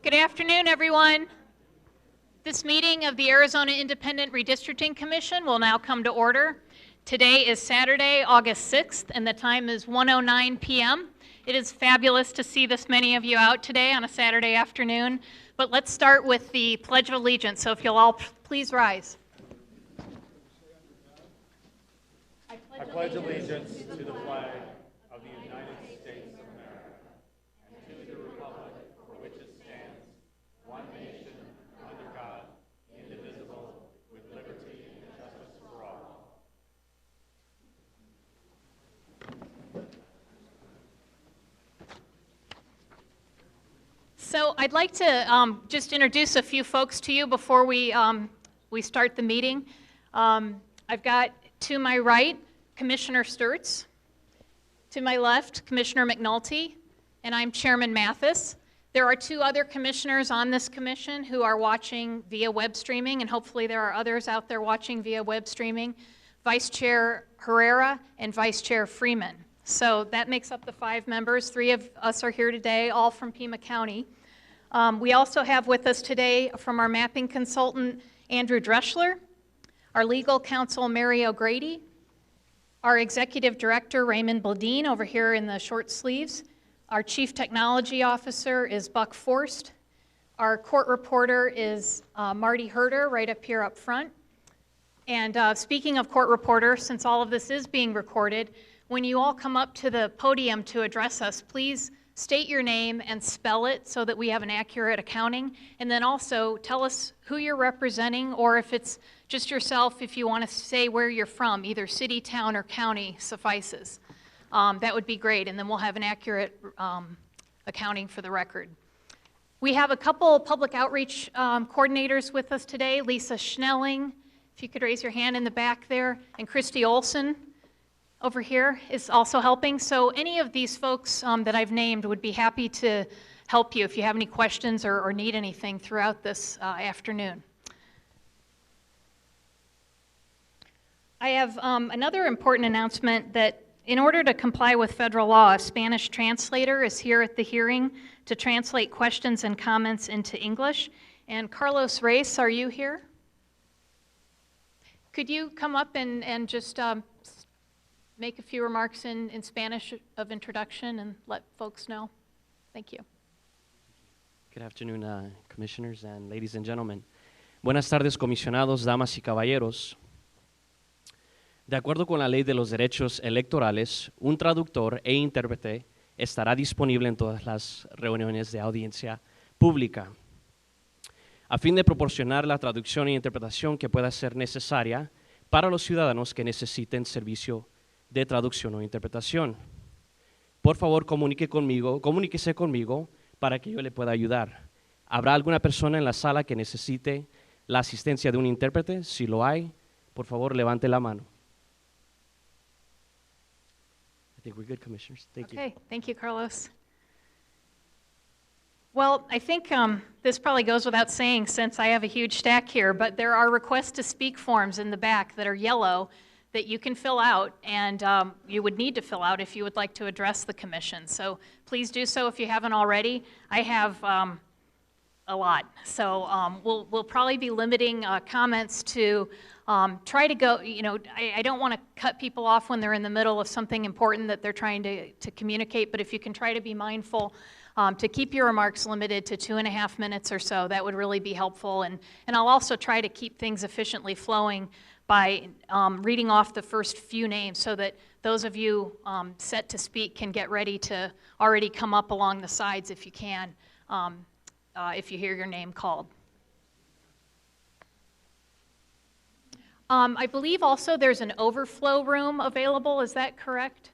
Good afternoon, everyone. This meeting of the Arizona Independent Redistricting Commission will now come to order. Today is Saturday, August 6th, and the time is 1:09 p.m. It is fabulous to see this many of you out today on a Saturday afternoon, but let's start with the Pledge of Allegiance, so if you'll all please rise. I pledge allegiance to the flag of the United States of America and to the republic for which it stands, one nation, under God, indivisible, with liberty and justice for all. So I'd like to just introduce a few folks to you before we start the meeting. I've got to my right, Commissioner Sturts. To my left, Commissioner McNulty, and I'm Chairman Mathis. There are two other commissioners on this commission who are watching via web streaming, and hopefully there are others out there watching via web streaming, Vice Chair Herrera and Vice Chair Freeman. So that makes up the 5 members. 3 of us are here today, all from Pima County. We also have with us today from our mapping consultant, Andrew Dreschler, our legal counsel, Mary O'Grady, our executive director, Raymond Bladine, over here in the short sleeves. Our chief technology officer is Buck Forst. Our court reporter is Marty Herder, right up here up front. And speaking of court reporter, since all of this is being recorded, when you all come up to the podium to address us, please state your name and spell it so that we have an accurate accounting. And then also tell us who you're representing, or if it's just yourself, if you want to say where you're from, either city, town, or county suffices. That would be great, and then we'll have an accurate accounting for the record. We have a couple public outreach coordinators with us today, Lisa Schnelling, if you could raise your hand in the back there, and Christy Olson over here is also helping. So any of these folks that I've named would be happy to help you if you have any questions or need anything throughout this afternoon. I have another important announcement that in order to comply with federal law, a Spanish translator is here at the hearing to translate questions and comments into English. And Carlos Reyes, are you here? Could you come up and just make a few remarks in Spanish of introduction and let folks know? Thank you. Good afternoon, commissioners and ladies and gentlemen. Buenas tardes, comisionados, damas y caballeros. De acuerdo con la Ley de los Derechos Electorales, un traductor e intérprete estará disponible en todas las reuniones de audiencia pública, a fin de proporcionar la traducción e interpretación que pueda ser necesaria para los ciudadanos que necesiten servicio de traducción o interpretación. Por favor, comuníquese conmigo para que yo le pueda ayudar. ¿Habrá alguna persona en la sala que necesite la asistencia de un intérprete? Si lo hay, por favor, levante la mano. I think we're good, commissioners. Thank you. Okay, thank you, Carlos. Well, I think this probably goes without saying since I have a huge stack here, but there are requests to speak forms in the back that are yellow that you can fill out, and you would need to fill out if you would like to address the commission. So please do so if you haven't already. I have a lot. So we'll probably be limiting comments to try to go, I don't want to cut people off when they're in the middle of something important that they're trying to communicate, but if you can try to be mindful to keep your remarks limited to 2.5 minutes or so, that would really be helpful. And I'll also try to keep things efficiently flowing by reading off the first few names so that those of you set to speak can get ready to already come up along the sides if you can, if you hear your name called. I believe also there's an overflow room available, is that correct?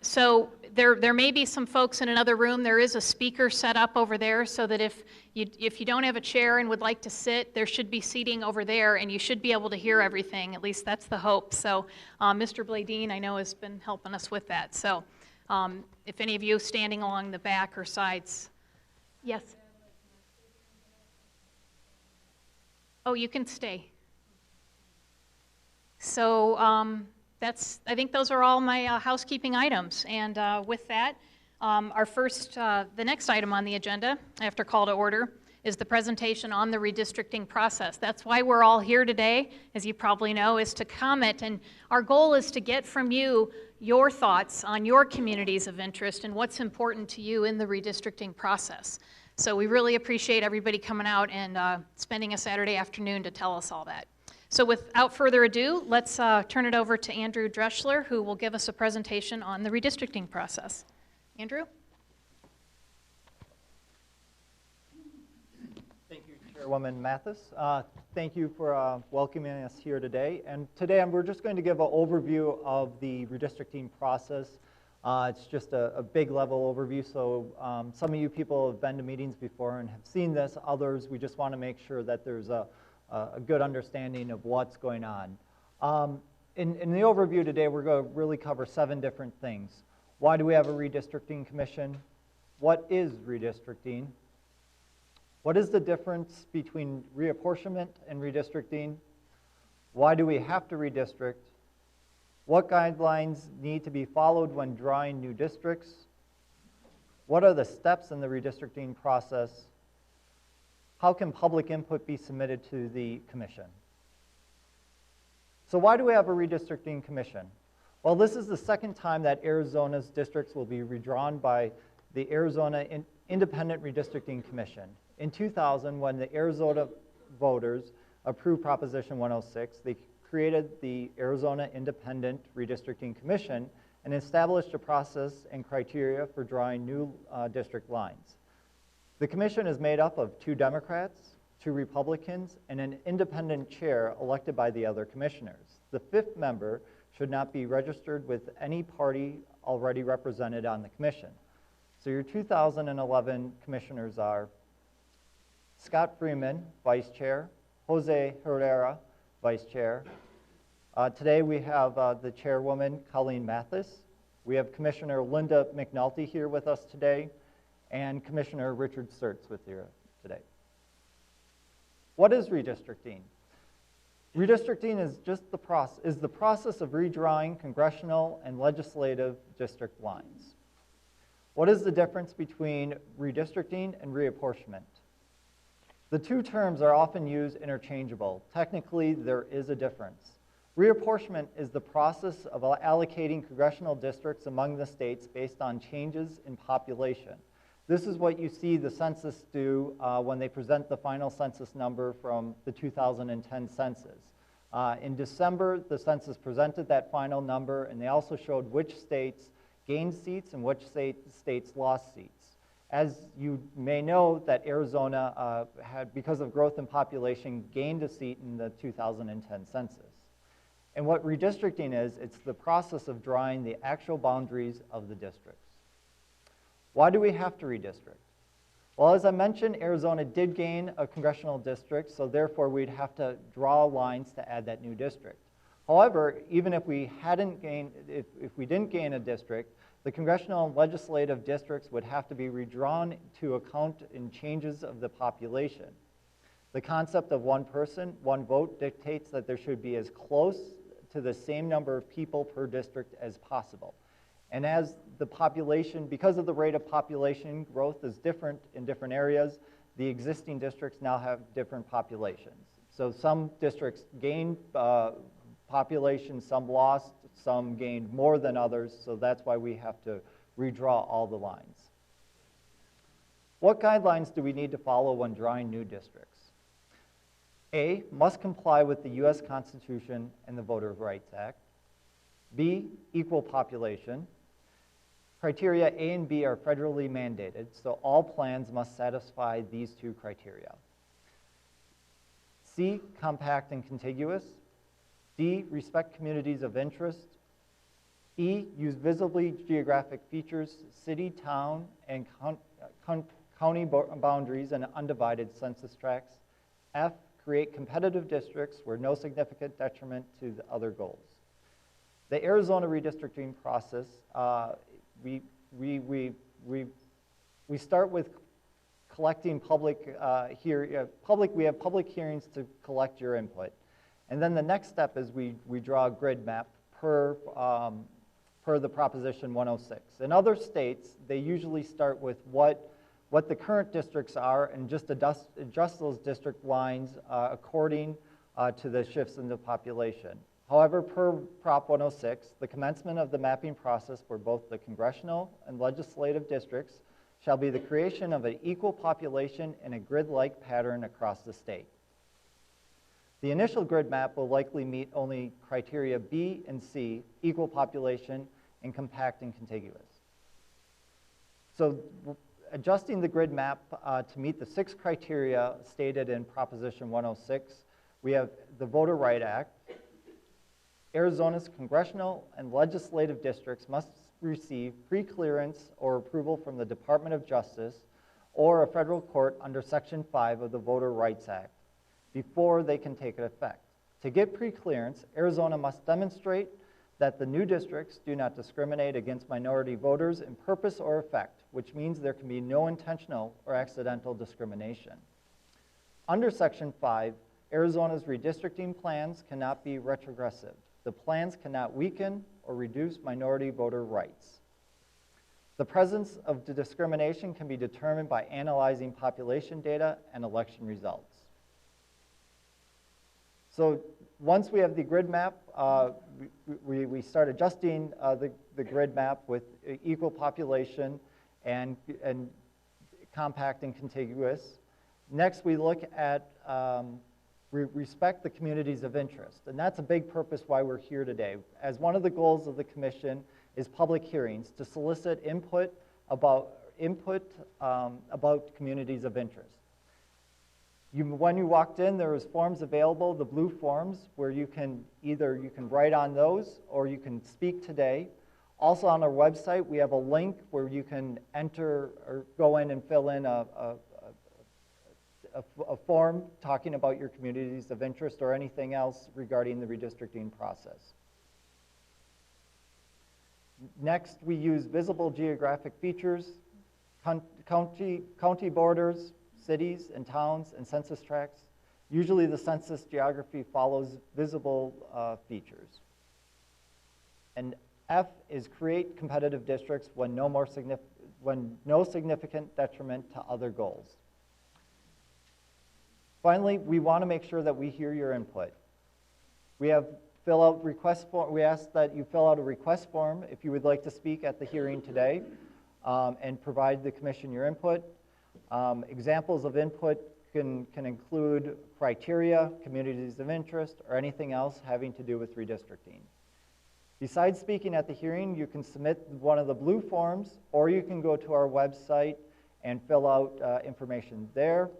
So there may be some folks in another room. There is a speaker set up over there so that if you don't have a chair and would like to sit, there should be seating over there and you should be able to hear everything. At least that's the hope. So Mr. Bladine, I know, has been helping us with that. So if any of you standing along the back or sides. Yes? Oh, you can stay. So I think those are all my housekeeping items. And with that, The next item on the agenda, after call to order, is the presentation on the redistricting process. That's why we're all here today, as you probably know, is to comment, and our goal is to get from you your thoughts on your communities of interest and what's important to you in the redistricting process. So we really appreciate everybody coming out and spending a Saturday afternoon to tell us all that. So without further ado, let's turn it over to Andrew Dreschler, who will give us a presentation on the redistricting process. Andrew? Thank you, Chairwoman Mathis. Thank you for welcoming us here today. And today we're just going to give an overview of the redistricting process. It's just a big level overview, so some of you people have been to meetings before and have seen this. Others, we just want to make sure that there's a good understanding of what's going on. In the overview today, we're going to really cover 7 different things. Why do we have a redistricting commission? What is redistricting? What is the difference between reapportionment and redistricting? Why do we have to redistrict? What guidelines need to be followed when drawing new districts? What are the steps in the redistricting process? How can public input be submitted to the commission? So why do we have a redistricting commission? Well, this is the second time that Arizona's districts will be redrawn by the Arizona Independent Redistricting Commission. In 2000, when the Arizona voters approved Proposition 106, they created the Arizona Independent Redistricting Commission and established a process and criteria for drawing new district lines. The commission is made up of 2 Democrats, 2 Republicans, and an independent chair elected by the other commissioners. The 5th member should not be registered with any party already represented on the commission. So your 2011 commissioners are Scott Freeman, Vice Chair, Jose Herrera, Vice Chair. Today we have the Chairwoman, Colleen Mathis. We have Commissioner Linda McNulty here with us today, and Commissioner Richard Sturtz with you today. What is redistricting? Redistricting is just the process of redrawing congressional and legislative district lines. What is the difference between redistricting and reapportionment? The 2 terms are often used interchangeable. Technically, there is a difference. Reapportionment is the process of allocating congressional districts among the states based on changes in population. This is what you see the census do when they present the final census number from the 2010 census. In December, the census presented that final number, and they also showed which states gained seats and which states lost seats. As you may know, that Arizona had, because of growth in population, gained a seat in the 2010 census. And what redistricting is, it's the process of drawing the actual boundaries of the districts. Why do we have to redistrict? Well, as I mentioned, Arizona did gain a congressional district, so therefore we'd have to draw lines to add that new district. However, even if we didn't gain a district, the congressional and legislative districts would have to be redrawn to account in changes of the population. The concept of one person, one vote dictates that there should be as close to the same number of people per district as possible. And as the population, because of the rate of population growth is different in different areas, the existing districts now have different populations. So some districts gained population, some lost, some gained more than others, so that's why we have to redraw all the lines. What guidelines do we need to follow when drawing new districts? A, must comply with the U.S. Constitution and the Voter Rights Act. B, equal population. Criteria A and B are federally mandated, so all plans must satisfy these 2 criteria. C, compact and contiguous. D, respect communities of interest. E, use visibly geographic features, city, town, and county boundaries and undivided census tracts. F, create competitive districts where no significant detriment to the other goals. The Arizona redistricting process, we start with collecting we have public hearings to collect your input. And then the next step is we draw a grid map per per the Proposition 106. In other states, they usually start with what the current districts are and just adjust those district lines according to the shifts in the population. However, per Prop 106, the commencement of the mapping process for both the congressional and legislative districts shall be the creation of an equal population in a grid-like pattern across the state. The initial grid map will likely meet only criteria B and C, equal population, and compact and contiguous. So adjusting the grid map to meet the 6 criteria stated in Proposition 106, we have the Voter Right Act. Arizona's congressional and legislative districts must receive pre-clearance or approval from the Department of Justice or a federal court under Section 5 of the Voter Rights Act before they can take effect. To get pre-clearance, Arizona must demonstrate that the new districts do not discriminate against minority voters in purpose or effect, which means there can be no intentional or accidental discrimination. Under Section 5, Arizona's redistricting plans cannot be retrogressive. The plans cannot weaken or reduce minority voter rights. The presence of the discrimination can be determined by analyzing population data and election results. So once we have the grid map, we start adjusting the grid map with equal population and compact and contiguous. Next, we look at respect the communities of interest. And that's a big purpose why we're here today. As one of the goals of the commission is public hearings to solicit input about communities of interest. When you walked in, there was forms available, the blue forms, where you can write on those or you can speak today. Also on our website, we have a link where you can enter or go in and fill in a form talking about your communities of interest or anything else regarding the redistricting process. Next, we use visible geographic features, county borders, cities and towns, and census tracts. Usually the census geography follows visible features. And F is create competitive districts when no significant detriment to other goals. Finally, we want to make sure that we hear your input. We ask that you fill out a request form if you would like to speak at the hearing today and provide the commission your input. Examples of input can include criteria, communities of interest, or anything else having to do with redistricting. Besides speaking at the hearing, you can submit one of the blue forms, or you can go to our website and fill out information there.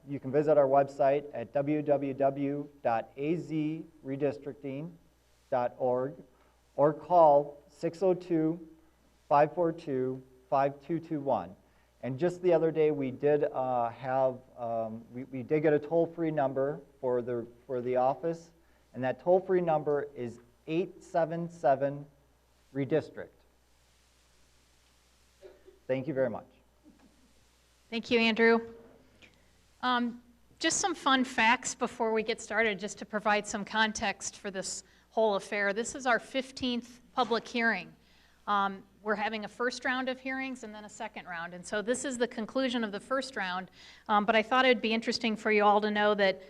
You can visit our website at www.azredistricting.org or call 602-542-5221. And just the other day, we did we did get a toll-free number for the office, and that toll-free number is 877-REDISTRICT. Thank you very much. Thank you, Andrew. Just some fun facts before we get started, just to provide some context for this whole affair. This is our 15th public hearing. We're having a first round of hearings and then a second round. And so this is the conclusion of the first round. But I thought it'd be interesting for you all to know that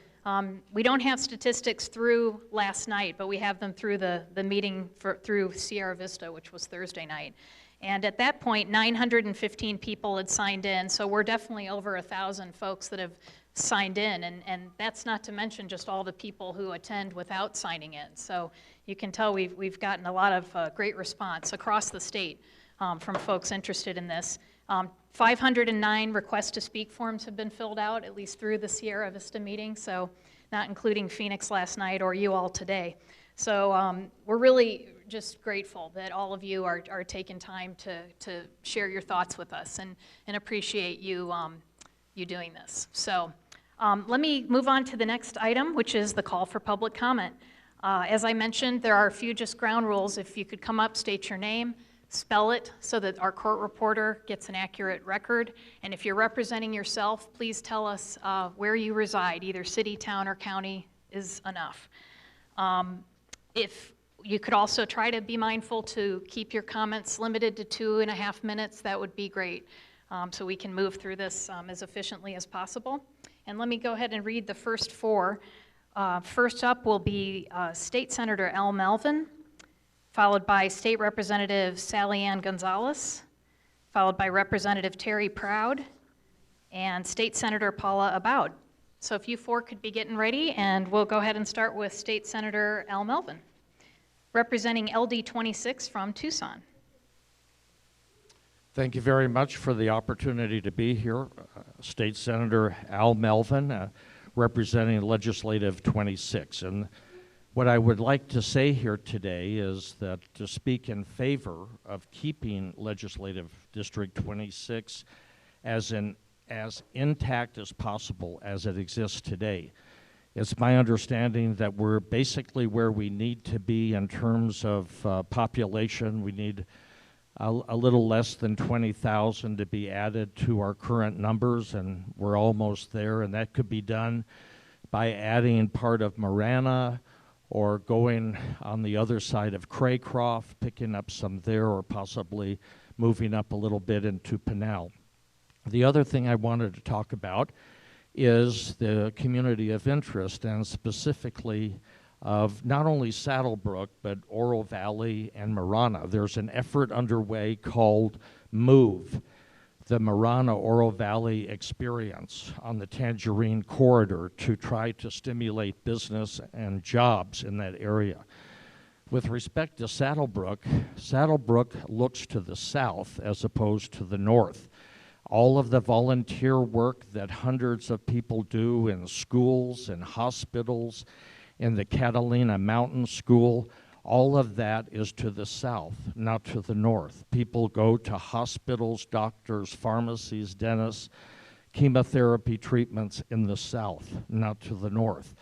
we don't have statistics through last night, but we have them through the meeting through Sierra Vista, which was Thursday night. And at that point, 915 people had signed in, so we're definitely over 1,000 folks that have signed in, and that's not to mention just all the people who attend without signing in. So you can tell we've gotten a lot of great response across the state from folks interested in this. 509 request to speak forms have been filled out, at least through the Sierra Vista meeting, so not including Phoenix last night or you all today. So we're really just grateful that all of you are taking time to share your thoughts with us and appreciate you doing this. So let me move on to the next item, which is the call for public comment. As I mentioned, there are a few just ground rules. If you could come up, state your name, spell it so that our court reporter gets an accurate record. And if you're representing yourself, please tell us where you reside, either city, town, or county is enough. If You could also try to be mindful to keep your comments limited to 2.5 minutes. That would be great, so we can move through this as efficiently as possible. And let me go ahead and read the first four. First up will be State Senator Al Melvin, followed by State Representative Sally Ann Gonzalez, followed by Representative Terry Proud, and State Senator Paula Abboud. So if you four could be getting ready, and we'll go ahead and start with State Senator Al Melvin, representing LD 26 from Tucson. Thank you very much for the opportunity to be here. State Senator Al Melvin, representing Legislative 26. And what I would like to say here today is that to speak in favor of keeping Legislative District 26 as intact as possible as it exists today. It's my understanding that we're basically where we need to be in terms of population. We need a little less than 20,000 to be added to our current numbers, and we're almost there, and that could be done by adding part of Marana or going on the other side of Craycroft, picking up some there, or possibly moving up a little bit into Pinal. The other thing I wanted to talk about is the community of interest, and specifically of not only Saddlebrook, but Oro Valley and Marana. There's an effort underway called MOVE, the Marana-Oro Valley Experience on the Tangerine Corridor, to try to stimulate business and jobs in that area. With respect to Saddlebrook, Saddlebrook looks to the south as opposed to the north. All of the volunteer work that hundreds of people do in schools and hospitals, in the Catalina Mountain School, all of that is to the south, not to the north. People go to hospitals, doctors, pharmacies, dentists, chemotherapy treatments in the south, not to the north.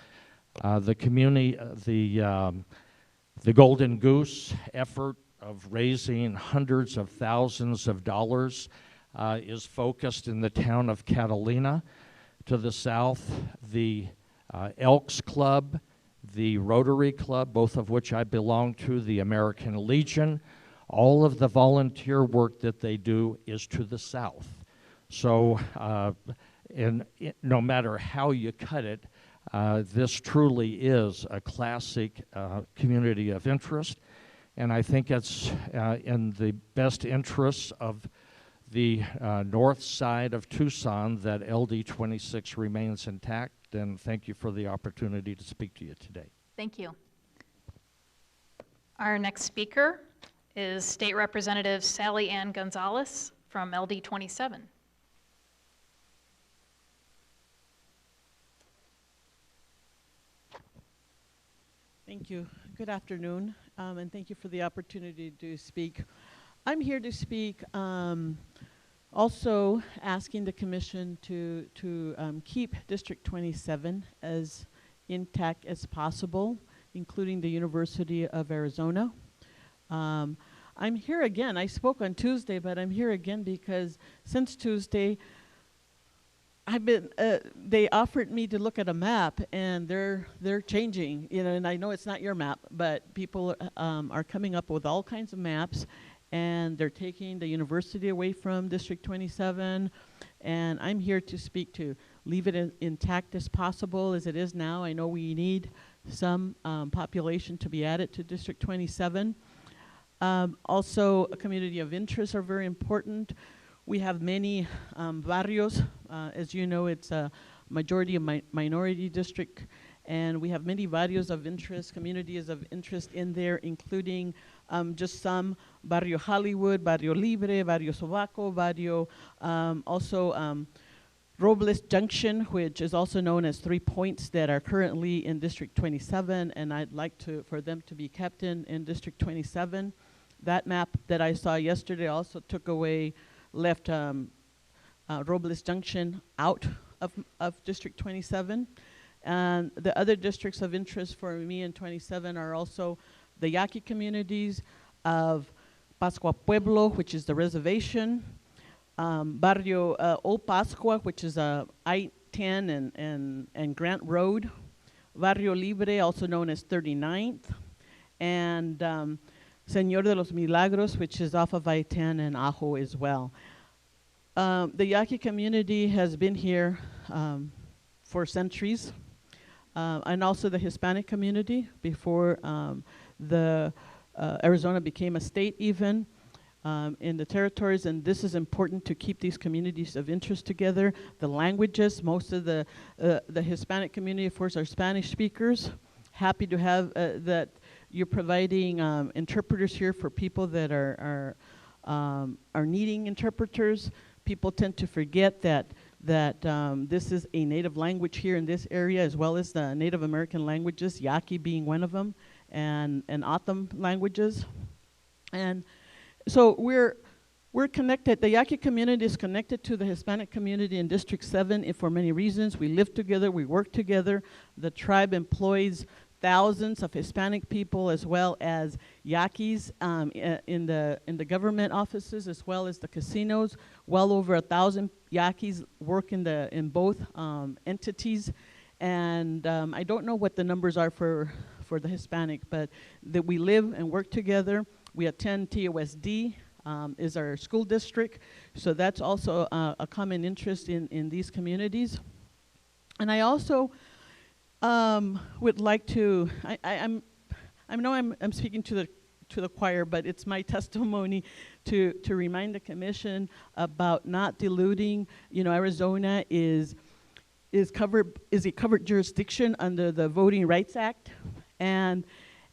The community, the Golden Goose effort of raising hundreds of thousands of dollars is focused in the town of Catalina. To the south, the Elks Club, the Rotary Club, both of which I belong to, the American Legion, all of the volunteer work that they do is to the south. So no matter how you cut it, this truly is a classic community of interest, and I think it's in the best interests of the north side of Tucson that LD 26 remains intact, and thank you for the opportunity to speak to you today. Thank you. Our next speaker is State Representative Sally Ann Gonzalez from LD 27. Thank you. Good afternoon, and thank you for the opportunity to speak. I'm here to speak also asking the Commission to keep District 27 as intact as possible, including the University of Arizona. I'm here again. I spoke on Tuesday, but I'm here again because since Tuesday, they offered me to look at a map, and they're changing, and I know it's not your map, but people are coming up with all kinds of maps, and they're taking the university away from District 27, and I'm here to speak to leave it intact as possible as it is now. I know we need some population to be added to District 27. Also, a community of interest are very important. We have many barrios. As you know, it's a majority of minority district, and we have many barrios of interest, communities of interest in there, including just some: Barrio Hollywood, Barrio Libre, Barrio Sobaco, Barrio, also Robles Junction, which is also known as 3 Points, that are currently in District 27, and I'd like for them to be kept in District 27. That map that I saw yesterday also left Robles Junction out of District 27. And the other districts of interest for me in 27 are also the Yaqui communities of Pascua Pueblo, which is the reservation, Barrio Old Pascua, which is I-10 and Grant Road, Barrio Libre, also known as 39th, and Señor de los Milagros, which is off of I-10 and Ajo as well. The Yaqui community has been here for centuries, and also the Hispanic community before Arizona became a state even. In the territories, and this is important to keep these communities of interest together. The languages, most of the Hispanic community, of course, are Spanish speakers. Happy to have that you're providing interpreters here for people that are needing interpreters. People tend to forget that this is a native language here in this area, as well as the Native American languages, Yaqui being one of them, and O'odham languages. And so we're connected. The Yaqui community is connected to the Hispanic community in District 7 for many reasons. We live together, we work together. The tribe employs thousands of Hispanic people as well as Yaquis in the government offices as well as the casinos. Well over 1,000 Yaquis work in both entities. And I don't know what the numbers are for the Hispanic, but that we live and work together. We attend TOSD, is our school district, so that's also a common interest in these communities. And I also would like to, I know I'm speaking to the choir, but it's my testimony to remind the commission about not diluting. You know, Arizona is a covered jurisdiction under the Voting Rights Act, and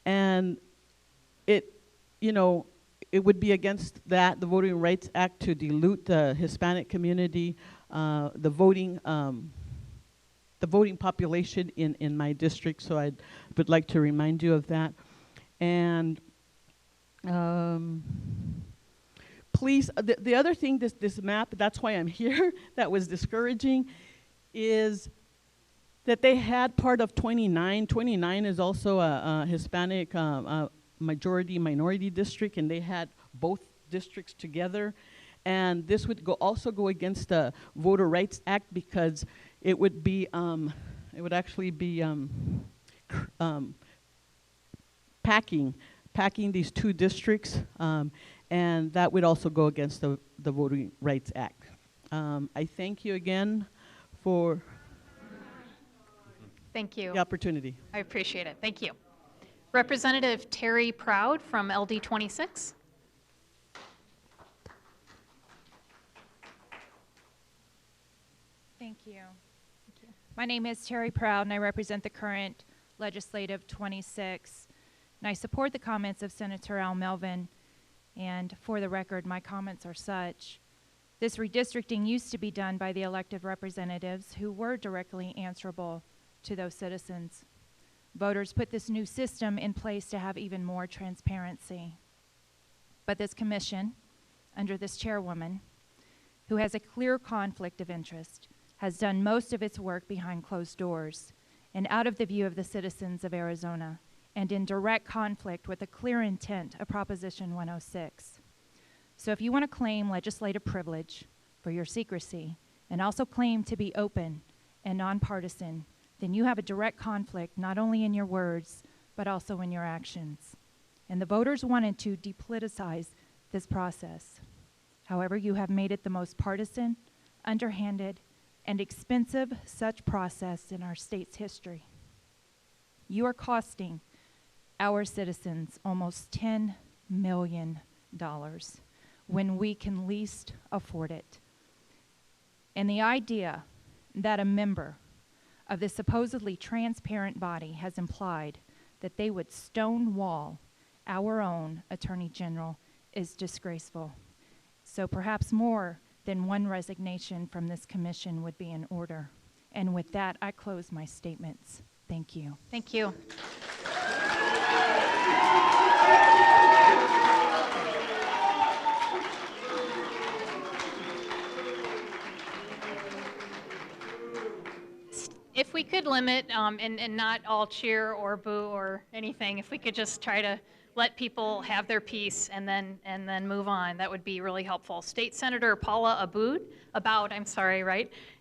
it, you know, it would be against that, the Voting Rights Act, to dilute the Hispanic community, the voting population in my district. So I would like to remind you of that. And please, the other thing, this map, that's why I'm here, that was discouraging, is that they had part of 29. 29 is also a Hispanic minority district, and they had both districts together. And this would also go against the Voter Rights Act, because it would be, it would actually be packing these two districts, and that would also go against the Voting Rights Act. I thank you again for Thank you. the opportunity. I appreciate it. Thank you. Representative Terry Proud from LD 26. Thank you. My name is Terry Proud, and I represent the current Legislative 26. And I support the comments of Senator Al Melvin. And for the record, my comments are such: this redistricting used to be done by the elected representatives who were directly answerable to those citizens. Voters put this new system in place to have even more transparency. But this commission, under this chairwoman, who has a clear conflict of interest, has done most of its work behind closed doors and out of the view of the citizens of Arizona, and in direct conflict with the clear intent of Proposition 106. So if you want to claim legislative privilege for your secrecy and also claim to be open and nonpartisan, then you have a direct conflict not only in your words, but also in your actions. And the voters wanted to depoliticize this process. However, you have made it the most partisan, underhanded, and expensive such process in our state's history. You are costing our citizens almost $10 million when we can least afford it. And the idea that a member of this supposedly transparent body has implied that they would stonewall our own Attorney General is disgraceful. So perhaps more than one resignation from this commission would be in order. And with that, I close my statements. Thank you. Thank you. If we could limit, and not all cheer or boo or anything, if we could just try to let people have their piece and then move on, that would be really helpful. State Senator Paula Aboud,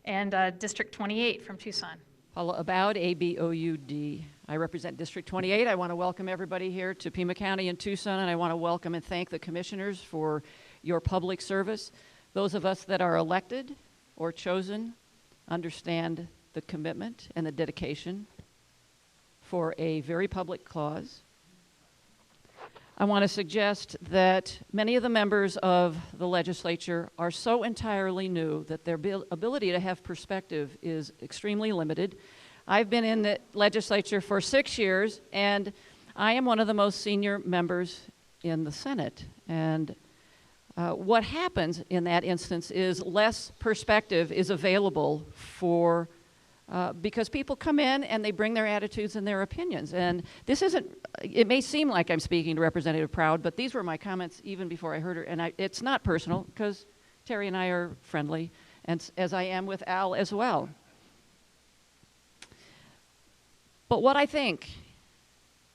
and District 28 from Tucson. About ABOUD. I represent District 28. I want to welcome everybody here to Pima County and Tucson, and I want to welcome and thank the commissioners for your public service. Those of us that are elected or chosen understand the commitment and the dedication for a very public cause. I want to suggest that many of the members of the legislature are so entirely new that their ability to have perspective is extremely limited. I've been in the legislature for 6 years, and I am one of the most senior members in the Senate. And what happens in that instance is less perspective is available for because people come in and they bring their attitudes and their opinions. And this isn't, it may seem like I'm speaking to Representative Proud, but these were my comments even before I heard her. And it's not personal, because Terry and I are friendly, and as I am with Al as well. But what I think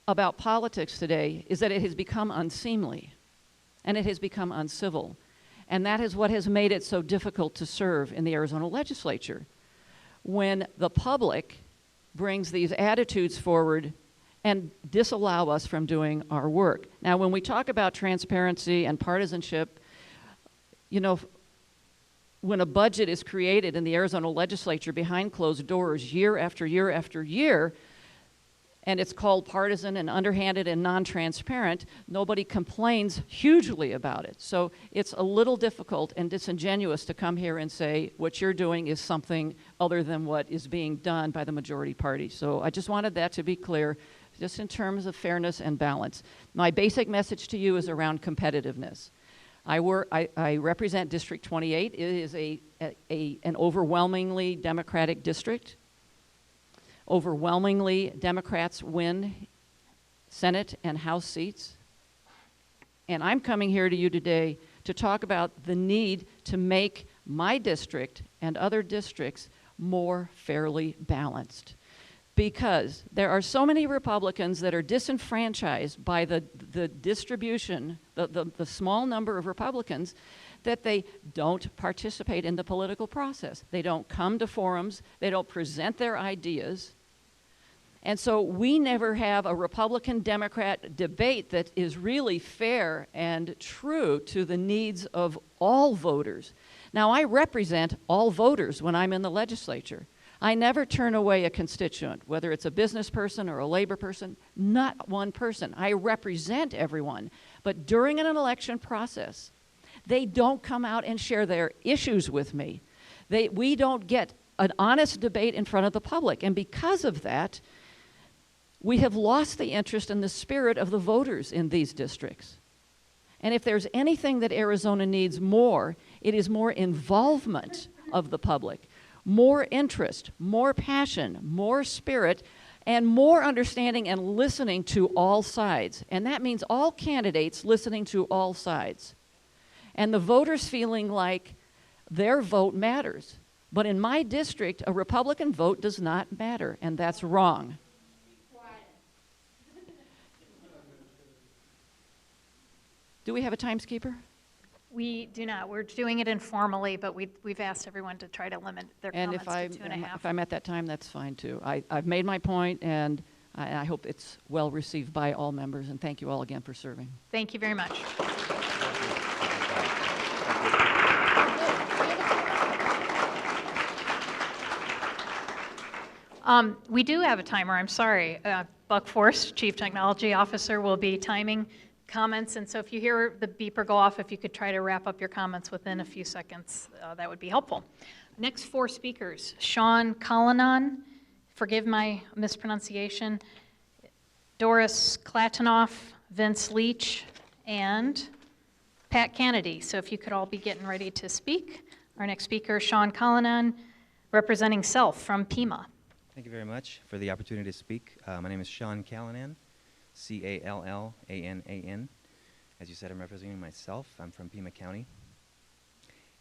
about politics today is that it has become unseemly, and it has become uncivil. And that is what has made it so difficult to serve in the Arizona legislature. When the public brings these attitudes forward and disallow us from doing our work. Now, when we talk about transparency and partisanship, you know, when a budget is created in the Arizona legislature behind closed doors year after year after year, and it's called partisan and underhanded and non-transparent, nobody complains hugely about it. So it's a little difficult and disingenuous to come here and say what you're doing is something other than what is being done by the majority party. So I just wanted that to be clear, just in terms of fairness and balance. My basic message to you is around competitiveness. I represent District 28. It is an overwhelmingly Democratic district. Overwhelmingly, Democrats win Senate and House seats. And I'm coming here to you today to talk about the need to make my district and other districts more fairly balanced. Because there are so many Republicans that are disenfranchised by the distribution, the small number of Republicans, that they don't participate in the political process. They don't come to forums. They don't present their ideas. And so we never have a Republican-Democrat debate that is really fair and true to the needs of all voters. Now, I represent all voters when I'm in the legislature. I never turn away a constituent, whether it's a business person or a labor person, not one person. I represent everyone. But during an election process, they don't come out and share their issues with me. We don't get an honest debate in front of the public. And because of that, we have lost the interest and the spirit of the voters in these districts. And if there's anything that Arizona needs more, it is more involvement of the public, more interest, more passion, more spirit, and more understanding and listening to all sides. And that means all candidates listening to all sides. And the voters feeling like their vote matters. But in my district, a Republican vote does not matter, and that's wrong. Do we have a timekeeper? We do not. We're doing it informally, but we've asked everyone to try to limit their comments to 2.5. If I'm at that time, that's fine too. I've made my point, and I hope it's well received by all members, and thank you all again for serving. Thank you very much. We do have a timer, I'm sorry. Buck Forst, Chief Technology Officer, will be timing comments, and so if you hear the beeper go off, if you could try to wrap up your comments within a few seconds, that would be helpful. Next 4 speakers, Sean Collinon, forgive my mispronunciation, Doris Klatanoff, Vince Leach, and Pat Kennedy. So if you could all be getting ready to speak. Our next speaker, Sean Collinon, representing Self from Pima. Thank you very much for the opportunity to speak. My name is Sean Callanan, C-A-L-L-A-N-A-N. As you said, I'm representing myself. I'm from Pima County.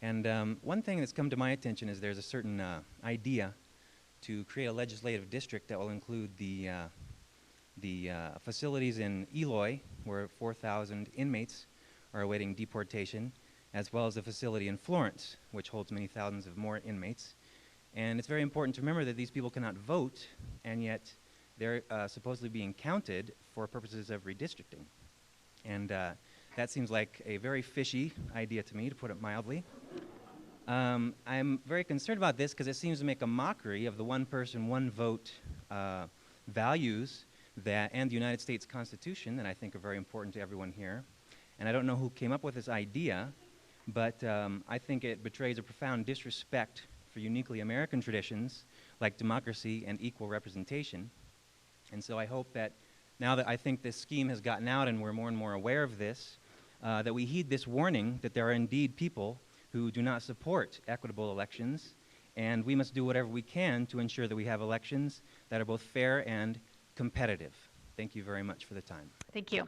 And one thing that's come to my attention is there's a certain idea to create a legislative district that will include the facilities in Eloy, where 4,000 inmates are awaiting deportation, as well as the facility in Florence, which holds many thousands of more inmates. And it's very important to remember that these people cannot vote, and yet they're supposedly being counted for purposes of redistricting. And that seems like a very fishy idea to me, to put it mildly. I'm very concerned about this because it seems to make a mockery of the one person, one vote values and the United States Constitution that I think are very important to everyone here. And I don't know who came up with this idea, but I think it betrays a profound disrespect for uniquely American traditions like democracy and equal representation. And so I hope that now that I think this scheme has gotten out and we're more and more aware of this, that we heed this warning that there are indeed people who do not support equitable elections, and we must do whatever we can to ensure that we have elections that are both fair and competitive. Thank you very much for the time. Thank you.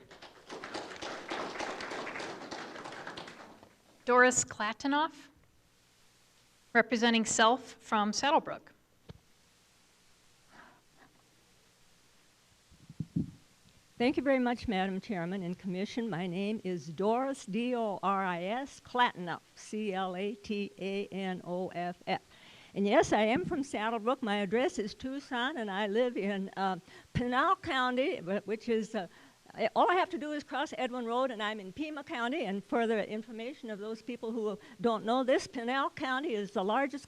Doris Klatenoff, representing Self from Saddlebrook. Thank you very much, Madam Chairman and Commission. My name is Doris, D-O-R-I-S, Klatenoff, C-L-A-T-A-N-O-F-F. And yes, I am from Saddlebrook. My address is Tucson, and I live in Pinal County, which is all I have to do is cross Edwin Road, and I'm in Pima County. And further information of those people who don't know this, Pinal County is the largest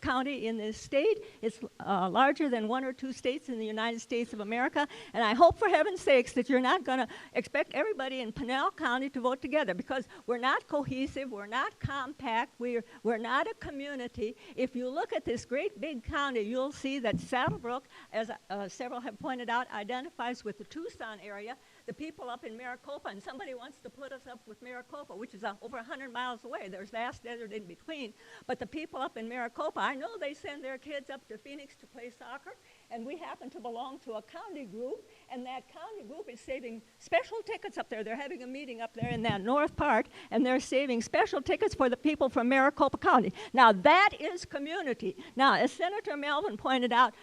county in this state. It's larger than 1 or 2 states in the United States of America. And I hope, for heaven's sakes, that you're not going to expect everybody in Pinal County to vote together, because we're not cohesive, we're not compact, we're not a community. If you look at this great big county, you'll see that Saddlebrook, as several have pointed out, identifies with the Tucson area. The people up in Maricopa, and somebody wants to put us up with Maricopa, which is over 100 miles away. There's vast desert in between. But the people up in Maricopa, I know they send their kids up to Phoenix to play soccer, and we happen to belong to a county group, and that county group is saving special tickets up there. They're having a meeting up there in that north part, and they're saving special tickets for the people from Maricopa County. Now, that is community. Now, as Senator Melvin pointed out,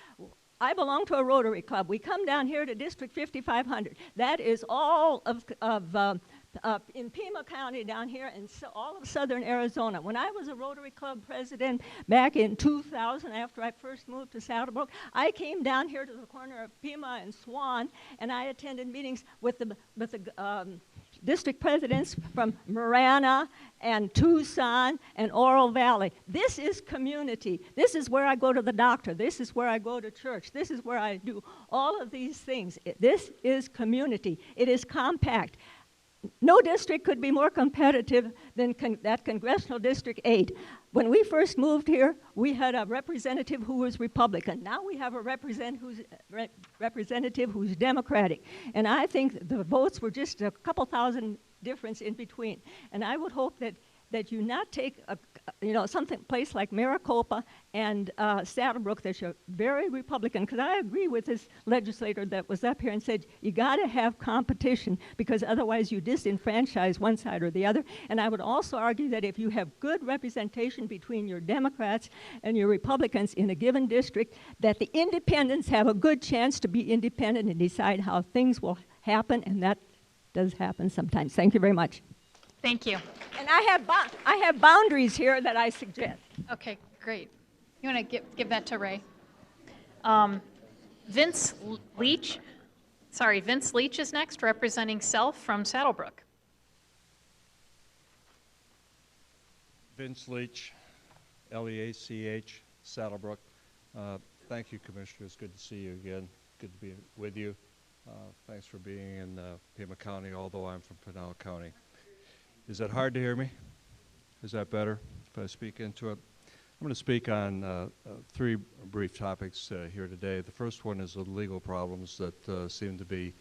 I belong to a Rotary Club. We come down here to District 5500. That is all in Pima County down here and all of southern Arizona. When I was a Rotary Club president back in 2000, after I first moved to Saddlebrook, I came down here to the corner of Pima and Swan, and I attended meetings with the district presidents from Marana and Tucson and Oro Valley. This is community. This is where I go to the doctor. This is where I go to church. This is where I do all of these things. This is community. It is compact. No district could be more competitive than that Congressional District 8. When we first moved here, we had a representative who was Republican. Now we have a representative who's Democratic. And I think the votes were just a couple thousand difference in between. And I would hope that you not take place like Maricopa and Saddlebrook that are very Republican, because I agree with this legislator that was up here and said you got to have competition, because otherwise you disenfranchise one side or the other. And I would also argue that if you have good representation between your Democrats and your Republicans in a given district, that the independents have a good chance to be independent and decide how things will happen, and that does happen sometimes. Thank you very much. Thank you. And I have boundaries here that I suggest. Okay, great. You want to give that to Ray? Vince Leach. Sorry, Vince Leach is next, representing Self from Saddlebrook. Vince Leach, L-E-A-C-H, Saddlebrook. Thank you, Commissioners. Good to see you again. Good to be with you. Thanks for being in Pima County, although I'm from Pinal County. Is that hard to hear me? Is that better if I speak into it? I'm going to speak on 3 brief topics here today. The first one is the legal problems that seem to be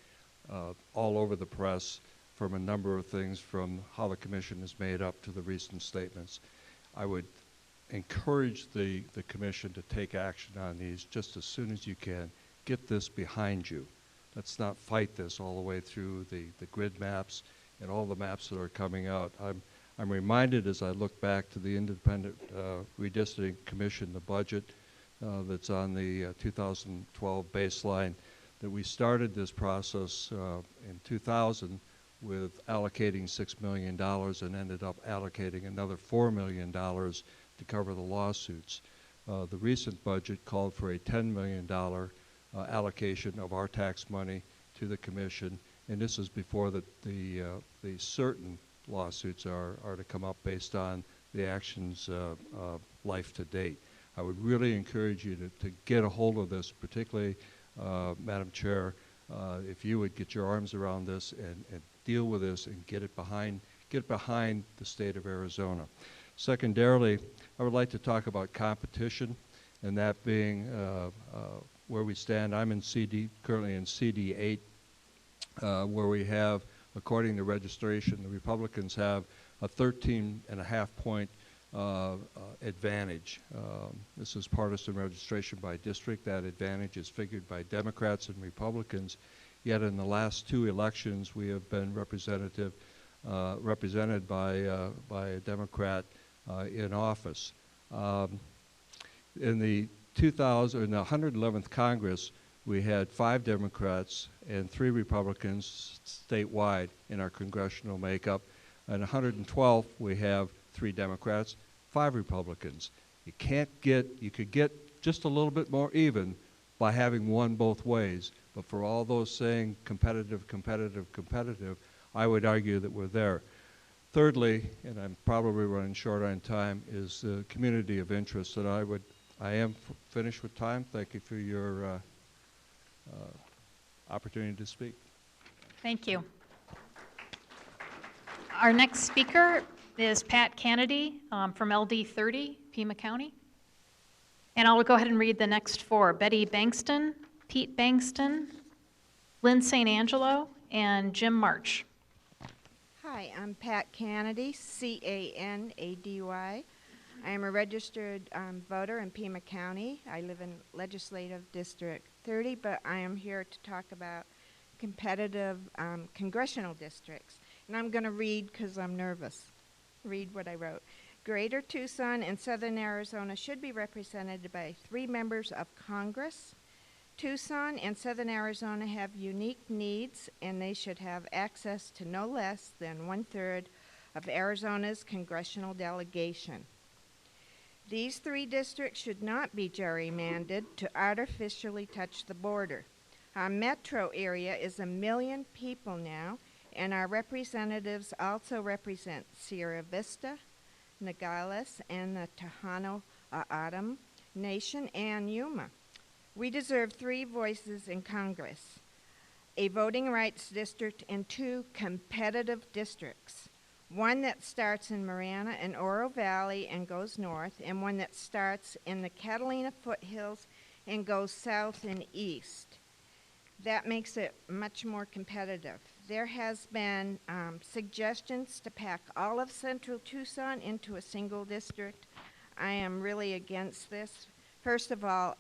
all over the press from a number of things, from how the Commission is made up to the recent statements. I would encourage the Commission to take action on these just as soon as you can. Get this behind you. Let's not fight this all the way through the grid maps and all the maps that are coming out. I'm reminded as I look back to the Independent Redistricting Commission, the budget that's on the 2012 baseline, that we started this process in 2000 with allocating $6 million and ended up allocating another $4 million to cover the lawsuits. The recent budget called for a $10 million allocation of our tax money to the commission, and this is before the certain lawsuits are to come up based on the actions life to date. I would really encourage you to get a hold of this, particularly Madam Chair, if you would get your arms around this and deal with this and get it behind the state of Arizona. Secondarily, I would like to talk about competition, and that being where we stand. I'm in currently in CD8, where we have, according to registration, the Republicans have a 13.5-point advantage. This is partisan registration by district. That advantage is figured by Democrats and Republicans. Yet in the last 2 elections, we have been represented by a Democrat in office. In the 111th Congress, we had 5 Democrats and 3 Republicans statewide in our congressional makeup. In 112th, we have 3 Democrats, 5 Republicans. You could get just a little bit more even by having one both ways. But for all those saying competitive, competitive, competitive, I would argue that we're there. Thirdly, and I'm probably running short on time, is the community of interest that I am finished with time. Thank you for your opportunity to speak. Thank you. Our next speaker is Pat Kennedy from LD 30, Pima County. And I'll go ahead and read the next 4. Betty Bankston, Pete Bankston, Lynn St. Angelo, and Jim March. Hi, I'm Pat Kennedy, Canady. I am a registered voter in Pima County. I live in Legislative District 30, but I am here to talk about competitive congressional districts. And I'm going to read because I'm nervous. Read what I wrote. Greater Tucson and Southern Arizona should be represented by 3 members of Congress. Tucson and Southern Arizona have unique needs, and they should have access to no less than 1/3 of Arizona's congressional delegation. These 3 districts should not be gerrymandered to artificially touch the border. Our metro area is 1 million people now, and our representatives also represent Sierra Vista, Nogales, and the Tejano Adam Nation, and Yuma. We deserve 3 voices in Congress, a voting rights district and 2 competitive districts, one that starts in Marana and Oro Valley and goes north, and one that starts in the Catalina foothills and goes south and east. That makes it much more competitive. There has been suggestions to pack all of central Tucson into a single district. I am really against this. First of all,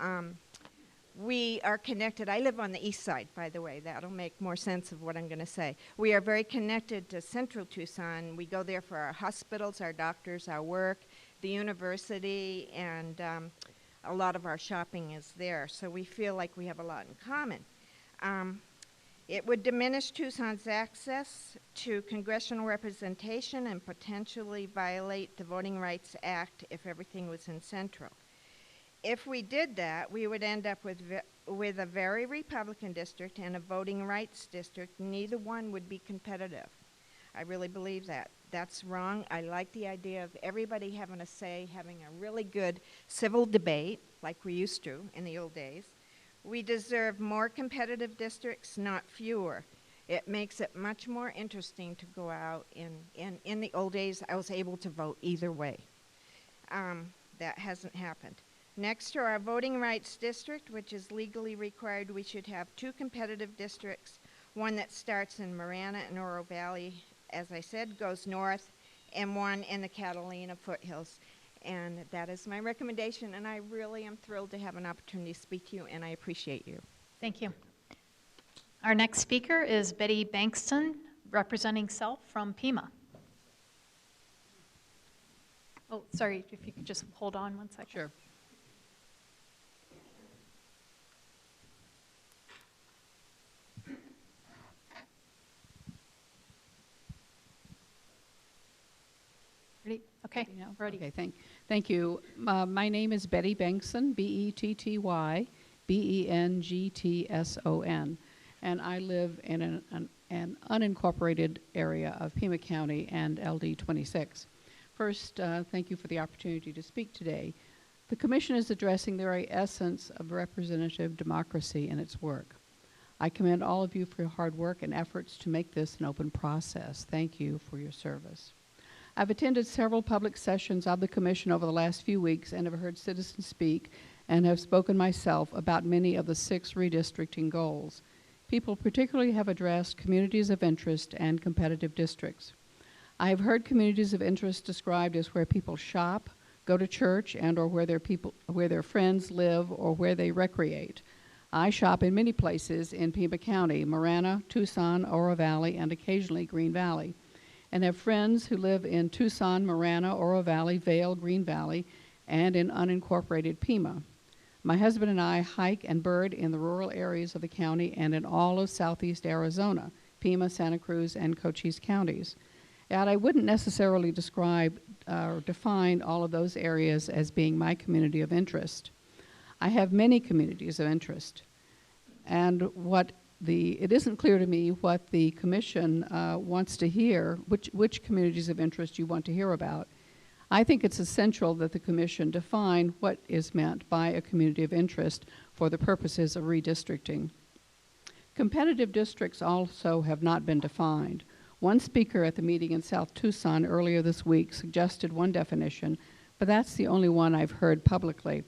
we are connected. I live on the east side, by the way. That'll make more sense of what I'm going to say. We are very connected to central Tucson. We go there for our hospitals, our doctors, our work, the university, and a lot of our shopping is there. So we feel like we have a lot in common. It would diminish Tucson's access to congressional representation and potentially violate the Voting Rights Act if everything was in Central. If we did that, we would end up with a very Republican district and a voting rights district. Neither one would be competitive. I really believe that. That's wrong. I like the idea of everybody having a say, having a really good civil debate like we used to in the old days. We deserve more competitive districts, not fewer. It makes it much more interesting to go out. In the old days, I was able to vote either way. That hasn't happened. Next to our voting rights district, which is legally required, we should have 2 competitive districts, one that starts in Marana and Oro Valley, as I said, goes north, and one in the Catalina foothills. And that is my recommendation, and I really am thrilled to have an opportunity to speak to you, and I appreciate you. Thank you. Our next speaker is Betty Bankston, representing Self from Pima. Oh, sorry, if you could just hold on one second. Sure. Ready? Okay, ready. Okay, Thank you. My name is Betty Bengtson, B-E-T-T-Y, B-E-N-G-T-S-O-N, and I live in an unincorporated area of Pima County and LD 26. First, thank you for the opportunity to speak today. The Commission is addressing the very essence of representative democracy in its work. I commend all of you for your hard work and efforts to make this an open process. Thank you for your service. I've attended several public sessions of the Commission over the last few weeks and have heard citizens speak and have spoken myself about many of the 6 redistricting goals. People particularly have addressed communities of interest and competitive districts. I have heard communities of interest described as where people shop, go to church, and or where their friends live or where they recreate. I shop in many places in Pima County, Marana, Tucson, Oro Valley, and occasionally Green Valley, and have friends who live in Tucson, Marana, Oro Valley, Vail, Green Valley, and in unincorporated Pima. My husband and I hike and bird in the rural areas of the county and in all of southeast Arizona, Pima, Santa Cruz, and Cochise counties. And I wouldn't necessarily describe or define all of those areas as being my community of interest. I have many communities of interest, and it isn't clear to me what the Commission wants to hear, which communities of interest you want to hear about. I think it's essential that the Commission define what is meant by a community of interest for the purposes of redistricting. Competitive districts also have not been defined. One speaker at the meeting in South Tucson earlier this week suggested one definition, but that's the only one I've heard publicly.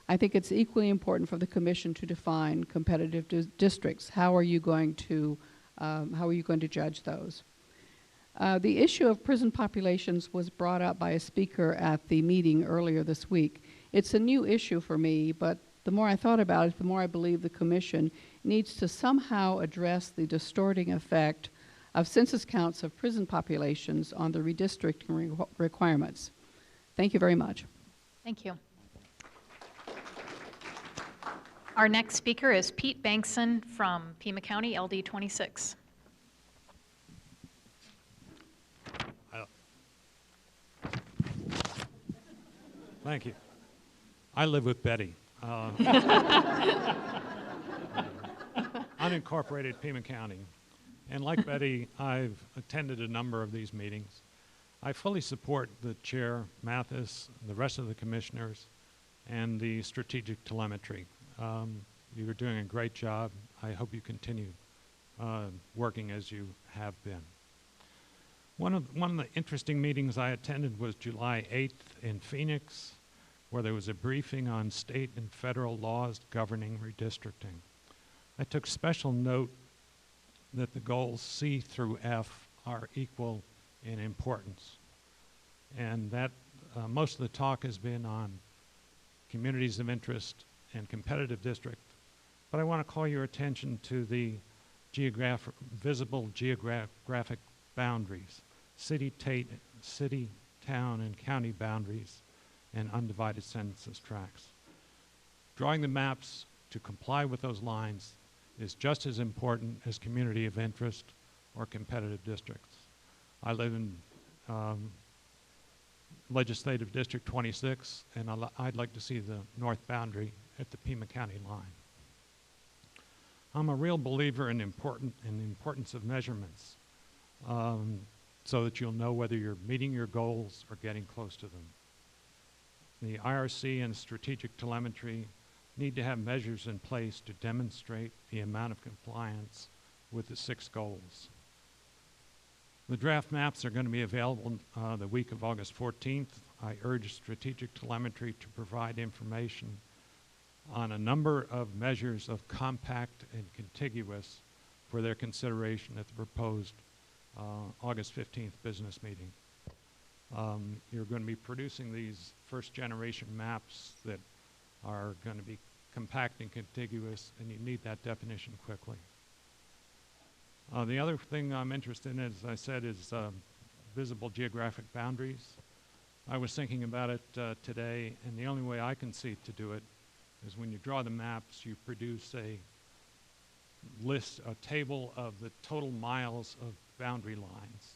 I think it's equally important for the Commission to define competitive districts. How are you going to judge those? The issue of prison populations was brought up by a speaker at the meeting earlier this week. It's a new issue for me, but the more I thought about it, the more I believe the Commission needs to somehow address the distorting effect of census counts of prison populations on the redistricting requirements. Thank you very much. Thank you. Our next speaker is Pete Bankson from Pima County, LD 26. Thank you. I live with Betty. Unincorporated Pima County. And like Betty, I've attended a number of these meetings. I fully support the Chair, Mathis, the rest of the commissioners, and the strategic telemetry. You are doing a great job. I hope you continue working as you have been. One of the interesting meetings I attended was July 8th in Phoenix, where there was a briefing on state and federal laws governing redistricting. I took special note that the goals C through F are equal in importance, and that most of the talk has been on communities of interest and competitive district, but I want to call your attention to the visible geographic boundaries, city, town, and county boundaries, and undivided census tracts. Drawing the maps to comply with those lines is just as important as community of interest or competitive districts. I live in Legislative District 26, and I'd like to see the north boundary at the Pima County line. I'm a real believer in the importance of measurements so that you'll know whether you're meeting your goals or getting close to them. The IRC and strategic telemetry need to have measures in place to demonstrate the amount of compliance with the 6 goals. The draft maps are going to be available the week of August 14th. I urge strategic telemetry to provide information on a number of measures of compact and contiguous for their consideration at the proposed August 15th business meeting. You're going to be producing these first generation maps that are going to be compact and contiguous, and you need that definition quickly. The other thing I'm interested in, as I said, is visible geographic boundaries. I was thinking about it today, and the only way I can see to do it is when you draw the maps, you produce a table of the total miles of boundary lines,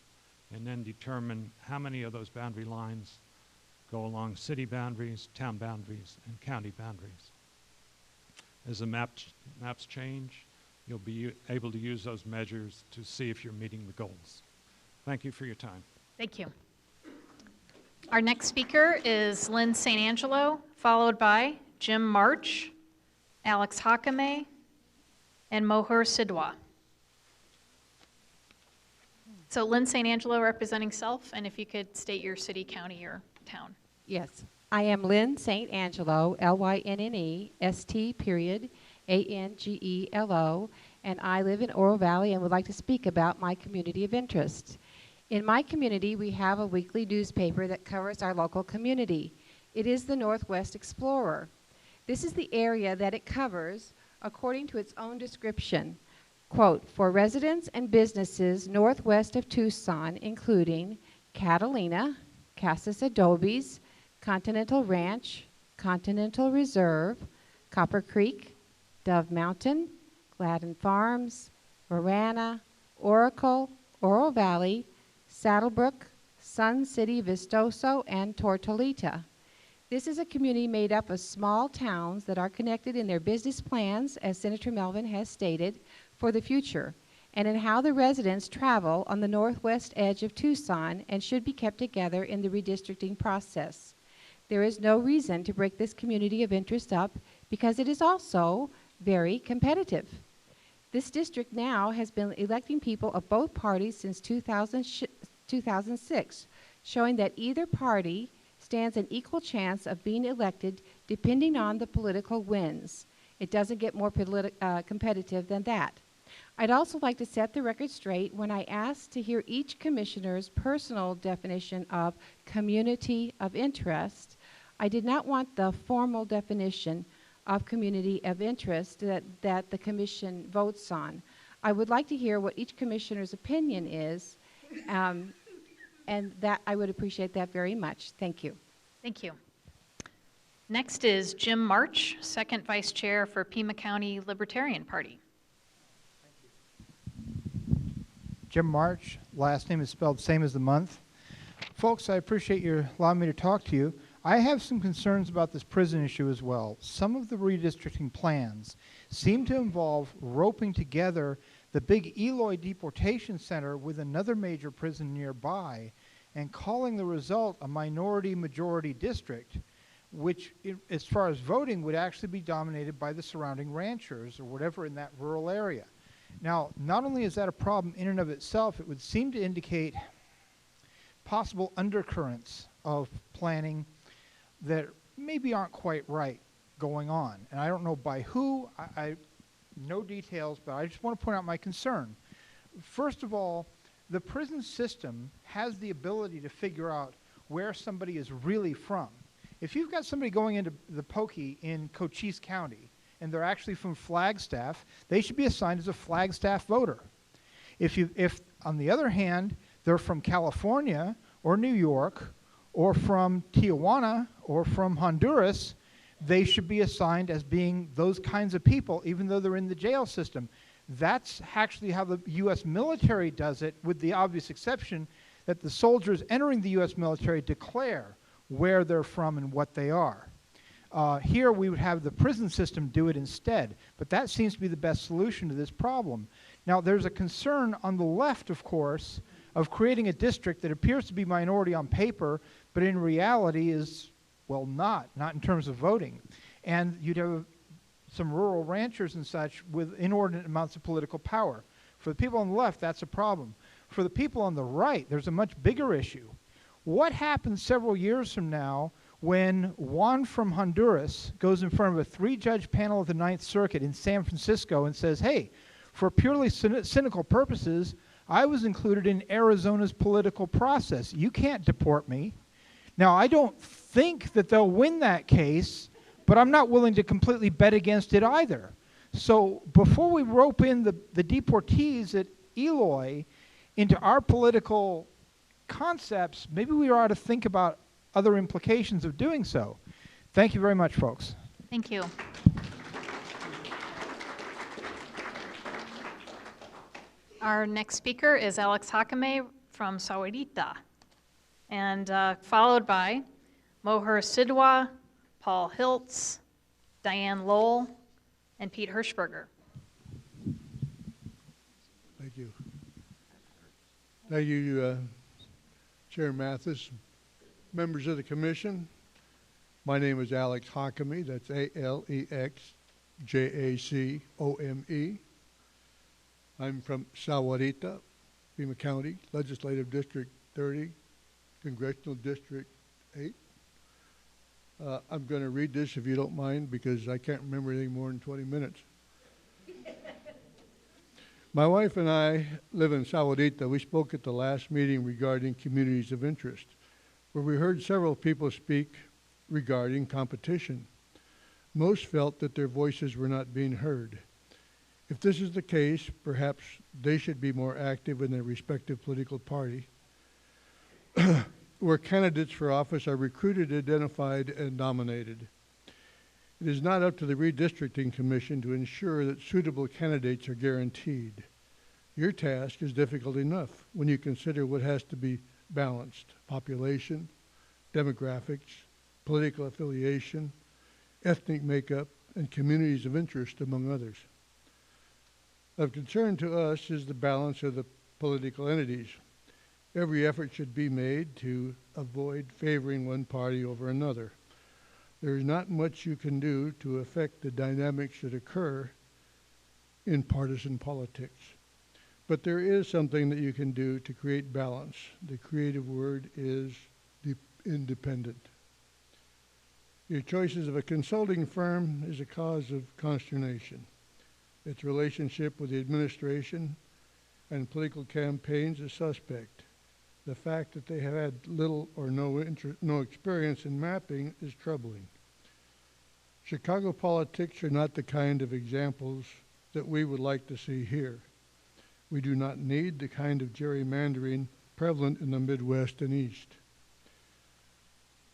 and then determine how many of those boundary lines go along city boundaries, town boundaries, and county boundaries. As the maps change, you'll be able to use those measures to see if you're meeting the goals. Thank you for your time. Thank you. Our next speaker is Lynn St. Angelo, followed by Jim March, Alex Hakame, and Mohur Sidwa. So Lynn St. Angelo representing self, and if you could state your city, county, or town. Yes. I am Lynn St. Angelo, Lynnest, period, Angelo, and I live in Oro Valley and would like to speak about my community of interest. In my community, we have a weekly newspaper that covers our local community. It is the Northwest Explorer. This is the area that it covers according to its own description. Quote, for residents and businesses northwest of Tucson, including Catalina, Casas Adobes, Continental Ranch, Continental Reserve, Copper Creek, Dove Mountain, Gladden Farms, Marana, Oracle, Oro Valley, Saddlebrook, Sun City, Vistoso, and Tortolita. This is a community made up of small towns that are connected in their business plans, as Senator Melvin has stated, for the future, and in how the residents travel on the northwest edge of Tucson and should be kept together in the redistricting process. There is no reason to break this community of interest up because it is also very competitive. This district now has been electing people of both parties since 2006, showing that either party stands an equal chance of being elected depending on the political wins. It doesn't get more competitive than that. I'd also like to set the record straight when I asked to hear each commissioner's personal definition of community of interest. I did not want the formal definition of community of interest that the commission votes on. I would like to hear what each commissioner's opinion is, and that I would appreciate that very much. Thank you. Thank you. Next is Jim March, second vice chair for Pima County Libertarian Party. Jim March, last name is spelled same as the month. Folks, I appreciate you allowing me to talk to you. I have some concerns about this prison issue as well. Some of the redistricting plans seem to involve roping together the big Eloy deportation center with another major prison nearby and calling the result a minority-majority district, which, as far as voting, would actually be dominated by the surrounding ranchers or whatever in that rural area. Now, not only is that a problem in and of itself, it would seem to indicate possible undercurrents of planning that maybe aren't quite right going on. And I don't know by who, no details, but I just want to point out my concern. First of all, the prison system has the ability to figure out where somebody is really from. If you've got somebody going into the Pokey in Cochise County and they're actually from Flagstaff, they should be assigned as a Flagstaff voter. If on the other hand, they're from California or New York or from Tijuana or from Honduras, they should be assigned as being those kinds of people, even though they're in the jail system. That's actually how the U.S. military does it, with the obvious exception that the soldiers entering the U.S. military declare where they're from and what they are. Here we would have the prison system do it instead, but that seems to be the best solution to this problem. Now, there's a concern on the left, of course, of creating a district that appears to be minority on paper, but in reality is, well, not in terms of voting. And you'd have some rural ranchers and such with inordinate amounts of political power. For the people on the left, that's a problem. For the people on the right, there's a much bigger issue. What happens several years from now when Juan from Honduras goes in front of a 3-judge panel of the Ninth Circuit in San Francisco and says, hey, for purely cynical purposes, I was included in Arizona's political process. You can't deport me. Now, I don't think that they'll win that case, but I'm not willing to completely bet against it either. So before we rope in the deportees at Eloy into our political concepts, maybe we ought to think about other implications of doing so. Thank you very much, folks. Thank you. Our next speaker is Alex Hakame from Sahuarita, and followed by Moher Sidwa, Paul Hiltz, Diane Lowell, and Pete Hirschberger. Thank you. Thank you, Chair Mathis, members of the commission. My name is Alex Hakame. That's ALEXJACOME. I'm from Sahuarita, Pima County, Legislative District 30, Congressional District 8. I'm going to read this if you don't mind, because I can't remember anything more than 20 minutes. My wife and I live in Sahuarita. We spoke at the last meeting regarding communities of interest, where we heard several people speak regarding competition. Most felt that their voices were not being heard. If this is the case, perhaps they should be more active in their respective political party, where candidates for office are recruited, identified, and nominated. It is not up to the Redistricting Commission to ensure that suitable candidates are guaranteed. Your task is difficult enough when you consider what has to be balanced: population, demographics, political affiliation, ethnic makeup, and communities of interest, among others. Of concern to us is the balance of the political entities. Every effort should be made to avoid favoring one party over another. There is not much you can do to affect the dynamics that occur in partisan politics. But there is something that you can do to create balance. The creative word is independent. Your choices of a consulting firm is a cause of consternation. Its relationship with the administration and political campaigns is suspect. The fact that they have had little or no experience in mapping is troubling. Chicago politics are not the kind of examples that we would like to see here. We do not need the kind of gerrymandering prevalent in the Midwest and East.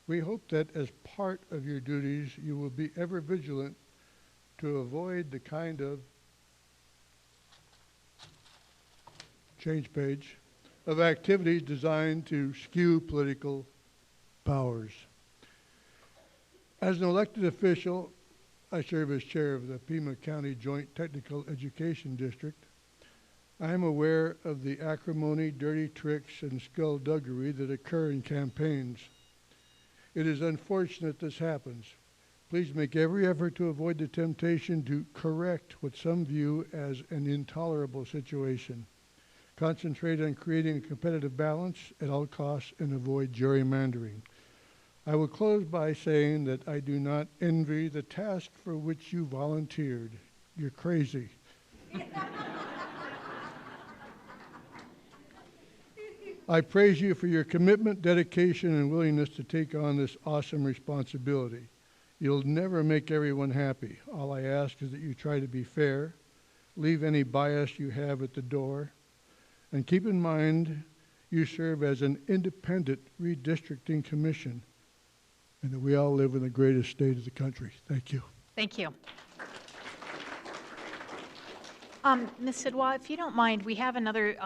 We hope that as part of your duties, you will be ever vigilant to avoid the kind of of activities designed to skew political powers. As an elected official, I serve as chair of the Pima County Joint Technical Education District. I am aware of the acrimony, dirty tricks, and skullduggery that occur in campaigns. It is unfortunate this happens. Please make every effort to avoid the temptation to correct what some view as an intolerable situation. Concentrate on creating a competitive balance at all costs and avoid gerrymandering. I will close by saying that I do not envy the task for which you volunteered. You're crazy. I praise you for your commitment, dedication, and willingness to take on this awesome responsibility. You'll never make everyone happy. All I ask is that you try to be fair, leave any bias you have at the door, and keep in mind you serve as an independent redistricting commission, and that we all live in the greatest state of the country. Thank you. Thank you. Ms. Sidwa, if you don't mind, we have another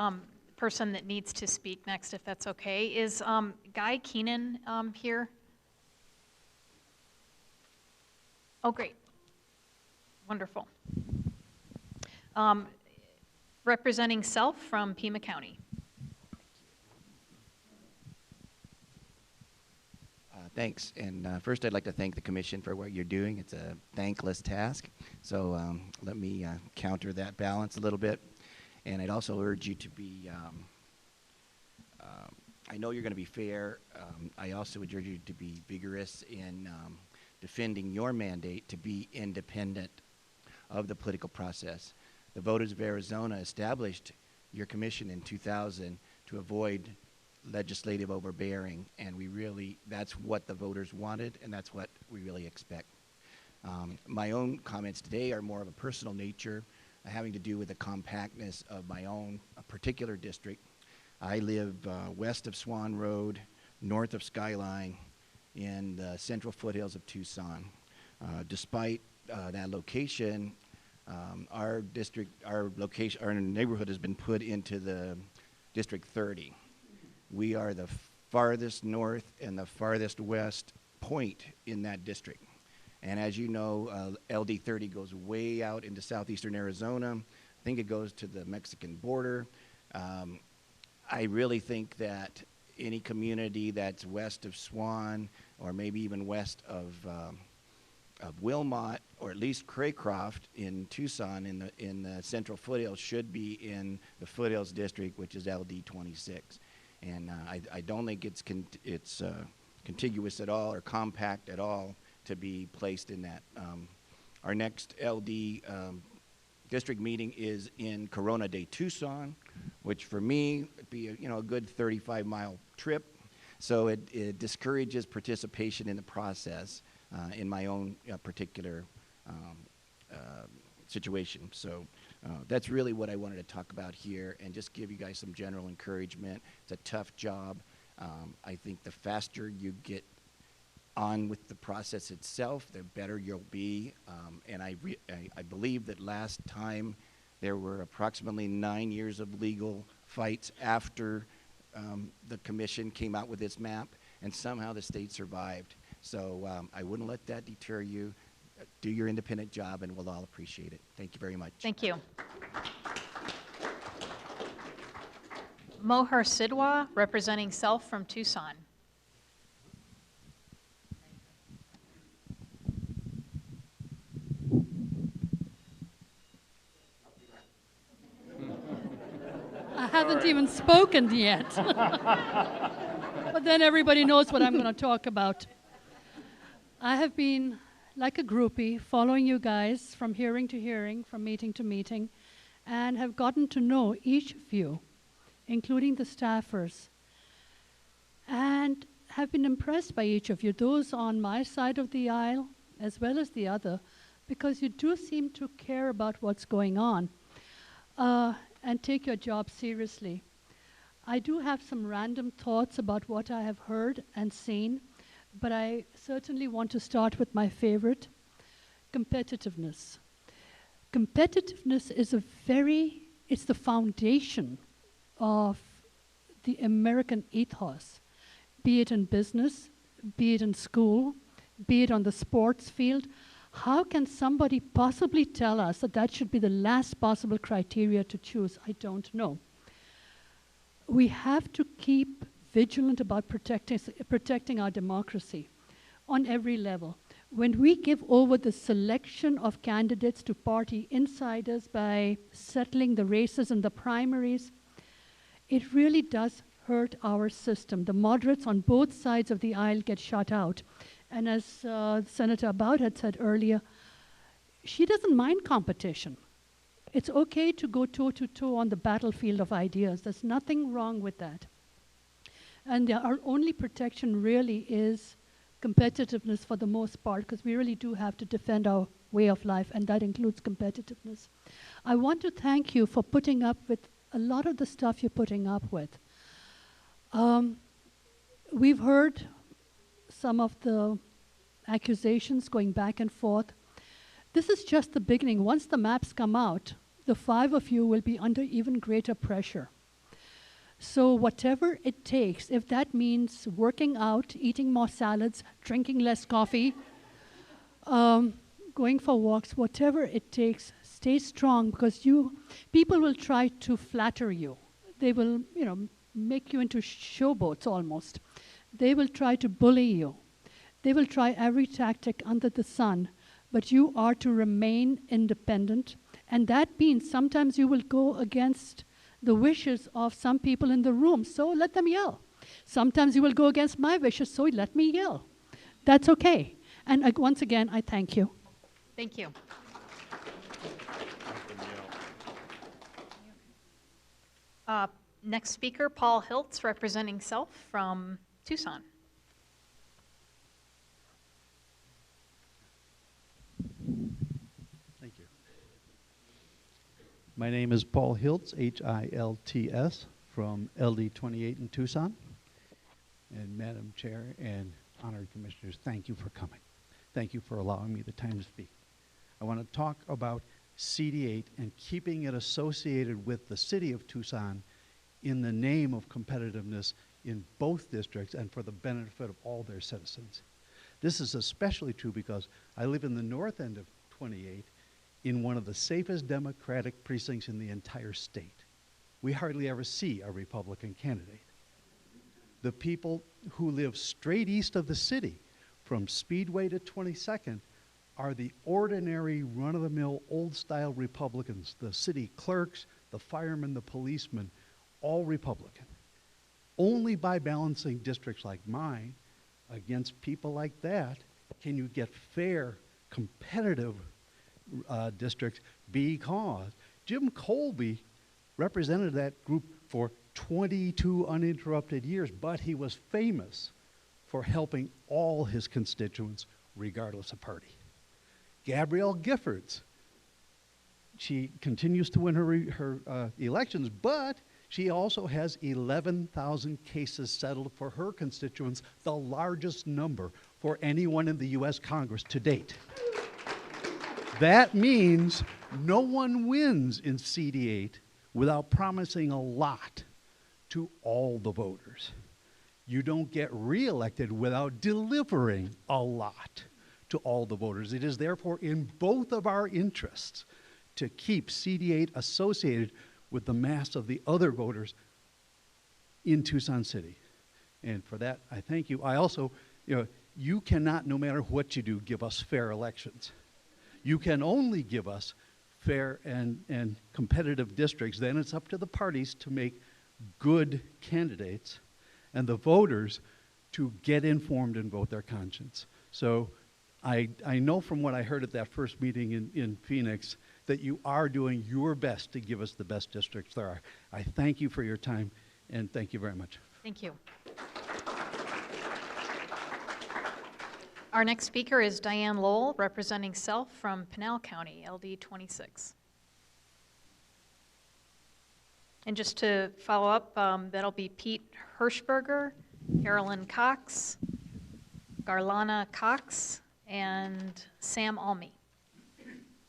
person that needs to speak next, if that's okay. Is Guy Keenan here? Oh, great. Wonderful. Representing Self from Pima County. Thanks. And first, I'd like to thank the Commission for what you're doing. It's a thankless task. So let me counter that balance a little bit. And I'd also urge you to be, I know you're going to be fair. I also would urge you to be vigorous in defending your mandate to be independent of the political process. The voters of Arizona established your commission in 2000 to avoid legislative overbearing, and that's what the voters wanted, and that's what we really expect. My own comments today are more of a personal nature, having to do with the compactness of my own particular district. I live west of Swan Road, north of Skyline, in the central foothills of Tucson. Despite that location, our neighborhood has been put into the District 30. We are the farthest north and the farthest west point in that district. And as you know, LD 30 goes way out into southeastern Arizona. I think it goes to the Mexican border. I really think that any community that's west of Swan, or maybe even west of Wilmot, or at least Craycroft in Tucson in the central foothills, should be in the foothills district, which is LD 26. And I don't think it's contiguous at all or compact at all to be placed in that. Our next LD district meeting is in Corona de Tucson, which for me would be a good 35-mile trip. So it discourages participation in the process in my own particular situation. So that's really what I wanted to talk about here, and just give you guys some general encouragement. It's a tough job. I think the faster you get on with the process itself, the better you'll be. And I believe that last time there were approximately 9 years of legal fights after the commission came out with its map, and somehow the state survived. So I wouldn't let that deter you. Do your independent job, and we'll all appreciate it. Thank you very much. Thank you. Mohar Sidwa, representing Self from Tucson. I haven't even spoken yet. But then everybody knows what I'm going to talk about. I have been, like a groupie, following you guys from hearing to hearing, from meeting to meeting, and have gotten to know each of you, including the staffers, and have been impressed by each of you, those on my side of the aisle as well as the other, because you do seem to care about what's going on and take your job seriously. I do have some random thoughts about what I have heard and seen, but I certainly want to start with my favorite, competitiveness. Competitiveness is it's the foundation of the American ethos, be it in business, be it in school, be it on the sports field. How can somebody possibly tell us that that should be the last possible criteria to choose? I don't know. We have to keep vigilant about protecting our democracy on every level. When we give over the selection of candidates to party insiders by settling the races and the primaries, it really does hurt our system. The moderates on both sides of the aisle get shut out. And as Senator Abboud had said earlier, she doesn't mind competition. It's okay to go toe-to-toe on the battlefield of ideas. There's nothing wrong with that. And our only protection really is competitiveness for the most part, because we really do have to defend our way of life, and that includes competitiveness. I want to thank you for putting up with a lot of the stuff you're putting up with. We've heard some of the accusations going back and forth. This is just the beginning. Once the maps come out, the 5 of you will be under even greater pressure. So whatever it takes, if that means working out, eating more salads, drinking less coffee, going for walks, whatever it takes, stay strong, because people will try to flatter you. They will, make you into showboats almost. They will try to bully you. They will try every tactic under the sun, but you are to remain independent, and that means sometimes you will go against the wishes of some people in the room, so let them yell. Sometimes you will go against my wishes, so let me yell. That's okay. And once again, I thank you. Thank you. Next speaker, Paul Hiltz, representing Self from Tucson. Thank you. My name is Paul Hiltz, H-I-L-T-S, from LD 28 in Tucson. And Madam Chair and honored commissioners, thank you for coming. Thank you for allowing me the time to speak. I want to talk about CD8 and keeping it associated with the city of Tucson in the name of competitiveness in both districts and for the benefit of all their citizens. This is especially true because I live in the north end of 28 in one of the safest Democratic precincts in the entire state. We hardly ever see a Republican candidate. The people who live straight east of the city, from Speedway to 22nd, are the ordinary run-of-the-mill old-style Republicans, the city clerks, the firemen, the policemen, all Republican. Only by balancing districts like mine against people like that can you get fair, competitive districts, because Jim Colby represented that group for 22 uninterrupted years, but he was famous for helping all his constituents, regardless of party. Gabrielle Giffords, she continues to win her elections, but she also has 11,000 cases settled for her constituents, the largest number for anyone in the U.S. Congress to date. That means no one wins in CD8 without promising a lot to all the voters. You don't get reelected without delivering a lot to all the voters. It is therefore in both of our interests to keep CD8 associated with the mass of the other voters in Tucson City. And for that, I thank you. I also, you cannot, no matter what you do, give us fair elections. You can only give us fair and competitive districts. Then it's up to the parties to make good candidates and the voters to get informed and vote their conscience. So I know from what I heard at that first meeting in Phoenix that you are doing your best to give us the best districts there are. I thank you for your time, and thank you very much. Thank you. Our next speaker is Diane Lowell, representing Self from Pinal County, LD 26. And just to follow up, that'll be Pete Hirschberger, Carolyn Cox, Garlana Cox, and Sam Almy.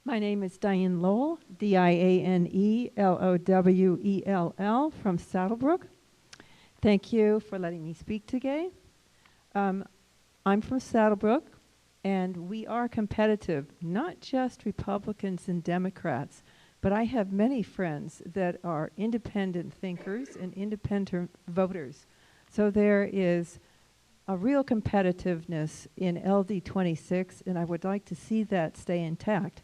My name is Diane Lowell, D-I-A-N-E-L-O-W-E-L-L from Saddlebrook. Thank you for letting me speak today. I'm from Saddlebrook, and we are competitive, not just Republicans and Democrats, but I have many friends that are independent thinkers and independent voters. So there is a real competitiveness in LD 26, and I would like to see that stay intact.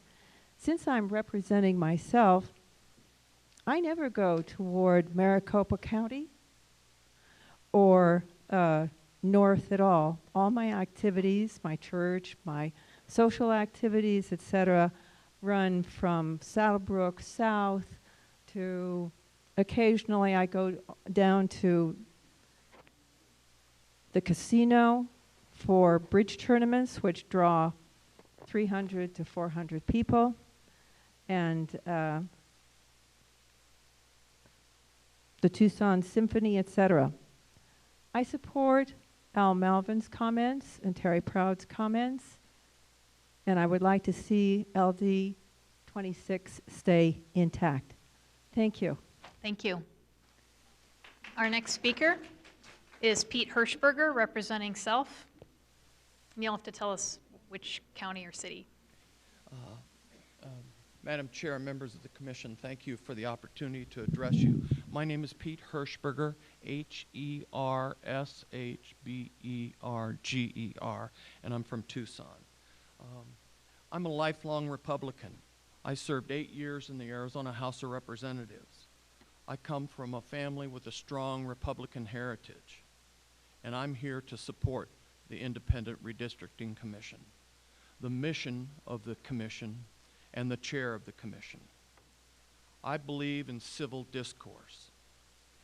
Since I'm representing myself, I never go toward Maricopa County or north at all. All my activities, my church, my social activities, etc., run from Saddlebrook south to occasionally I go down to the casino for bridge tournaments, which draw 300 to 400 people, and the Tucson Symphony, etc. I support Al Melvin's comments and Terry Proud's comments, and I would like to see LD 26 stay intact. Thank you. Thank you. Our next speaker is Pete Hirschberger, representing Self. And you'll have to tell us which county or city. Madam Chair, members of the Commission, thank you for the opportunity to address you. My name is Pete Hirschberger, H-E-R-S-H-B-E-R-G-E-R, and I'm from Tucson. I'm a lifelong Republican. I served 8 years in the Arizona House of Representatives. I come from a family with a strong Republican heritage, and I'm here to support the Independent Redistricting Commission, the mission of the Commission, and the chair of the Commission. I believe in civil discourse,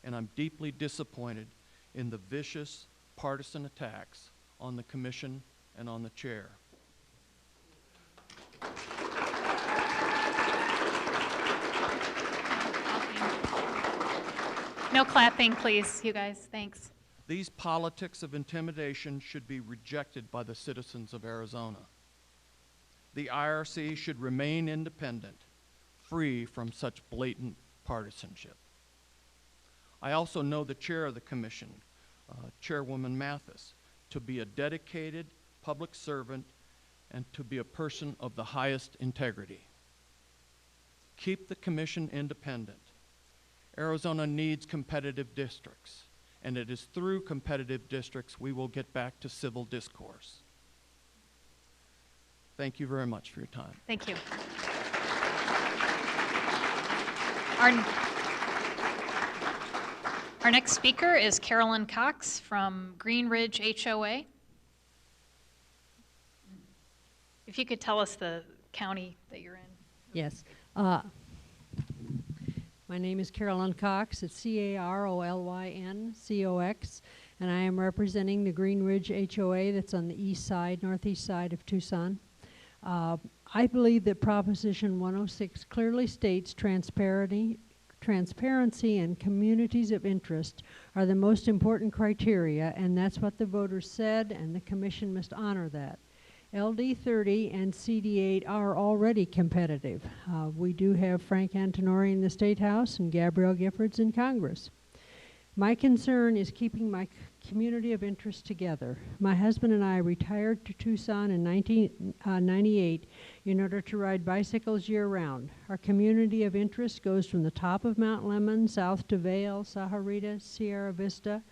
and I'm deeply disappointed in the vicious partisan attacks on the Commission and on the chair. No clapping, please, you guys. Thanks. These politics of intimidation should be rejected by the citizens of Arizona. The IRC should remain independent, free from such blatant partisanship. I also know the chair of the commission, Chairwoman Mathis, to be a dedicated public servant, and to be a person of the highest integrity. Keep the commission independent. Arizona needs competitive districts, and it is through competitive districts we will get back to civil discourse. Thank you very much for your time. Thank you. Our next speaker is Carolyn Cox from Green Ridge HOA. If you could tell us the county that you're in. Yes. My name is Carolyn Cox. It's CarolynCox, and I am representing the Green Ridge HOA that's on the east side, northeast side of Tucson. I believe that Proposition 106 clearly states transparency and communities of interest are the most important criteria, and that's what the voters said, and the commission must honor that. LD 30 and CD 8 are already competitive. We do have Frank Antonori in the State House and Gabrielle Giffords in Congress. My concern is keeping my community of interest together. My husband and I retired to Tucson in 1998 in order to ride bicycles year-round. Our community of interest goes from the top of Mount Lemmon south to Vail, Sahuarita, Sierra Vista,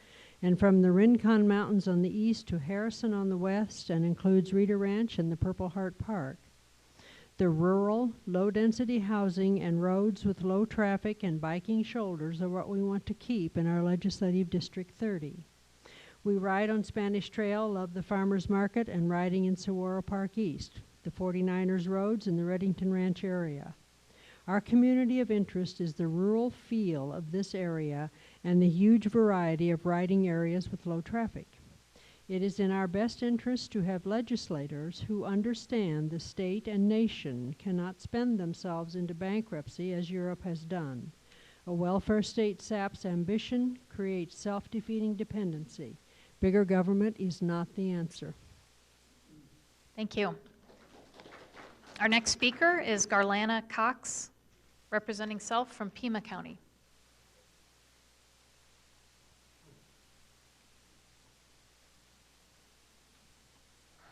and from the Rincon Mountains on the east to Harrison on the west, and includes Rita Ranch and the Purple Heart Park. The rural, low-density housing and roads with low traffic and biking shoulders are what we want to keep in our legislative District 30. We ride on Spanish Trail, love the Farmers Market, and riding in Saguaro Park East, the 49ers roads in the Reddington Ranch area. Our community of interest is the rural feel of this area and the huge variety of riding areas with low traffic. It is in our best interest to have legislators who understand the state and nation cannot spend themselves into bankruptcy as Europe has done. A welfare state saps ambition, creates self-defeating dependency. Bigger government is not the answer. Thank you. Our next speaker is Garlana Cox, representing self from Pima County.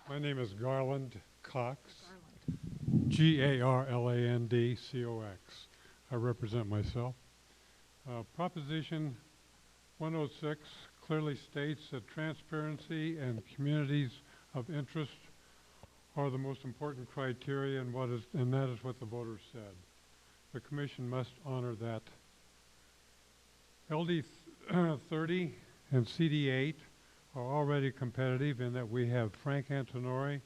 My name is Garland Cox, Garlandcox. I represent myself. Proposition 106 clearly states that transparency and communities of interest are the most important criteria, and that is what the voters said. The commission must honor that. LD 30 and CD 8 are already competitive in that we have Frank Antonori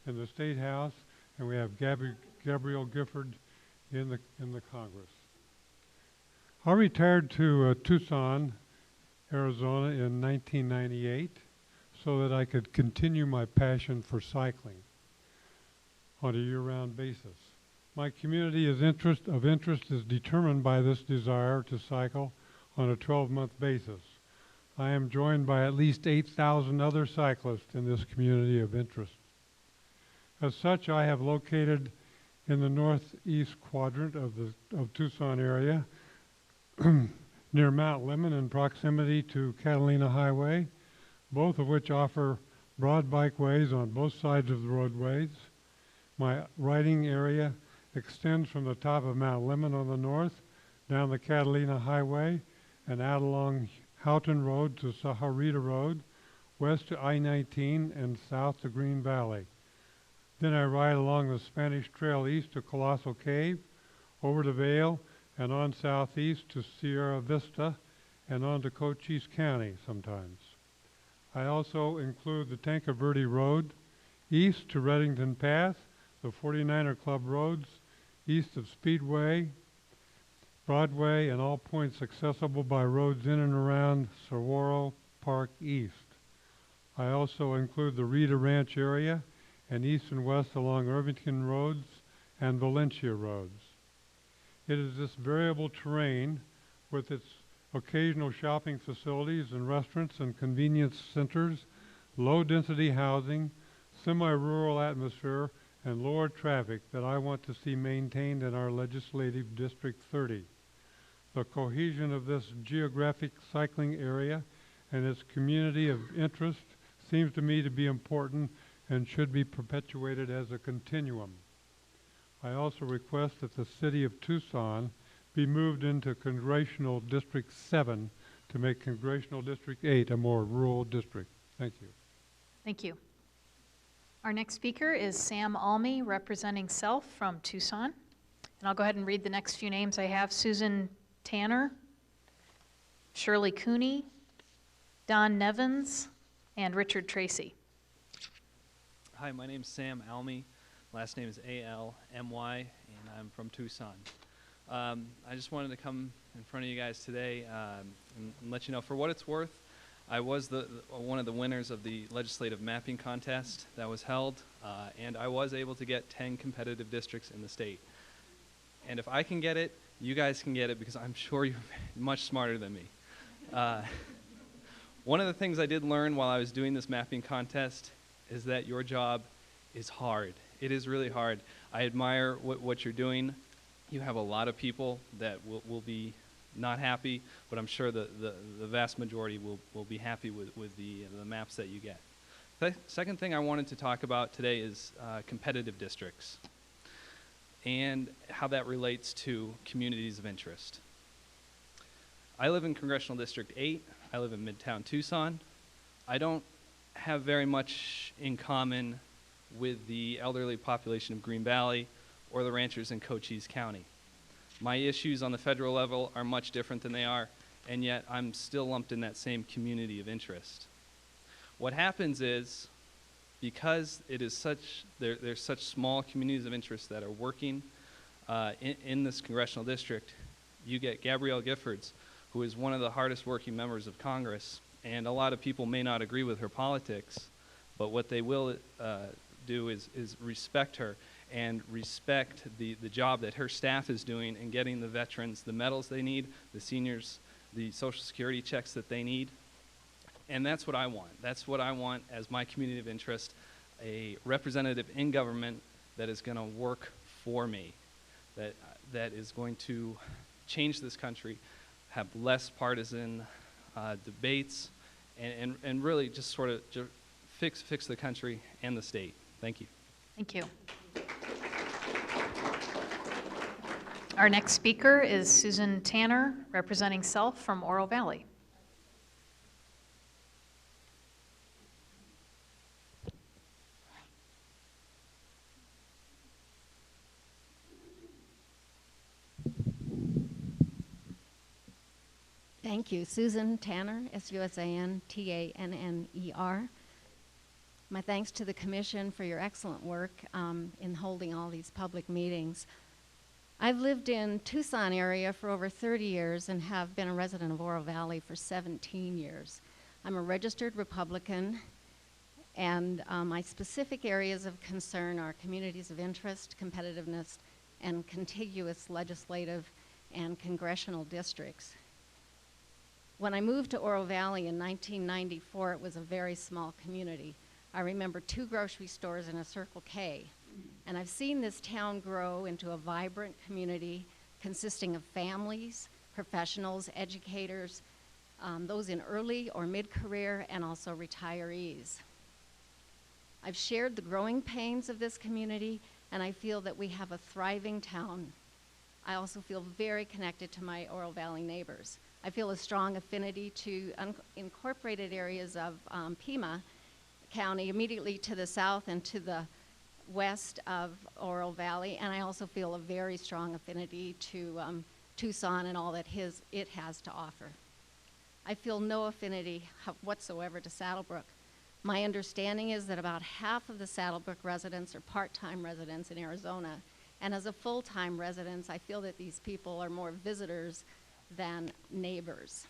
in the State House and we have Gabrielle Gifford in the Congress. I retired to Tucson, Arizona in 1998 so that I could continue my passion for cycling on a year-round basis. My community of interest is determined by this desire to cycle on a 12-month basis. I am joined by at least 8,000 other cyclists in this community of interest. As such, I have located in the northeast quadrant of Tucson area near Mount Lemmon in proximity to Catalina Highway, both of which offer broad bikeways on both sides of the roadways. My riding area extends from the top of Mount Lemmon on the north, down the Catalina Highway, and out along Houghton Road to Sahuarita Road, west to I-19, and south to Green Valley. Then I ride along the Spanish Trail east to Colossal Cave, over to Vail, and on southeast to Sierra Vista, and on to Cochise County sometimes. I also include the Tanque Verde Road, east to Reddington Path, the 49er Club roads, east of Speedway, Broadway, and all points accessible by roads in and around Saguaro Park East. I also include the Rita Ranch area and east and west along Irvington roads and Valencia roads. It is this variable terrain with its occasional shopping facilities and restaurants and convenience centers, low-density housing, semi-rural atmosphere, and lower traffic that I want to see maintained in our legislative District 30. The cohesion of this geographic cycling area and its community of interest seems to me to be important and should be perpetuated as a continuum. I also request that the city of Tucson be moved into Congressional District 7 to make Congressional District 8 a more rural district. Thank you. Thank you. Our next speaker is Sam Almy, representing Self from Tucson. And I'll go ahead and read the next few names I have. Susan Tanner, Shirley Cooney, Don Nevins, and Richard Tracy. Hi, my name's Sam Almy. Last name is A-L-M-Y, and I'm from Tucson. I just wanted to come in front of you guys today and let you know, for what it's worth, I was one of the winners of the legislative mapping contest that was held, and I was able to get 10 competitive districts in the state. And if I can get it, you guys can get it, because I'm sure you're much smarter than me. One of the things I did learn while I was doing this mapping contest is that your job is hard. It is really hard. I admire what you're doing. You have a lot of people that will be not happy, but I'm sure the vast majority will be happy with the maps that you get. The second thing I wanted to talk about today is competitive districts and how that relates to communities of interest. I live in Congressional District 8. I live in Midtown Tucson. I don't have very much in common with the elderly population of Green Valley or the ranchers in Cochise County. My issues on the federal level are much different than they are, and yet I'm still lumped in that same community of interest. What happens is, because it is there's such small communities of interest that are working in this congressional district, you get Gabrielle Giffords, who is one of the hardest working members of Congress, and a lot of people may not agree with her politics, but what they will do is respect her and respect the job that her staff is doing in getting the veterans the medals they need, the seniors the Social Security checks that they need. And that's what I want. That's what I want as my community of interest, a representative in government that is going to work for me, that is going to change this country, have less partisan debates, and really just sort of fix the country and the state. Thank you. Thank you. Our next speaker is Susan Tanner, representing Self from Oro Valley. Thank you. Susan Tanner, S-U-S-A-N-T-A-N-N-E-R. My thanks to the Commission for your excellent work in holding all these public meetings. I've lived in Tucson area for over 30 years and have been a resident of Oro Valley for 17 years. I'm a registered Republican, and my specific areas of concern are communities of interest, competitiveness, and contiguous legislative and congressional districts. When I moved to Oro Valley in 1994, it was a very small community. I remember 2 grocery stores and a Circle K. And I've seen this town grow into a vibrant community consisting of families, professionals, educators, those in early or mid-career, and also retirees. I've shared the growing pains of this community, and I feel that we have a thriving town. I also feel very connected to my Oro Valley neighbors. I feel a strong affinity to unincorporated areas of Pima County, immediately to the south and to the west of Oro Valley, and I also feel a very strong affinity to Tucson and all that it has to offer. I feel no affinity whatsoever to Saddlebrook. My understanding is that about half of the Saddlebrook residents are part-time residents in Arizona, and as a full-time resident, I feel that these people are more visitors than neighbors.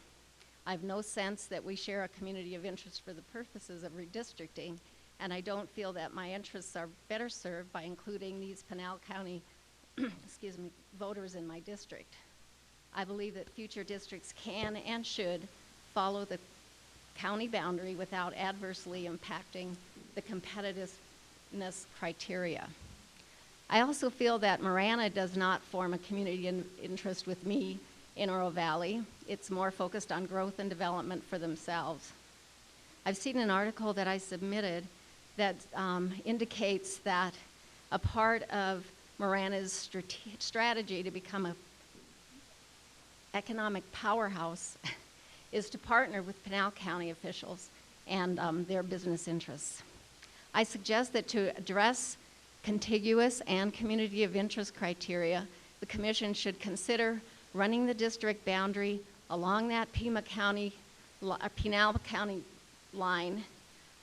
I have no sense that we share a community of interest for the purposes of redistricting, and I don't feel that my interests are better served by including these Pinal County excuse me, voters in my district. I believe that future districts can and should follow the county boundary without adversely impacting the competitiveness criteria. I also feel that Marana does not form a community interest with me in Oro Valley. It's more focused on growth and development for themselves. I've seen an article that I submitted that indicates that a part of Marana's strategy to become an economic powerhouse is to partner with Pinal County officials and their business interests. I suggest that to address contiguous and community of interest criteria, the Commission should consider running the district boundary along that Pinal County line,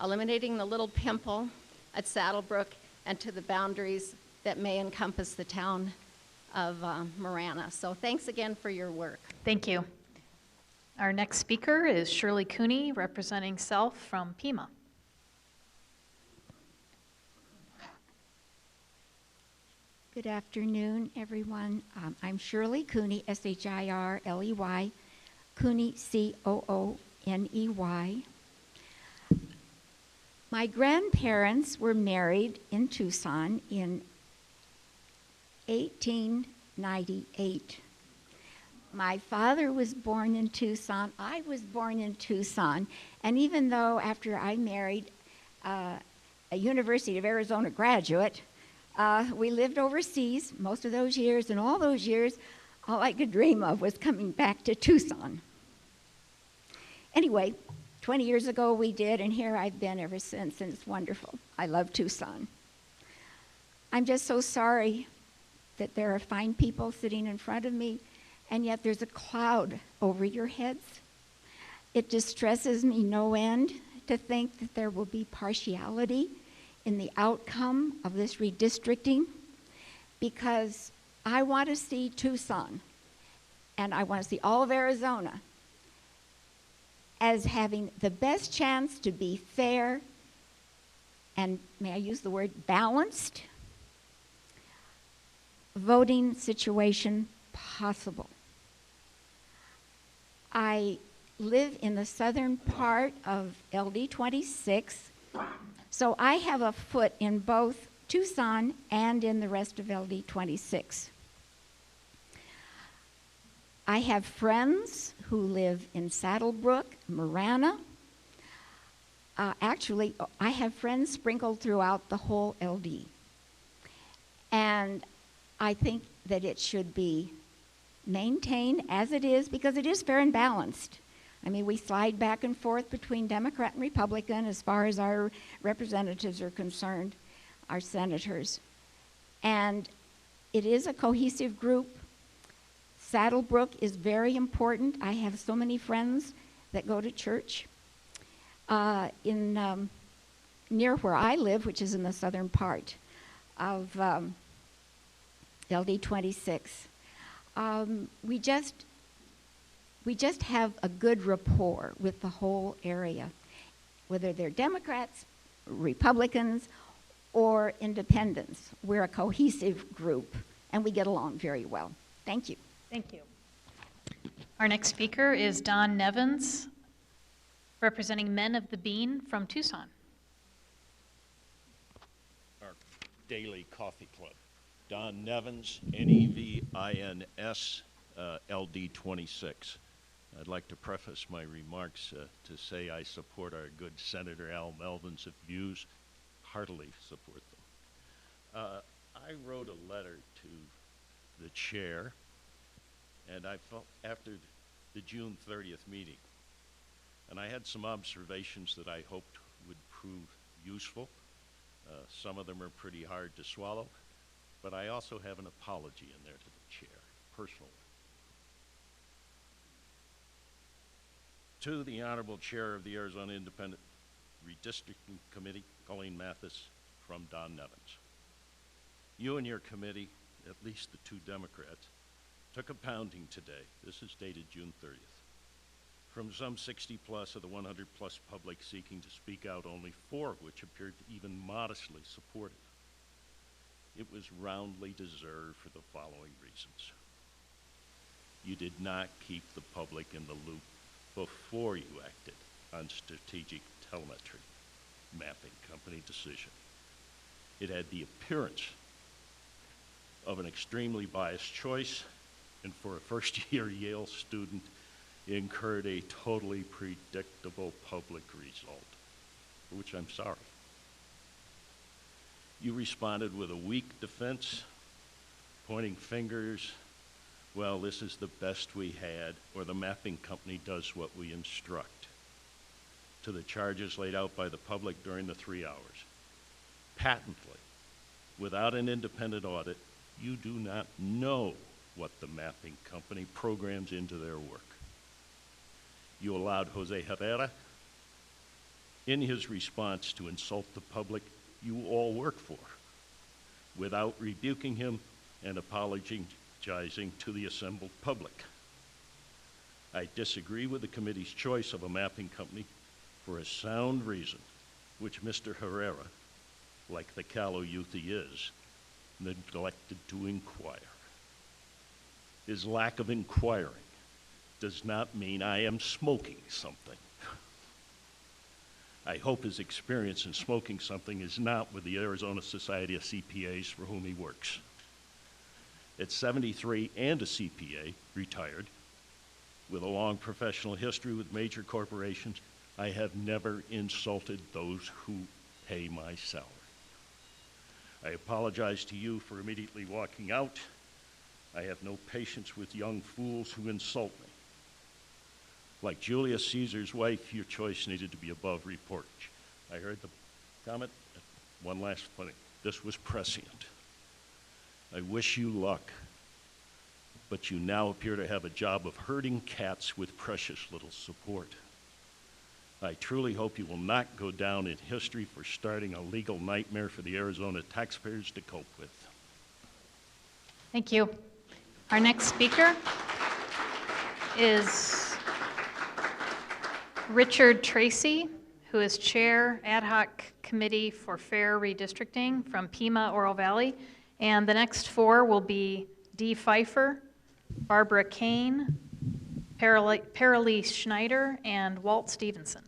eliminating the little pimple at Saddlebrook and to the boundaries that may encompass the town of Marana. So thanks again for your work. Thank you. Our next speaker is Shirley Cooney, representing Self from Pima. Good afternoon, everyone. I'm Shirley Cooney, S-H-I-R-L-E-Y, Cooney, C-O-O-N-E-Y. My grandparents were married in Tucson in 1898. My father was born in Tucson. I was born in Tucson. And even though after I married a University of Arizona graduate, we lived overseas most of those years, and all those years, all I could dream of was coming back to Tucson. Anyway, 20 years ago we did, and here I've been ever since, and it's wonderful. I love Tucson. I'm just so sorry that there are fine people sitting in front of me, and yet there's a cloud over your heads. It distresses me no end to think that there will be partiality in the outcome of this redistricting, because I want to see Tucson, and I want to see all of Arizona as having the best chance to be fair and, may I use the word, balanced voting situation possible. I live in the southern part of LD 26, so I have a foot in both Tucson and in the rest of LD 26. I have friends who live in Saddlebrook, Marana. Actually, I have friends sprinkled throughout the whole LD. And I think that it should be maintained as it is, because it is fair and balanced. I mean, we slide back and forth between Democrat and Republican as far as our representatives are concerned, our senators. And it is a cohesive group. Saddlebrook is very important. I have so many friends that go to church near where I live, which is in the southern part of LD 26. We just have a good rapport with the whole area, whether they're Democrats, Republicans, or independents. We're a cohesive group, and we get along very well. Thank you. Thank you. Our next speaker is Don Nevins, representing Men of the Bean from Tucson. Our daily coffee club. Don Nevins, Nevins, LD 26. I'd like to preface my remarks to say I support our good Senator Al Melvin's views, heartily support them. I wrote a letter to the chair, and I felt after the June 30th meeting, and I had some observations that I hoped would prove useful. Some of them are pretty hard to swallow, but I also have an apology in there to the chair, personally. To the Honorable Chair of the Arizona Independent Redistricting Committee, Colleen Mathis, from Don Nevins. You and your committee, at least the two Democrats, took a pounding today. This is dated June 30th. From some 60 plus of the 100 plus public seeking to speak out, only 4 of which appeared to even modestly supportive. It was roundly deserved for the following reasons. You did not keep the public in the loop before you acted on strategic telemetry mapping company decision. It had the appearance of an extremely biased choice, and for a first-year Yale student, incurred a totally predictable public result, for which I'm sorry. You responded with a weak defense, pointing fingers. Well, this is the best we had, or the mapping company does what we instruct, to the charges laid out by the public during the 3 hours. Patently, without an independent audit, you do not know what the mapping company programs into their work. You allowed Jose Herrera, in his response, to insult the public you all work for, without rebuking him and apologizing to the assembled public. I disagree with the committee's choice of a mapping company for a sound reason, which Mr. Herrera, like the callow youth he is, neglected to inquire. His lack of inquiring does not mean I am smoking something. I hope his experience in smoking something is not with the Arizona Society of CPAs for whom he works. At 73 and a CPA, retired, with a long professional history with major corporations, I have never insulted those who pay my salary. I apologize to you for immediately walking out. I have no patience with young fools who insult me. Like Julius Caesar's wife, your choice needed to be above reproach. I heard the comment. One last point. This was prescient. I wish you luck, but you now appear to have a job of herding cats with precious little support. I truly hope you will not go down in history for starting a legal nightmare for the Arizona taxpayers to cope with. Thank you. Our next speaker is Richard Tracy, who is Chair, Ad Hoc Committee for Fair Redistricting from Pima, Oro Valley. And the next four will be Dee Pfeiffer, Barbara Kane, Paralee Schneider, and Walt Stevenson.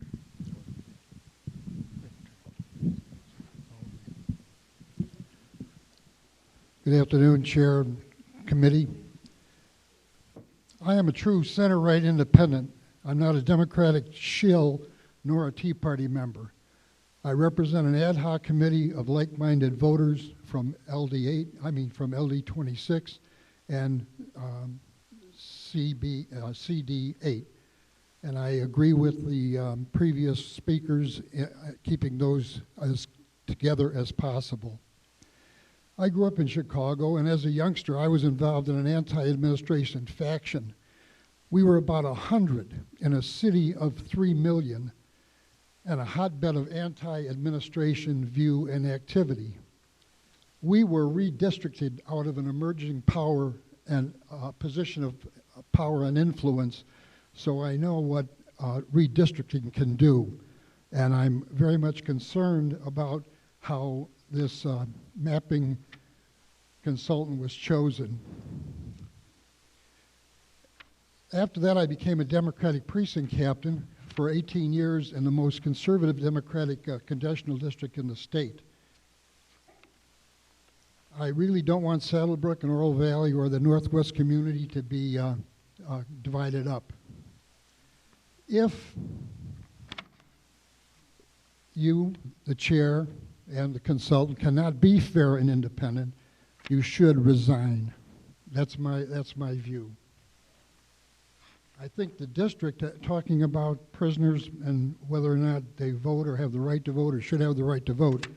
Good afternoon, Chair and Committee. I am a true center-right independent. I'm not a Democratic shill nor a Tea Party member. I represent an ad hoc committee of like-minded voters from from LD 26 and CD 8. And I agree with the previous speakers, keeping those as together as possible. I grew up in Chicago, and as a youngster, I was involved in an anti-administration faction. We were about 100 in a city of 3 million and a hotbed of anti-administration view and activity. We were redistricted out of an emerging power and position of power and influence, so I know what redistricting can do. And I'm very much concerned about how this mapping consultant was chosen. After that, I became a Democratic precinct captain for 18 years in the most conservative Democratic congressional district in the state. I really don't want Saddlebrook and Oro Valley or the Northwest community to be divided up. If you, the chair, and the consultant cannot be fair and independent, you should resign. That's my view. I think the district, talking about prisoners and whether or not they vote or have the right to vote or should have the right to vote,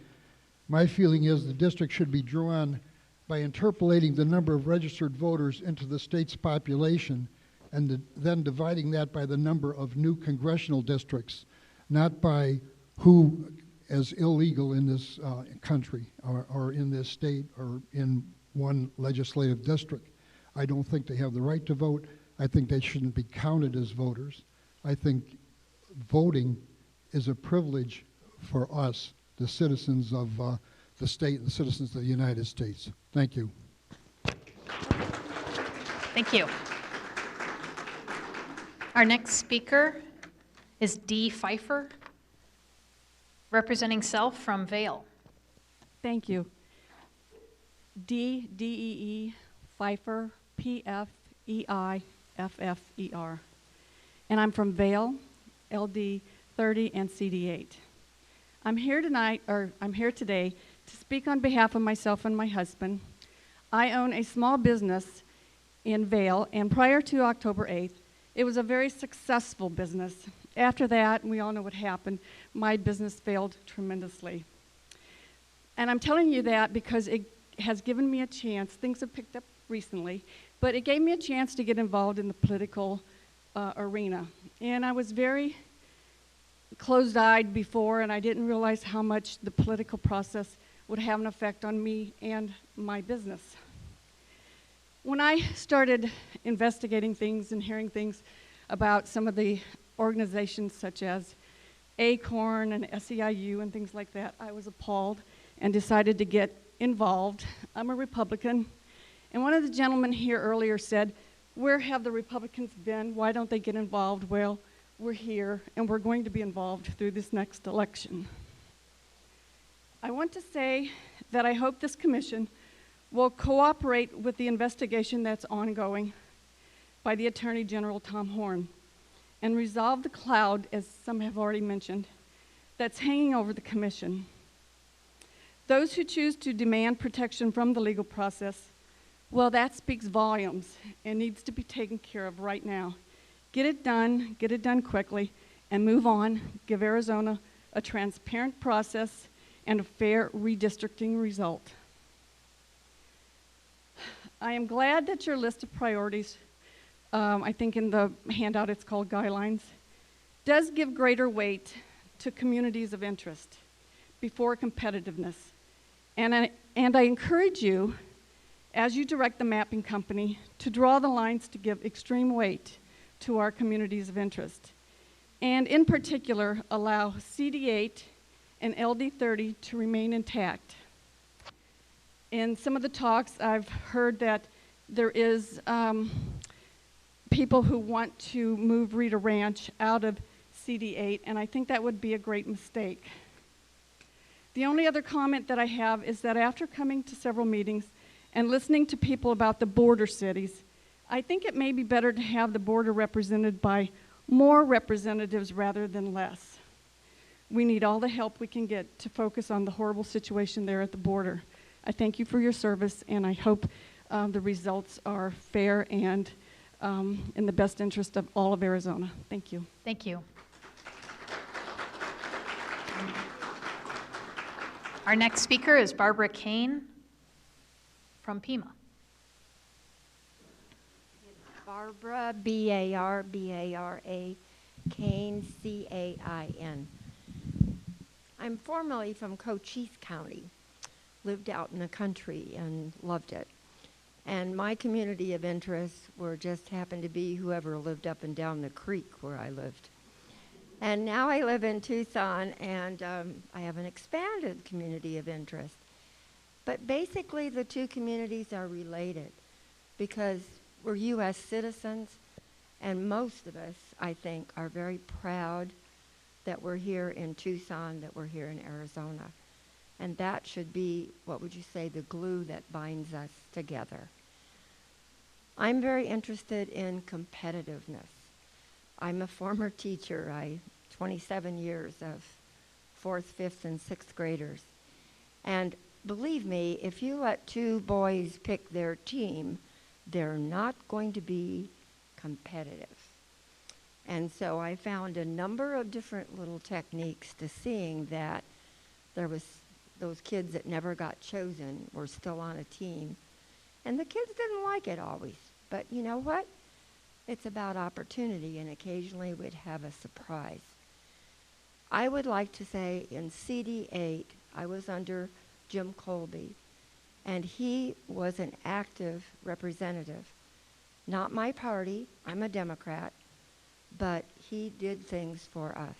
my feeling is the district should be drawn by interpolating the number of registered voters into the state's population and then dividing that by the number of new congressional districts, not by who is illegal in this country or in this state or in one legislative district. I don't think they have the right to vote. I think they shouldn't be counted as voters. I think voting is a privilege for us, the citizens of the state and the citizens of the United States. Thank you. Thank you. Our next speaker is Dee Pfeiffer, representing self from Vail. Thank you. D-E-E, Pfeiffer, P-F-E-I-F-F-E-R. And I'm from Vail, LD 30 and CD 8. I'm here today to speak on behalf of myself and my husband. I own a small business in Vail, and prior to October 8th, it was a very successful business. After that, we all know what happened. My business failed tremendously. And I'm telling you that because it has given me a chance. Things have picked up recently, but it gave me a chance to get involved in the political arena. And I was very closed-eyed before, and I didn't realize how much the political process would have an effect on me and my business. When I started investigating things and hearing things about some of the organizations such as ACORN and SEIU and things like that, I was appalled and decided to get involved. I'm a Republican, and one of the gentlemen here earlier said, where have the Republicans been? Why don't they get involved? Well, we're here, and we're going to be involved through this next election. I want to say that I hope this commission will cooperate with the investigation that's ongoing by the Attorney General Tom Horn and resolve the cloud, as some have already mentioned, that's hanging over the commission. Those who choose to demand protection from the legal process, well, that speaks volumes and needs to be taken care of right now. Get it done quickly, and move on. Give Arizona a transparent process and a fair redistricting result. I am glad that your list of priorities, I think in the handout it's called guidelines, does give greater weight to communities of interest before competitiveness. And I encourage you, as you direct the mapping company, to draw the lines to give extreme weight to our communities of interest. And in particular, allow CD8 and LD30 to remain intact. In some of the talks, I've heard that there is people who want to move Rita Ranch out of CD8, and I think that would be a great mistake. The only other comment that I have is that after coming to several meetings and listening to people about the border cities, I think it may be better to have the border represented by more representatives rather than less. We need all the help we can get to focus on the horrible situation there at the border. I thank you for your service, and I hope the results are fair and in the best interest of all of Arizona. Thank you. Thank you. Our next speaker is Barbara Kane from Pima. Barbara, B-A-R-B-A-R-A, Kane, C-A-I-N. I'm formerly from Cochise County, lived out in the country and loved it. And my community of interest were just happened to be whoever lived up and down the creek where I lived. And now I live in Tucson, and I have an expanded community of interest. But basically, the two communities are related because we're U.S. citizens, and most of us, I think, are very proud that we're here in Tucson, that we're here in Arizona. And that should be, what would you say, the glue that binds us together. I'm very interested in competitiveness. I'm a former teacher. 27 years of 4th, 5th, and 6th graders. And believe me, if you let two boys pick their team, they're not going to be competitive. And so I found a number of different little techniques to seeing that there was those kids that never got chosen were still on a team. And the kids didn't like it always. But you know what? It's about opportunity, and occasionally we'd have a surprise. I would like to say in CD8, I was under Jim Colby, and he was an active representative. Not my party, I'm a Democrat, but he did things for us.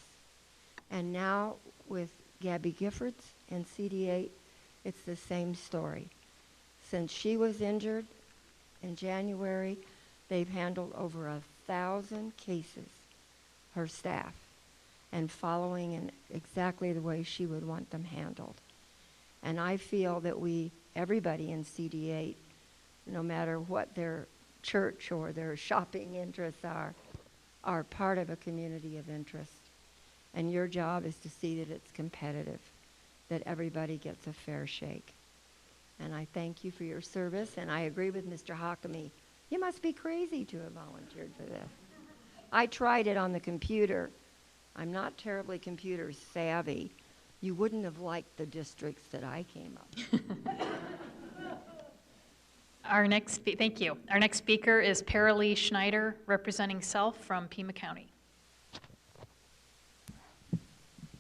And now with Gabby Giffords in CD8, it's the same story. Since she was injured in January, they've handled over 1,000 cases, her staff, and following in exactly the way she would want them handled. And I feel that everybody in CD8, no matter what their church or their shopping interests are part of a community of interest. And your job is to see that it's competitive. that everybody gets a fair shake. And I thank you for your service, and I agree with Mr. Hockamy. You must be crazy to have volunteered for this. I tried it on the computer. I'm not terribly computer savvy. You wouldn't have liked the districts that I came up with. Thank you. Our next speaker is Paralee Schneider, representing Self from Pima County.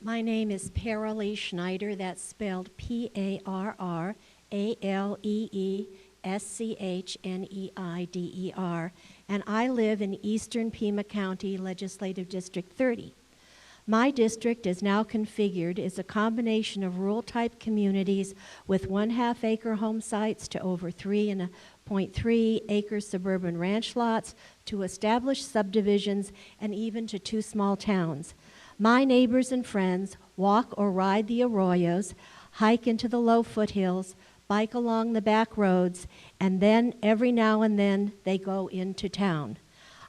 My name is Paralee Schneider. That's spelled P-A-R-R-A-L-E-E-S-C-H-N-E-I-D-E-R, and I live in Eastern Pima County, Legislative District 30. My district is now configured as a combination of rural-type communities with 1/2 acre home sites to over 3.3 acre suburban ranch lots to established subdivisions and even to 2 small towns. My neighbors and friends walk or ride the arroyos, hike into the low foothills, bike along the back roads, and then every now and then they go into town.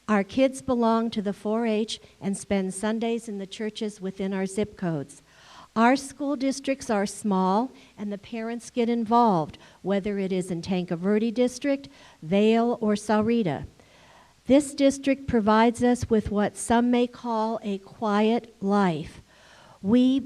Our kids belong to the 4-H and spend Sundays in the churches within our zip codes. Our school districts are small and the parents get involved, whether it is in Tanque Verde District, Vail, or Sahuarita. This district provides us with what some may call a quiet life. We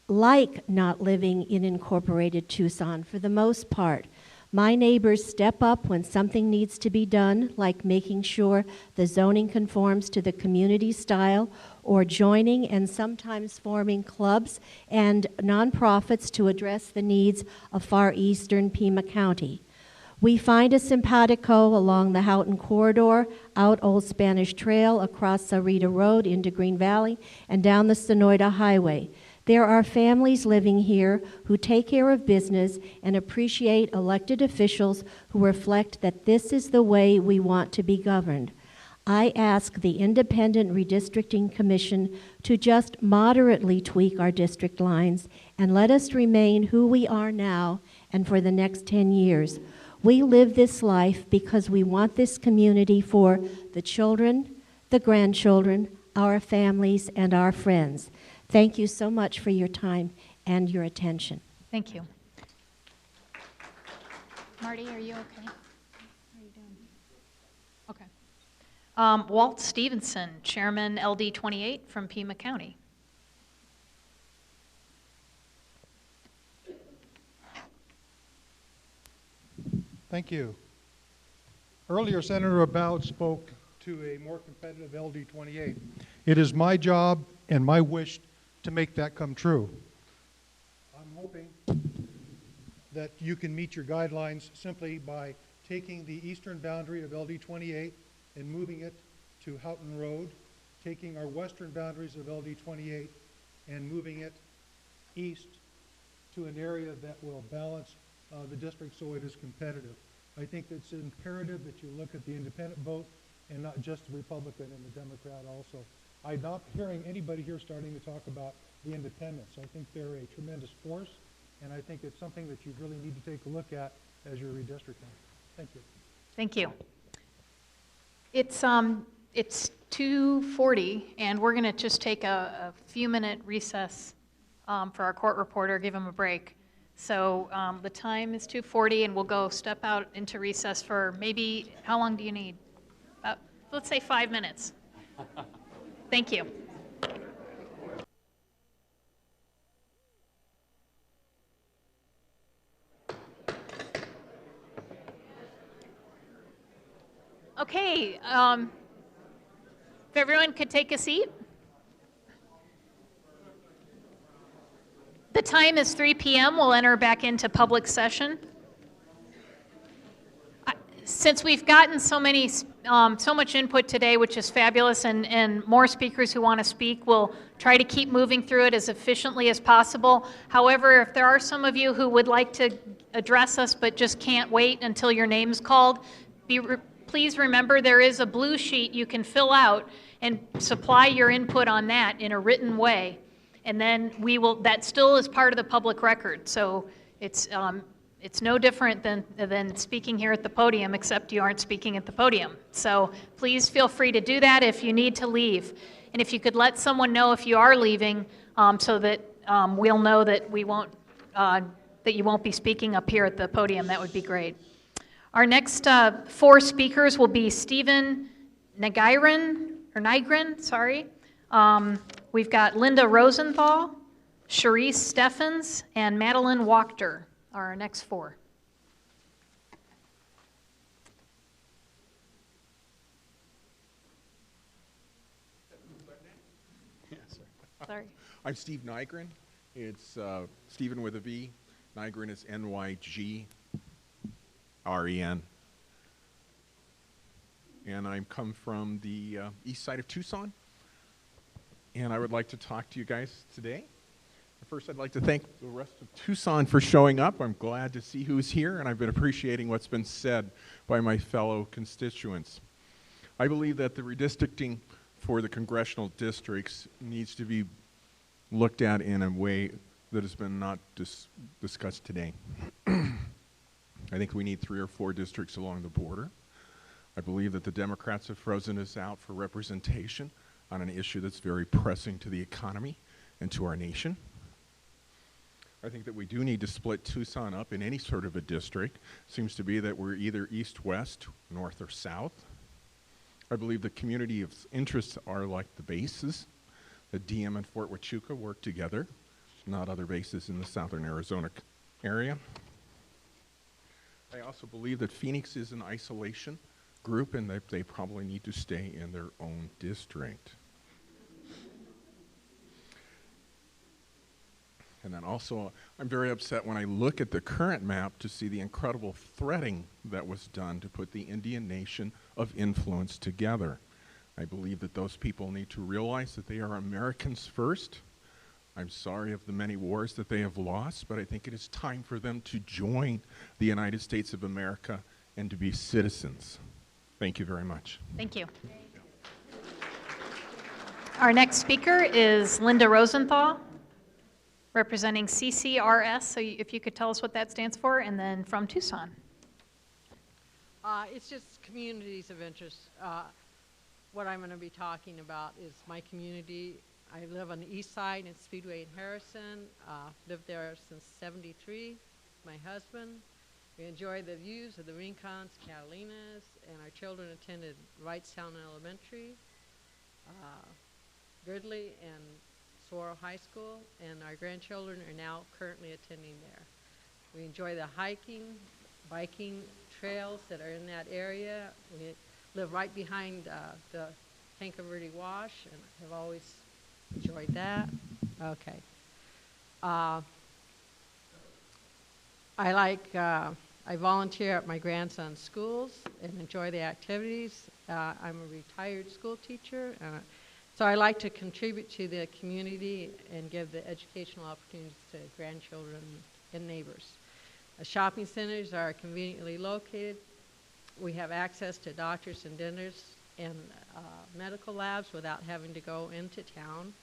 like not living in incorporated Tucson for the most part. My neighbors step up when something needs to be done, like making sure the zoning conforms to the community style, or joining and sometimes forming clubs and nonprofits to address the needs of far eastern Pima County. We find a simpatico along the Houghton Corridor, out Old Spanish Trail, across Sahuarita Road into Green Valley, and down the Sonoyta Highway. There are families living here who take care of business and appreciate elected officials who reflect that this is the way we want to be governed. I ask the Independent Redistricting Commission to just moderately tweak our district lines and let us remain who we are now and for the next 10 years. We live this life because we want this community for the children, the grandchildren, our families, and our friends. Thank you so much for your time and your attention. Thank you. Marty, are you okay? How are you doing? Okay. Walt Stevenson, Chairman LD 28 from Pima County. Thank you. Earlier, Senator About spoke to a more competitive LD 28. It is my job and my wish to make that come true. I'm hoping that you can meet your guidelines simply by taking the eastern boundary of LD 28 and moving it to Houghton Road, taking our western boundaries of LD 28 and moving it east to an area that will balance the district so it is competitive. I think it's imperative that you look at the independent vote and not just the Republican and the Democrat also. I'm not hearing anybody here starting to talk about the independents. I think they're a tremendous force, and I think it's something that you really need to take a look at as you're redistricting. Thank you. Thank you. It's 2:40, and we're going to just take a few-minute recess for our court reporter, give him a break. So the time is 2:40, and we'll go step out into recess for maybe, how long do you need? Let's say 5 minutes. Thank you. Okay, if everyone could take a seat. The time is 3 p.m. We'll enter back into public session. Since we've gotten so much input today, which is fabulous, and more speakers who want to speak, we'll try to keep moving through it as efficiently as possible. However, if there are some of you who would like to address us but just can't wait until your name's called, please remember there is a blue sheet you can fill out and supply your input on that in a written way. And then that still is part of the public record. So it's no different than speaking here at the podium, except you aren't speaking at the podium. So please feel free to do that if you need to leave. And if you could let someone know if you are leaving so that we'll know that we won't, that you won't be speaking up here at the podium. That would be great. Our next 4 speakers will be Stephen Nygren, sorry. We've got Linda Rosenthal, Cherise Steffens, and Madeline Wachter are our next 4. Sorry. I'm Steve Nygren. It's Stephen with a V. Nygren is Nygren. And I come from the east side of Tucson. And I would like to talk to you guys today. First, I'd like to thank the rest of Tucson for showing up. I'm glad to see who's here, and I've been appreciating what's been said by my fellow constituents. I believe that the redistricting for the congressional districts needs to be looked at in a way that has been not discussed today. I think we need 3 or 4 districts along the border. I believe that the Democrats have frozen us out for representation on an issue that's very pressing to the economy and to our nation. I think that we do need to split Tucson up in any sort of a district. Seems to be that we're either east-west, north or south. I believe the community of interests are like the bases. The DM and Fort Huachuca work together, not other bases in the southern Arizona area. I also believe that Phoenix is an isolation group and that they probably need to stay in their own district. And then also, I'm very upset when I look at the current map to see the incredible threading that was done to put the Indian nation of influence together. I believe that those people need to realize that they are Americans first. I'm sorry of the many wars that they have lost, but I think it is time for them to join the United States of America and to be citizens. Thank you very much. Thank you. Our next speaker is Linda Rosenthal, representing CCRS. So if you could tell us what that stands for, and then from Tucson. It's just communities of interest. What I'm going to be talking about is my community. I live on the east side in Speedway and Harrison. Lived there since '73. My husband. We enjoy the views of the Rincons, Catalinas, and our children attended Wrightstown Elementary, Gridley, and Saguaro High School, and our grandchildren are now currently attending there. We enjoy the hiking, biking trails that are in that area. We live right behind the Tanque Verde Wash, and have always enjoyed that. Okay. I volunteer at my grandson's schools and enjoy the activities. I'm a retired school teacher, so I like to contribute to the community and give the educational opportunities to grandchildren and neighbors. Shopping centers are conveniently located. We have access to doctors and dentists and medical labs without having to go into town.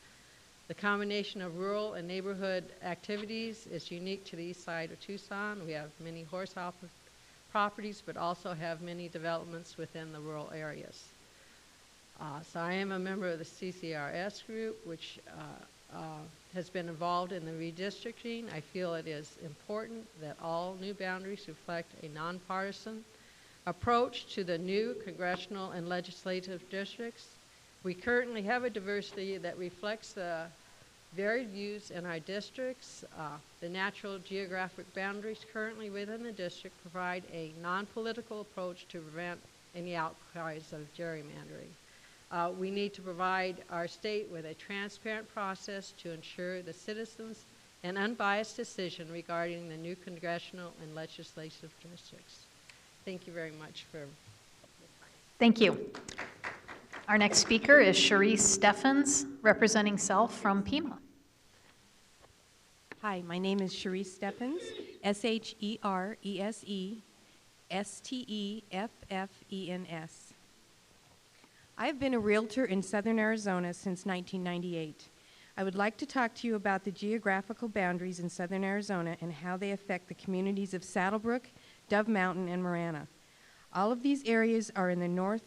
The combination of rural and neighborhood activities is unique to the east side of Tucson. We have many horse properties, but also have many developments within the rural areas. So I am a member of the CCRS group, which has been involved in the redistricting. I feel it is important that all new boundaries reflect a nonpartisan approach to the new congressional and legislative districts. We currently have a diversity that reflects the varied views in our districts. The natural geographic boundaries currently within the district provide a non-political approach to prevent any outcries of gerrymandering. We need to provide our state with a transparent process to ensure the citizens an unbiased decision regarding the new congressional and legislative districts. Thank you very much for your time. Thank you. Our next speaker is Cherise Steffens, representing Self from Pima. Hi, my name is Cherise Steffens, S-H-E-R-E-S-E-S-T-E-F-F-E-N-S. I've been a realtor in southern Arizona since 1998. I would like to talk to you about the geographical boundaries in southern Arizona and how they affect the communities of Saddlebrook, Dove Mountain, and Marana. All of these areas are in the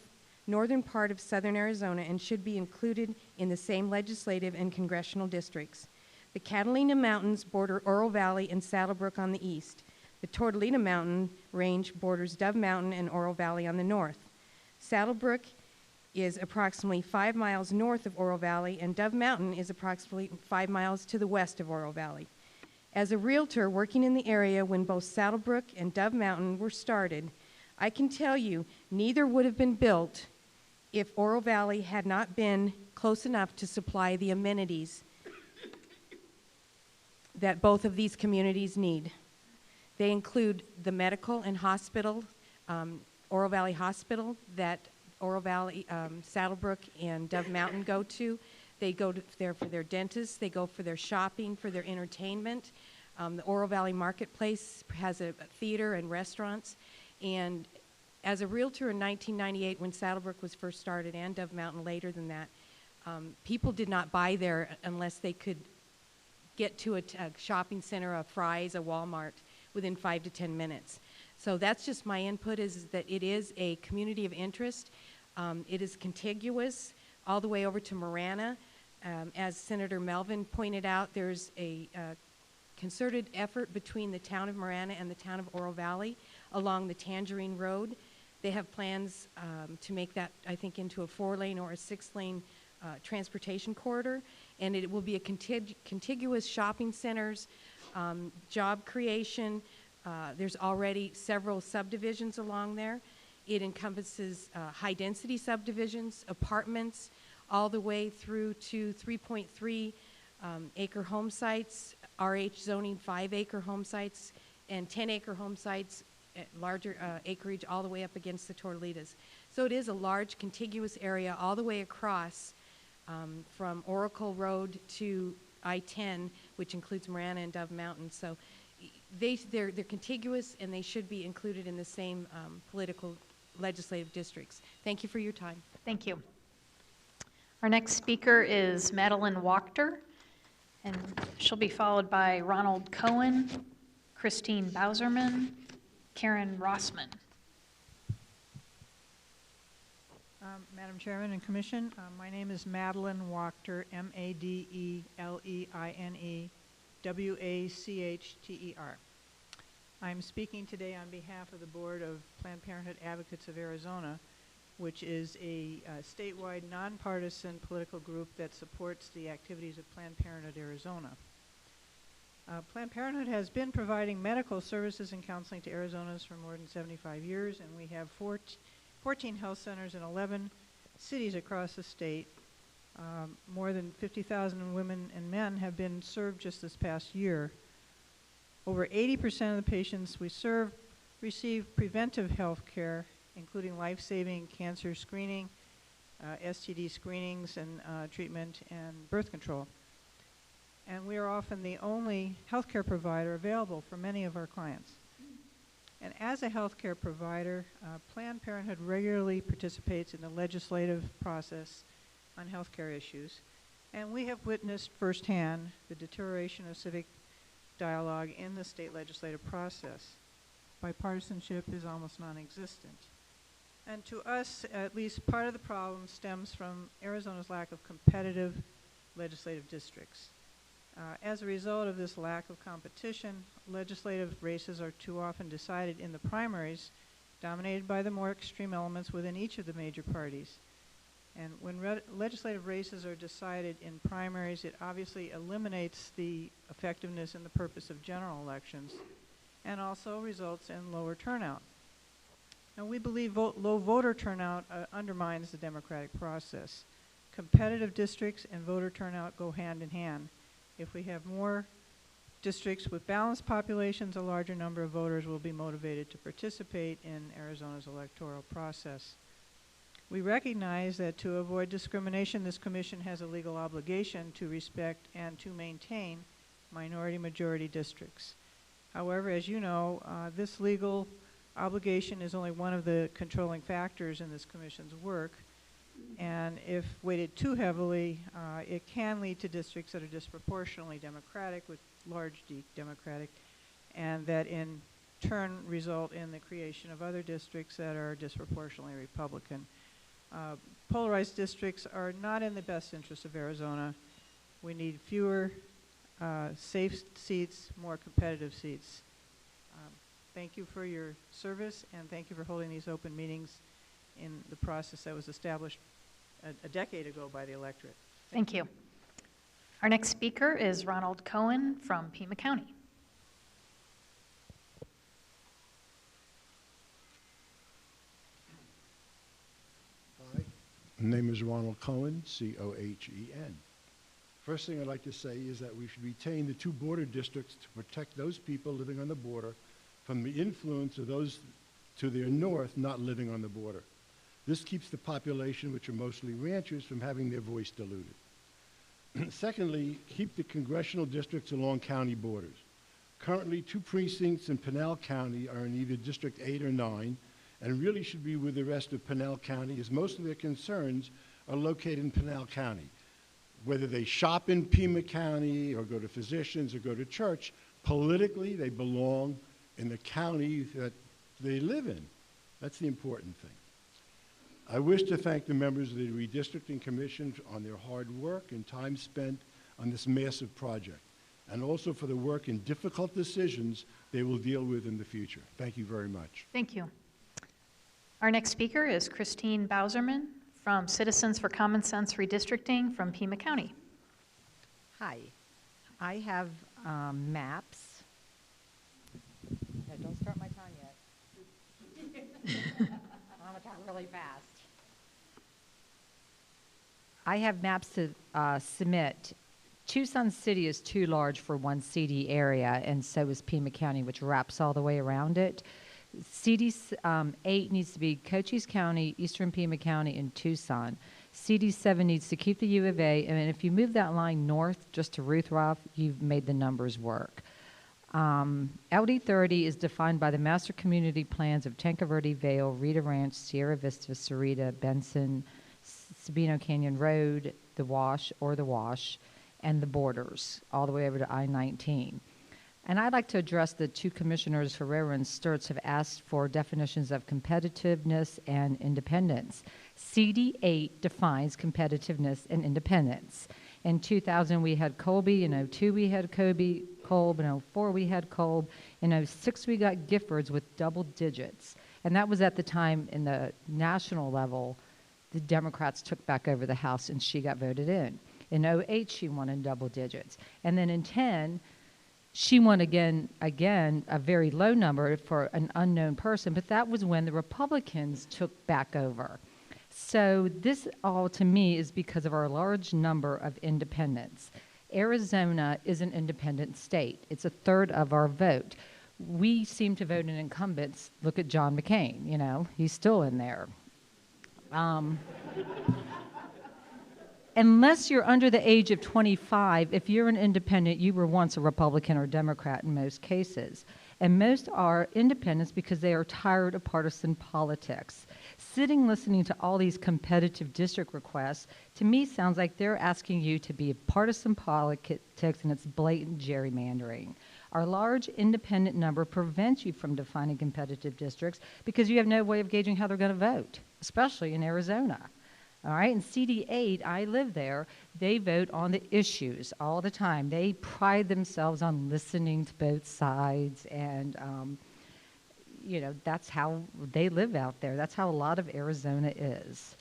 northern part of southern Arizona and should be included in the same legislative and congressional districts. The Catalina Mountains border Oro Valley and Saddlebrook on the east. The Tortolita Mountain range borders Dove Mountain and Oro Valley on the north. Saddlebrook is approximately 5 miles north of Oro Valley, and Dove Mountain is approximately 5 miles to the west of Oro Valley. As a realtor working in the area when both Saddlebrook and Dove Mountain were started, I can tell you neither would have been built if Oro Valley had not been close enough to supply the amenities that both of these communities need. They include the medical and hospital, Oro Valley Hospital that Oro Valley, Saddlebrook, and Dove Mountain go to. They go there for their dentists. They go for their shopping, for their entertainment. The Oro Valley Marketplace has a theater and restaurants. And as a realtor in 1998, when Saddlebrook was first started, and Dove Mountain later than that, people did not buy there unless they could get to a shopping center, a Fry's, a Walmart within 5 to 10 minutes. So that's just my input, is that it is a community of interest. It is contiguous all the way over to Marana. As Senator Melvin pointed out, there's a concerted effort between the town of Marana and the town of Oro Valley along the Tangerine Road. They have plans to make that, I think, into a 4-lane or a 6-lane transportation corridor, and it will be a contiguous shopping centers, job creation. There's already several subdivisions along there. It encompasses high-density subdivisions, apartments, all the way through to 3.3 acre home sites, RH zoning 5-acre home sites, and 10-acre home sites at larger acreage all the way up against the Tortolitas. So it is a large contiguous area all the way across from Oracle Road to I-10, which includes Marana and Dove Mountain. So they're contiguous, and they should be included in the same political legislative districts. Thank you for your time. Thank you. Our next speaker is Madeline Wachter, and she'll be followed by Ronald Cohen, Christine Bauserman, Karen Rossman. Madam Chairman and Commission, my name is Madeline Wachter, M-A-D-E-L-E-I-N-E, W-A-C-H-T-E-R. I'm speaking today on behalf of the Board of Planned Parenthood Advocates of Arizona, which is a statewide nonpartisan political group that supports the activities of Planned Parenthood Arizona. Planned Parenthood has been providing medical services and counseling to Arizonans for more than 75 years, and we have 14 health centers in 11 cities across the state. More than 50,000 women and men have been served just this past year. Over 80% of the patients we serve receive preventive health care, including life-saving cancer screening, STD screenings and treatment, and birth control. And we are often the only healthcare provider available for many of our clients. And as a healthcare provider, Planned Parenthood regularly participates in the legislative process on healthcare issues. And we have witnessed firsthand the deterioration of civic dialogue in the state legislative process. Bipartisanship is almost non-existent. And to us, at least part of the problem stems from Arizona's lack of competitive legislative districts. As a result of this lack of competition, legislative races are too often decided in the primaries, dominated by the more extreme elements within each of the major parties. And when legislative races are decided in primaries, it obviously eliminates the effectiveness and the purpose of general elections, and also results in lower turnout. And we believe low voter turnout undermines the democratic process. Competitive districts and voter turnout go hand in hand. If we have more districts with balanced populations, a larger number of voters will be motivated to participate in Arizona's electoral process. We recognize that to avoid discrimination, this commission has a legal obligation to respect and to maintain minority-majority districts. However, as you know, this legal obligation is only one of the controlling factors in this commission's work. And if weighted too heavily, it can lead to districts that are disproportionately Democratic with large D Democratic, and that in turn result in the creation of other districts that are disproportionately Republican. Polarized districts are not in the best interest of Arizona. We need fewer safe seats, more competitive seats. Thank you for your service, and thank you for holding these open meetings in the process that was established a decade ago by the electorate. Thank you. Our next speaker is Ronald Cohen from Pima County. Hi, my name is Ronald Cohen, C-O-H-E-N. First thing I'd like to say is that we should retain the 2 border districts to protect those people living on the border from the influence of those to their north not living on the border. This keeps the population, which are mostly ranchers, from having their voice diluted. Secondly, keep the congressional districts along county borders. Currently, 2 precincts in Pinal County are in either District 8 or 9, and really should be with the rest of Pinal County, as most of their concerns are located in Pinal County. Whether they shop in Pima County, or go to physicians, or go to church, politically they belong in the county that they live in. That's the important thing. I wish to thank the members of the Redistricting Commission on their hard work and time spent on this massive project, and also for the work and difficult decisions they will deal with in the future. Thank you very much. Thank you. Our next speaker is Christine Bowserman from Citizens for Common Sense Redistricting from Pima County. Hi. I have maps. No, don't start my time yet. I'm going to talk really fast. I have maps to submit. Tucson City is too large for one CD area, and so is Pima County, which wraps all the way around it. CD 8 needs to be Cochise County, Eastern Pima County, and Tucson. CD 7 needs to keep the U of A, and if you move that line north just to Ruthroff, you've made the numbers work. LD 30 is defined by the master community plans of Tanque Verde, Vale, Rita Ranch, Sierra Vista, Sarita, Benson, Sabino Canyon Road, the Wash, and the borders, all the way over to I-19. And I'd like to address the 2 commissioners, Herrera and Sturts, have asked for definitions of competitiveness and independence. CD 8 defines competitiveness and independence. In 2000, we had Colby. In 02, we had Kolb. In 04, we had Kolb. In 06, we got Giffords with double digits. And that was at the time in the national level, the Democrats took back over the House and she got voted in. In 08, she won in double digits. And then in 10, she won again, a very low number for an unknown person, but that was when the Republicans took back over. So this all, to me, is because of our large number of independents. Arizona is an independent state. It's a third of our vote. We seem to vote in incumbents. Look at John McCain, you know, he's still in there. Unless you're under the age of 25, if you're an independent, you were once a Republican or Democrat in most cases. And most are independents because they are tired of partisan politics. Sitting listening to all these competitive district requests, to me sounds like they're asking you to be partisan politics, and it's blatant gerrymandering. Our large independent number prevents you from defining competitive districts because you have no way of gauging how they're going to vote, especially in Arizona. All right, in CD8, I live there, they vote on the issues all the time. They pride themselves on listening to both sides, and, you know, that's how they live out there. That's how a lot of Arizona is.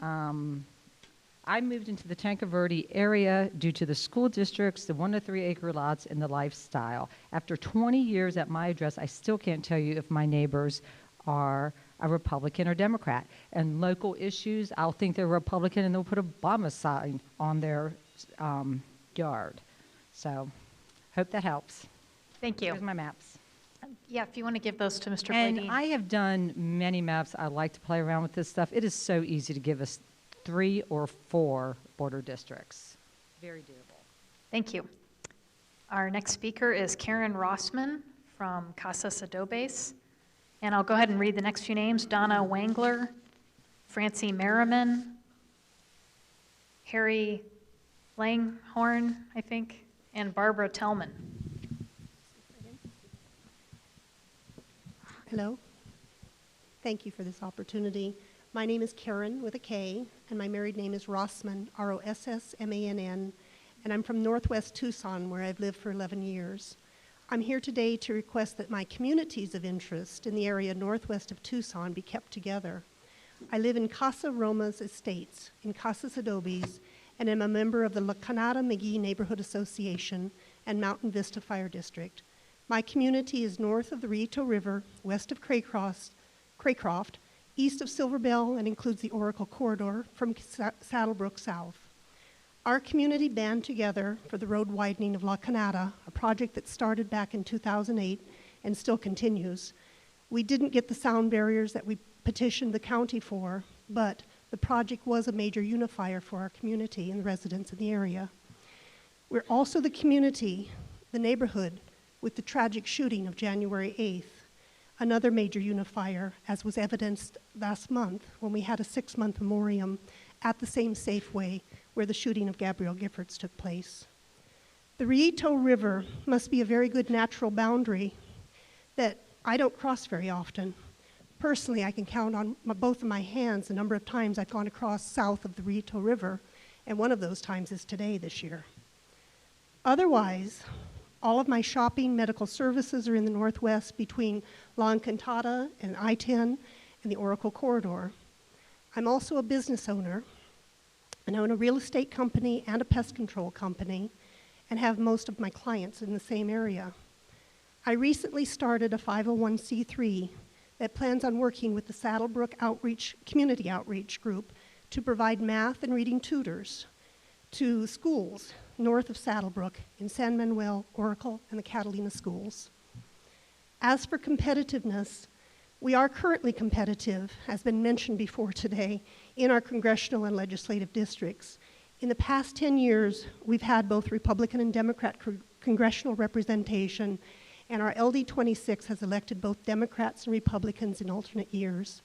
I moved into the Tanque Verde area due to the school districts, the 1 to 3 acre lots, and the lifestyle. After 20 years at my address, I still can't tell you if my neighbors are a Republican or Democrat. And local issues, I'll think they're Republican and they'll put a Obama sign on their yard. So, hope that helps. Thank you. Here's my maps. Yeah, if you want to give those to Mr. And Brady. I have done many maps. I like to play around with this stuff. It is so easy to give us 3 or 4 border districts. Very doable. Thank you. Our next speaker is Karen Rossman from Casas Adobes. And I'll go ahead and read the next few names. Donna Wangler, Francie Merriman, Harry Langhorn, I think, and Barbara Tellman. Hello. Thank you for this opportunity. My name is Karen with a K, and my married name is Rossman, R-O-S-S-M-A-N-N. and I'm from Northwest Tucson, where I've lived for 11 years. I'm here today to request that my communities of interest in the area northwest of Tucson be kept together. I live in Casa Romas Estates, in Casas Adobes, and am a member of the La Canada-McGee Neighborhood Association and Mountain Vista Fire District. My community is north of the Rito River, west of Craycroft, east of Silver Bell, and includes the Oracle Corridor from Saddlebrook south. Our community band together for the road widening of La Canada, a project that started back in 2008 and still continues. We didn't get the sound barriers that we petitioned the county for, but the project was a major unifier for our community and the residents in the area. We're also the community, the neighborhood, with the tragic shooting of January 8th, another major unifier, as was evidenced last month when we had a 6-month memoriam at the same Safeway where the shooting of Gabrielle Giffords took place. The Rito River must be a very good natural boundary that I don't cross very often. Personally, I can count on both of my hands the number of times I've gone across south of the Rito River, and one of those times is today this year. Otherwise, all of my shopping, medical services are in the northwest between La Encantada and I-10 and the Oracle Corridor. I'm also a business owner, and I own a real estate company and a pest control company, and have most of my clients in the same area. I recently started a 501c3 that plans on working with the Saddlebrook Community Outreach Group to provide math and reading tutors to schools north of Saddlebrook in San Manuel, Oracle, and the Catalina schools. As for competitiveness, we are currently competitive, as been mentioned before today, in our congressional and legislative districts. In the past 10 years, we've had both Republican and Democrat congressional representation, and our LD 26 has elected both Democrats and Republicans in alternate years.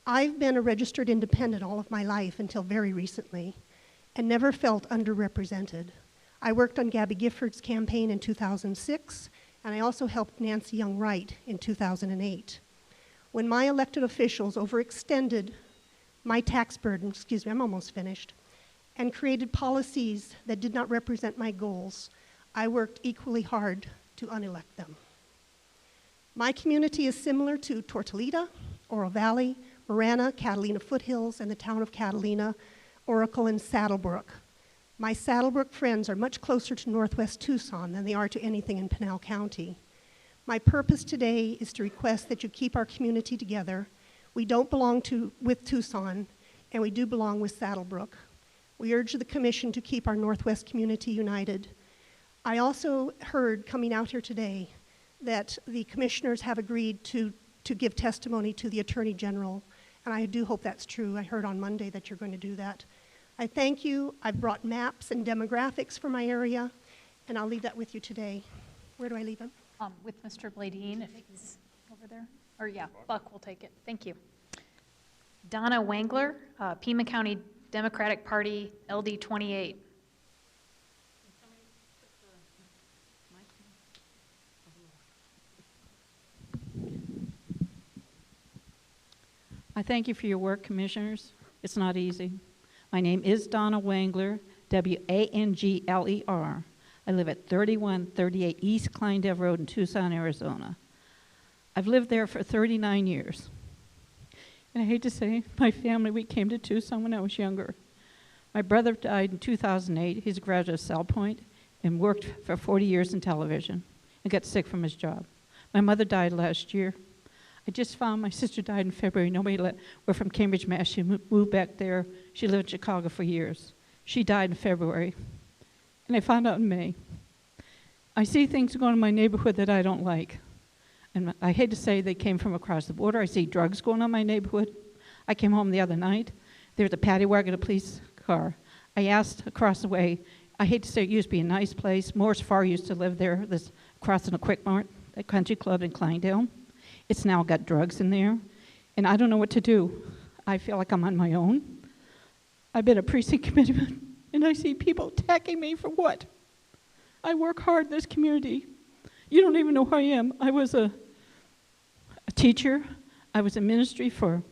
I've been a registered independent all of my life until very recently, and never felt underrepresented. I worked on Gabby Gifford's campaign in 2006, and I also helped Nancy Young Wright in 2008. When my elected officials overextended my tax burden, I'm almost finished, and created policies that did not represent my goals, I worked equally hard to unelect them. My community is similar to Tortolita, Oro Valley, Marana, Catalina Foothills, and the town of Catalina, Oracle, and Saddlebrook. My Saddlebrook friends are much closer to Northwest Tucson than they are to anything in Pinal County. My purpose today is to request that you keep our community together. We don't belong with Tucson, and we do belong with Saddlebrook. We urge the commission to keep our Northwest community united. I also heard coming out here today that the commissioners have agreed to give testimony to the Attorney General, and I do hope that's true. I heard on Monday that you're going to do that. I thank you. I've brought maps and demographics for my area, and I'll leave that with you today. Where do I leave them? With Mr. Bladine, if he's over there. Or yeah, Buck will take it. Thank you. Donna Wangler, Pima County Democratic Party, LD 28. I thank you for your work, Commissioners. It's not easy. My name is Donna Wangler, W-A-N-G-L-E-R. I live at 3138 East Kleindale Road in Tucson, Arizona. I've lived there for 39 years. And I hate to say, my family, we came to Tucson when I was younger. My brother died in 2008. He's a graduate of South Point and worked for 40 years in television and got sick from his job. My mother died last year. I just found my sister died in February. We're from Cambridge, Mass. She moved back there. She lived in Chicago for years. She died in February. And I found out in May. I see things going on in my neighborhood that I don't like. And I hate to say they came from across the border. I see drugs going on in my neighborhood. I came home the other night. There's a paddy wagon, a police car. I asked across the way, I hate to say it used to be a nice place. Morris Farr used to live there, this crossing a Quick Mart, a country club in Kleindale. It's now got drugs in there. And I don't know what to do. I feel like I'm on my own. I've been a precinct committeeman, and I see people attacking me for what? I work hard in this community. You don't even know who I am. I was a teacher. I was in ministry for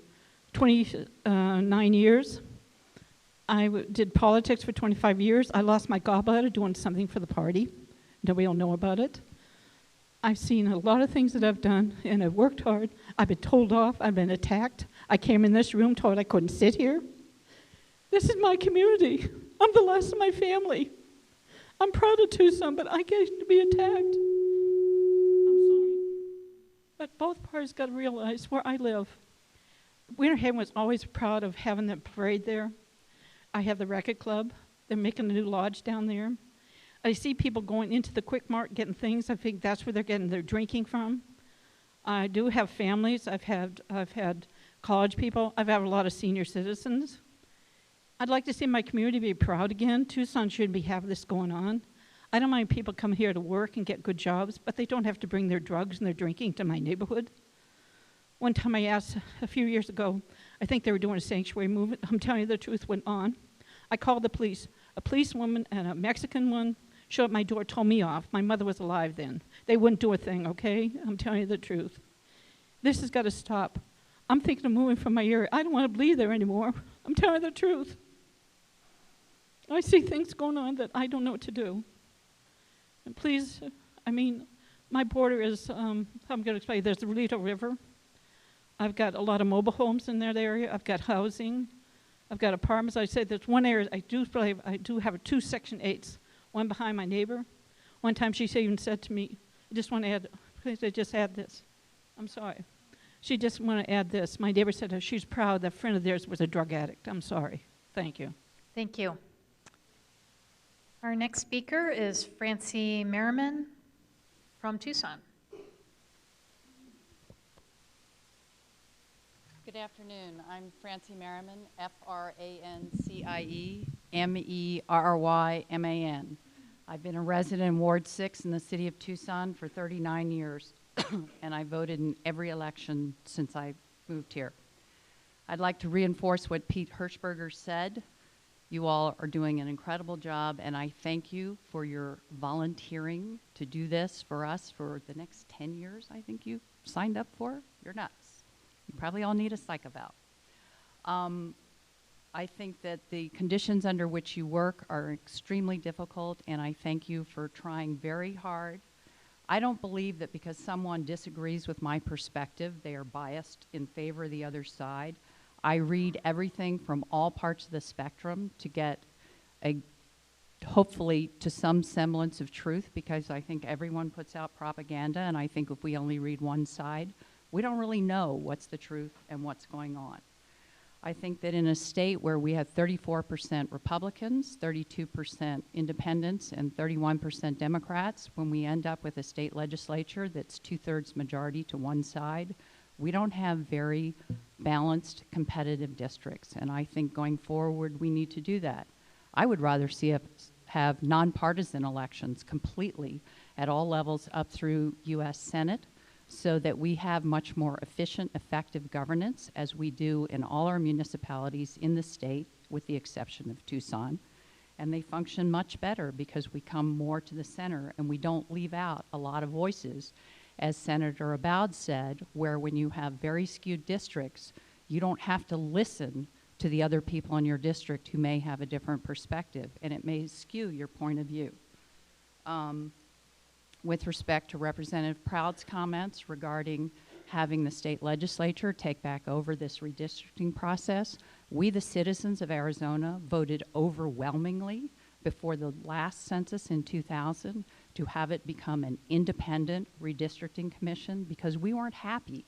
29 years. did politics for 25 years. I lost my gallbladder doing something for the party. Nobody will know about it. I've seen a lot of things that I've done, and I've worked hard. I've been told off. I've been attacked. I came in this room told I couldn't sit here. This is my community. I'm the last of my family. I'm proud of Tucson, but I get to be attacked. I'm sorry. But both parties got to realize where I live. Winter Haven was always proud of having the parade there. I have the record club. They're making a new lodge down there. I see people going into the Quick Mart getting things. I think that's where they're getting their drinking from. I do have families. I've had college people. I've had a lot of senior citizens. I'd like to see my community be proud again. Tucson shouldn't be having this going on. I don't mind people come here to work and get good jobs, but they don't have to bring their drugs and their drinking to my neighborhood. One time I asked, a few years ago, I think they were doing a sanctuary movement. I'm telling you the truth, went on. I called the police. A policewoman and a Mexican one showed up at my door, told me off. My mother was alive then. They wouldn't do a thing, okay? I'm telling you the truth. This has got to stop. I'm thinking of moving from my area. I don't want to bleed there anymore. I'm telling you the truth. I see things going on that I don't know what to do. And please, I mean, my border is, I'm going to explain, there's the Relito River. I've got a lot of mobile homes in that area. I've got housing. I've got apartments. I said there's one area, I do have 2 Section 8s, one behind my neighbor. One time she even said to me, I just want to add, please just add this. I'm sorry. She just want to add this. My neighbor said she's proud that a friend of theirs was a drug addict. I'm sorry. Thank you. Thank you. Our next speaker is Francie Merriman from Tucson. Good afternoon. I'm Francie Merriman, Francie Merryman. I've been a resident in Ward 6 in the city of Tucson for 39 years, and I voted in every election since I moved here. I'd like to reinforce what Pete Hirschberger said. You all are doing an incredible job, and I thank you for your volunteering to do this for us for the next 10 years, I think you signed up for. You're nuts. You probably all need a psych eval. I think that the conditions under which you work are extremely difficult, and I thank you for trying very hard. I don't believe that because someone disagrees with my perspective, they are biased in favor of the other side. I read everything from all parts of the spectrum to get hopefully to some semblance of truth, because I think everyone puts out propaganda, and I think if we only read one side, we don't really know what's the truth and what's going on. I think that in a state where we have 34% Republicans, 32% independents, and 31% Democrats, when we end up with a state legislature that's 2/3 majority to one side, we don't have very balanced competitive districts, and I think going forward we need to do that. I would rather see us have nonpartisan elections completely at all levels up through U.S. Senate, so that we have much more efficient, effective governance as we do in all our municipalities in the state, with the exception of Tucson. And they function much better because we come more to the center and we don't leave out a lot of voices. As Senator Abowd said, where when you have very skewed districts, you don't have to listen to the other people in your district who may have a different perspective, and it may skew your point of view. With respect to Representative Proud's comments regarding having the state legislature take back over this redistricting process, we, the citizens of Arizona, voted overwhelmingly before the last census in 2000 to have it become an independent redistricting commission, because we weren't happy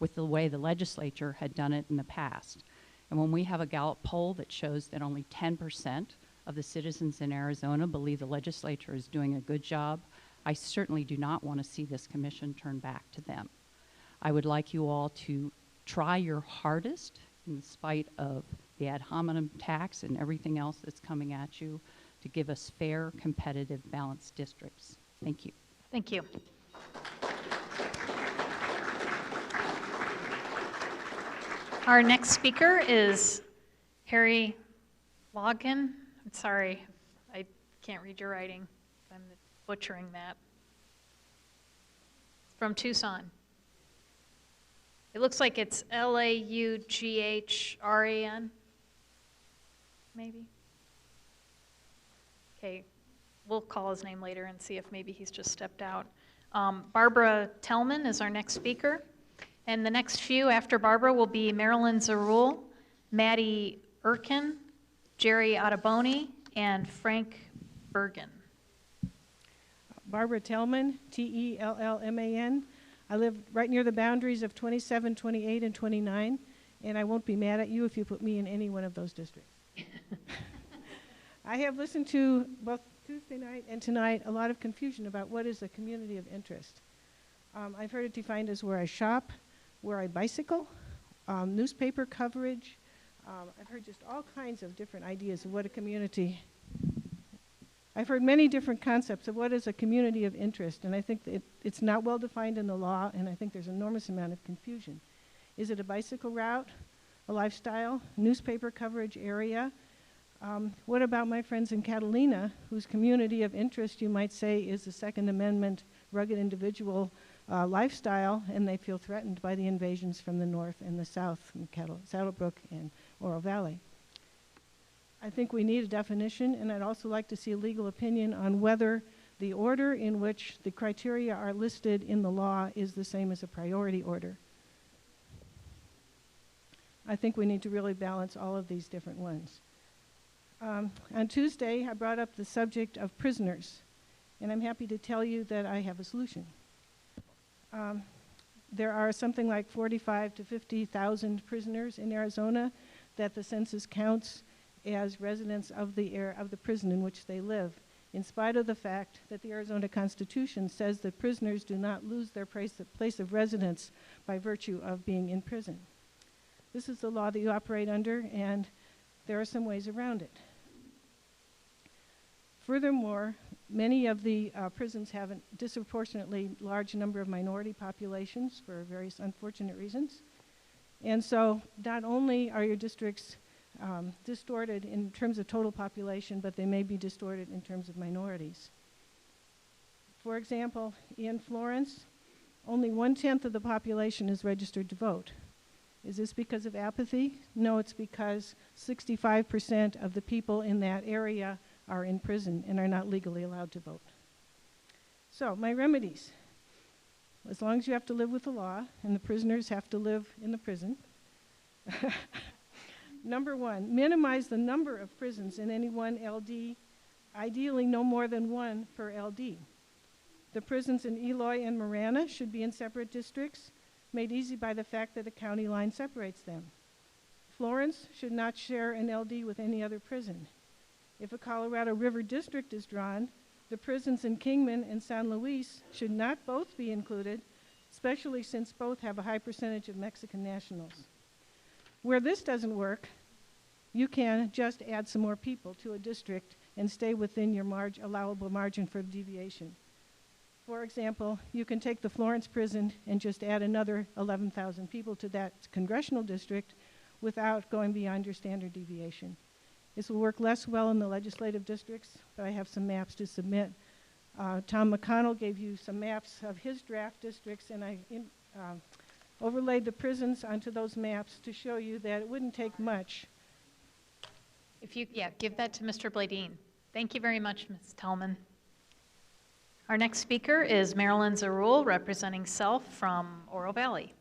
with the way the legislature had done it in the past. And when we have a Gallup poll that shows that only 10% of the citizens in Arizona believe the legislature is doing a good job, I certainly do not want to see this commission turn back to them. I would like you all to try your hardest, in spite of the ad hominem tax and everything else that's coming at you, to give us fair, competitive, balanced districts. Thank you. Thank you. Our next speaker is Harry Logan. I'm sorry, I can't read your writing. I'm butchering that. From Tucson. It looks like it's Laughran. maybe? Okay, we'll call his name later and see if maybe he's just stepped out. Barbara Tellman is our next speaker. And the next few after Barbara will be Marilyn Zarul, Maddie Erkin, Jerry Ottoboni, and Frank Bergen. Barbara Tellman, Tellman. I live right near the boundaries of 27, 28, and 29, and I won't be mad at you if you put me in any one of those districts. I have listened to both Tuesday night and tonight a lot of confusion about what is a community of interest. I've heard it defined as where I shop, where I bicycle, newspaper coverage. I've heard just all kinds of different ideas of what a community. I've heard many different concepts of what is a community of interest, and I think that it's not well defined in the law, and I think there's an enormous amount of confusion. Is it a bicycle route, a lifestyle, newspaper coverage area? What about my friends in Catalina, whose community of interest, you might say, is the Second Amendment, rugged individual lifestyle, and they feel threatened by the invasions from the north and the south, from Saddlebrook and Oro Valley? I think we need a definition, and I'd also like to see a legal opinion on whether the order in which the criteria are listed in the law is the same as a priority order. I think we need to really balance all of these different ones. On Tuesday, I brought up the subject of prisoners, and I'm happy to tell you that I have a solution. There are something like 45 to 50,000 prisoners in Arizona that the census counts as residents of the prison in which they live, in spite of the fact that the Arizona Constitution says that prisoners do not lose their place of residence by virtue of being in prison. This is the law that you operate under, and there are some ways around it. Furthermore, many of the prisons have a disproportionately large number of minority populations for various unfortunate reasons. And so not only are your districts distorted in terms of total population, but they may be distorted in terms of minorities. For example, in Florence, only 1/10 of the population is registered to vote. Is this because of apathy? No, it's because 65% of the people in that area are in prison and are not legally allowed to vote. So, my remedies. As long as you have to live with the law and the prisoners have to live in the prison. Number one, minimize the number of prisons in any one LD, ideally no more than one per LD. The prisons in Eloy and Marana should be in separate districts, made easy by the fact that a county line separates them. Florence should not share an LD with any other prison. If a Colorado River district is drawn, the prisons in Kingman and San Luis should not both be included, especially since both have a high percentage of Mexican nationals. Where this doesn't work, you can just add some more people to a district and stay within your allowable margin for deviation. For example, you can take the Florence prison and just add another 11,000 people to that congressional district without going beyond your standard deviation. This will work less well in the legislative districts, but I have some maps to submit. Tom McConnell gave you some maps of his draft districts, and I overlaid the prisons onto those maps to show you that it wouldn't take much. If you, give that to Mr. Bladine. Thank you very much, Ms. Tellman. Our next speaker is Marilyn Zarul, representing Self from Oro Valley.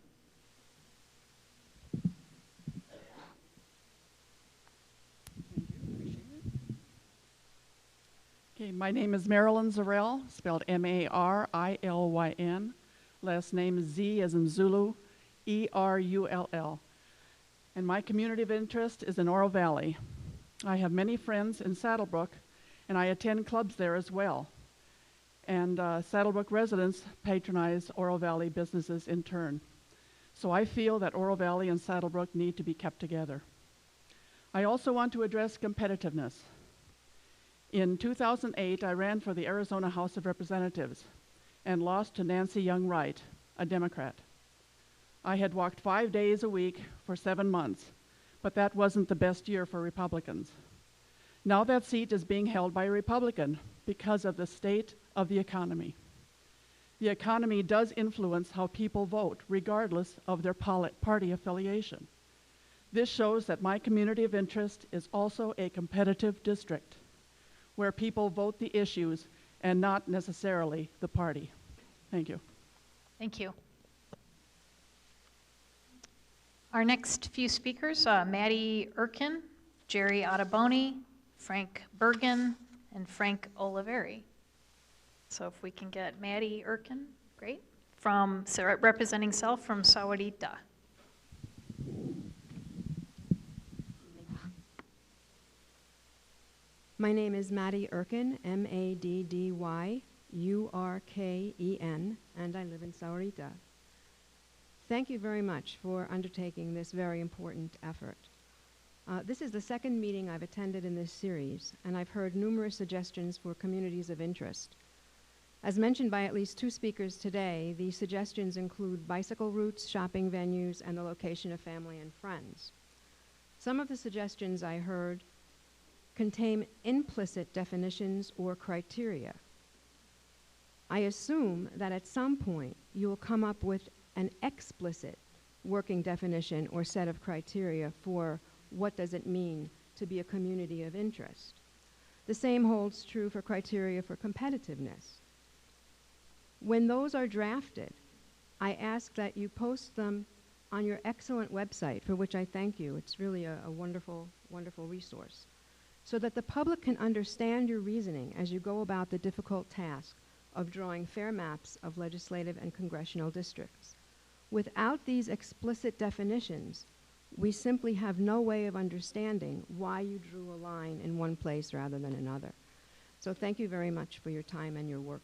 Okay, my name is Marilyn Zarul, spelled M-A-R-I-L-Y-N. Last name is Z as in Zulu, E-R-U-L-L. And my community of interest is in Oro Valley. I have many friends in Saddlebrook, and I attend clubs there as well. And Saddlebrook residents patronize Oro Valley businesses in turn. So I feel that Oro Valley and Saddlebrook need to be kept together. I also want to address competitiveness. In 2008, I ran for the Arizona House of Representatives and lost to Nancy Young Wright, a Democrat. I had walked 5 days a week for 7 months, but that wasn't the best year for Republicans. Now that seat is being held by a Republican because of the state of the economy. The economy does influence how people vote, regardless of their party affiliation. This shows that my community of interest is also a competitive district where people vote the issues and not necessarily the party. Thank you. Thank you. Our next few speakers, Maddie Erkin, Jerry Ottoboni, Frank Bergen, and Frank Oliveri. So if we can get Maddie Erkin, great, from representing self from Sahuarita. My name is Maddie Urken, M-A-D-D-Y-U-R-K-E-N, and I live in Sahuarita. Thank you very much for undertaking this very important effort. This is the second meeting I've attended in this series, and I've heard numerous suggestions for communities of interest. As mentioned by at least 2 speakers today, these suggestions include bicycle routes, shopping venues, and the location of family and friends. Some of the suggestions I heard contain implicit definitions or criteria. I assume that at some point you will come up with an explicit working definition or set of criteria for what does it mean to be a community of interest. The same holds true for criteria for competitiveness. When those are drafted, I ask that you post them on your excellent website, for which I thank you. It's really a wonderful, wonderful resource, so that the public can understand your reasoning as you go about the difficult task of drawing fair maps of legislative and congressional districts. Without these explicit definitions, we simply have no way of understanding why you drew a line in one place rather than another. So thank you very much for your time and your work.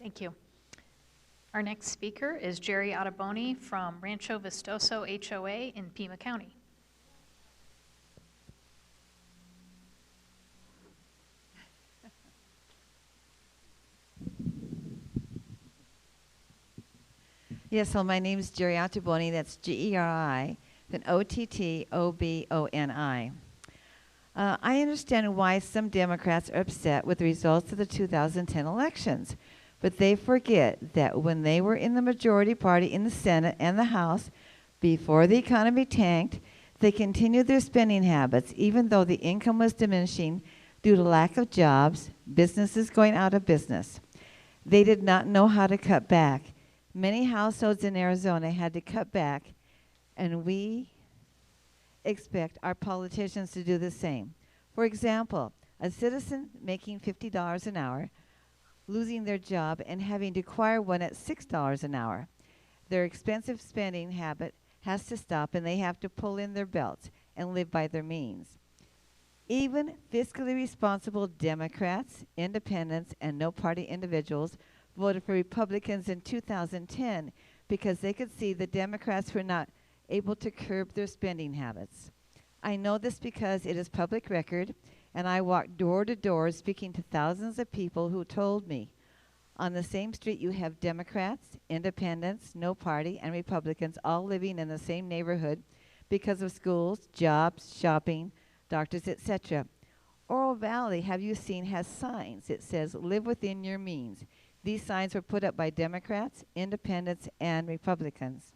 Thank you. Our next speaker is Jerry Ottoboni from Rancho Vistoso HOA in Pima County. Yes, so my name is Jerry Ottoboni. That's G-E-R-I, then O-T-T-O-B-O-N-I. I understand why some Democrats are upset with the results of the 2010 elections, but they forget that when they were in the majority party in the Senate and the House, before the economy tanked, they continued their spending habits, even though the income was diminishing due to lack of jobs, businesses going out of business. They did not know how to cut back. Many households in Arizona had to cut back, and we expect our politicians to do the same. For example, a citizen making $50 an hour, losing their job and having to acquire one at $6 an hour. Their expensive spending habit has to stop, and they have to pull in their belts and live by their means. Even fiscally responsible Democrats, independents, and no-party individuals voted for Republicans in 2010 because they could see the Democrats were not able to curb their spending habits. I know this because it is public record, and I walked door to door speaking to thousands of people who told me, on the same street you have Democrats, independents, no party, and Republicans all living in the same neighborhood because of schools, jobs, shopping, doctors, etc. Oro Valley, have you seen, has signs. It says, live within your means. These signs were put up by Democrats, independents, and Republicans.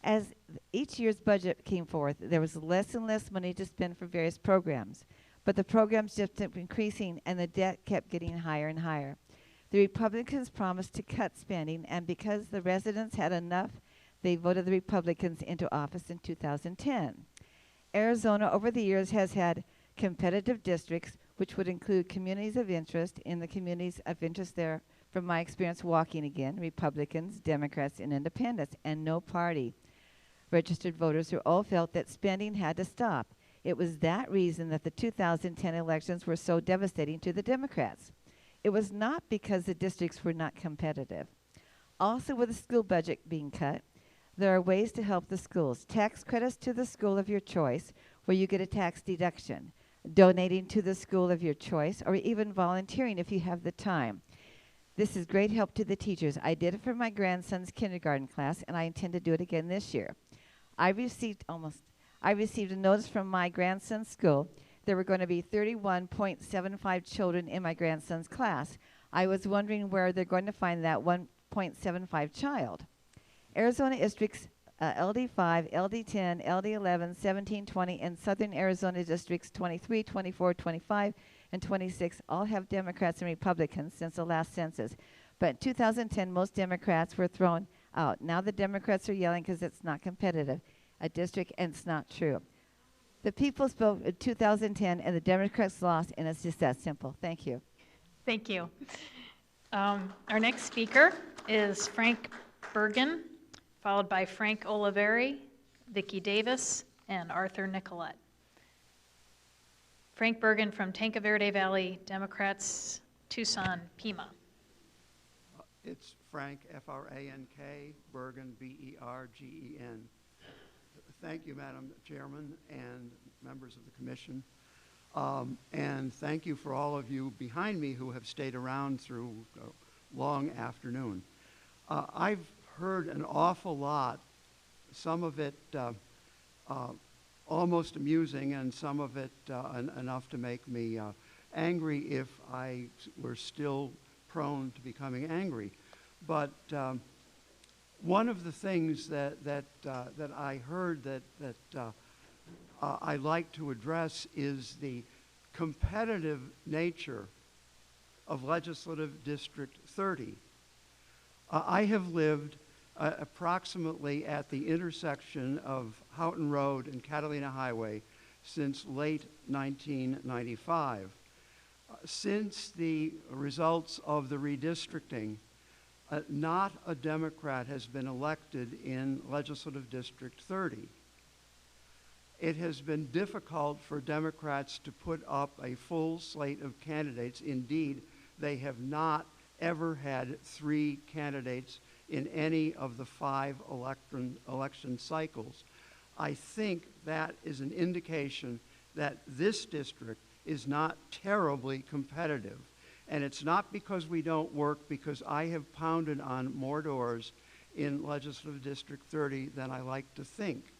As each year's budget came forth, there was less and less money to spend for various programs. But the programs just kept increasing, and the debt kept getting higher and higher. The Republicans promised to cut spending, and because the residents had enough, they voted the Republicans into office in 2010. Arizona, over the years, has had competitive districts, which would include communities of interest. In the communities of interest there, from my experience walking again, Republicans, Democrats, and independents, and no party registered voters who all felt that spending had to stop. It was that reason that the 2010 elections were so devastating to the Democrats. It was not because the districts were not competitive. Also, with the school budget being cut, there are ways to help the schools. Tax credits to the school of your choice, where you get a tax deduction. Donating to the school of your choice, or even volunteering if you have the time. This is great help to the teachers. I did it for my grandson's kindergarten class, and I intend to do it again this year. I received a notice from my grandson's school. There were going to be 31.75 children in my grandson's class. I was wondering where they're going to find that 1.75 child. Arizona LD5, LD10, LD11, 17, 20, and Southern Arizona districts 23, 24, 25, and 26 all have Democrats and Republicans since the last census. But in 2010, most Democrats were thrown out. Now the Democrats are yelling because it's not competitive, a district, and it's not true. The people spoke in 2010, and the Democrats lost, and it's just that simple. Thank you. Thank you. Our next speaker is Frank Bergen, followed by Frank Oliveri, Vicki Davis, and Arthur Nicolette. Frank Bergen from Tanque Verde Valley Democrats, Tucson, Pima. It's Frank, F-R-A-N-K, Bergen, B-E-R-G-E-N. Thank you, Madam Chairman and members of the Commission. And thank you for all of you behind me who have stayed around through a long afternoon. I've heard an awful lot, some of it almost amusing and some of it enough to make me angry if I were still prone to becoming angry. But one of the things that I heard that I'd like to address is the competitive nature of Legislative District 30. I have lived approximately at the intersection of Houghton Road and Catalina Highway since late 1995. Since the results of the redistricting, not a Democrat has been elected in Legislative District 30. It has been difficult for Democrats to put up a full slate of candidates. Indeed, they have not ever had 3 candidates in any of the 5 election cycles. I think that is an indication that this district is not terribly competitive. And it's not because we don't work, because I have pounded on more doors in Legislative District 30 than I like to think.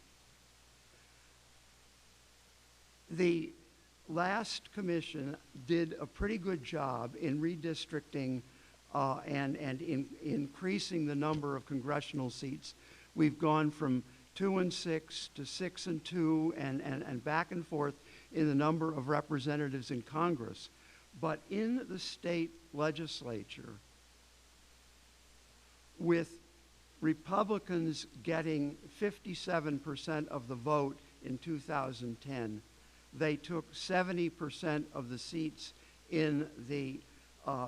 The last commission did a pretty good job in redistricting and in increasing the number of congressional seats. We've gone from 2 and 6 to 6 and 2 and back and forth in the number of representatives in Congress. But in the state legislature, with Republicans getting 57% of the vote in 2010, they took 70% of the seats in the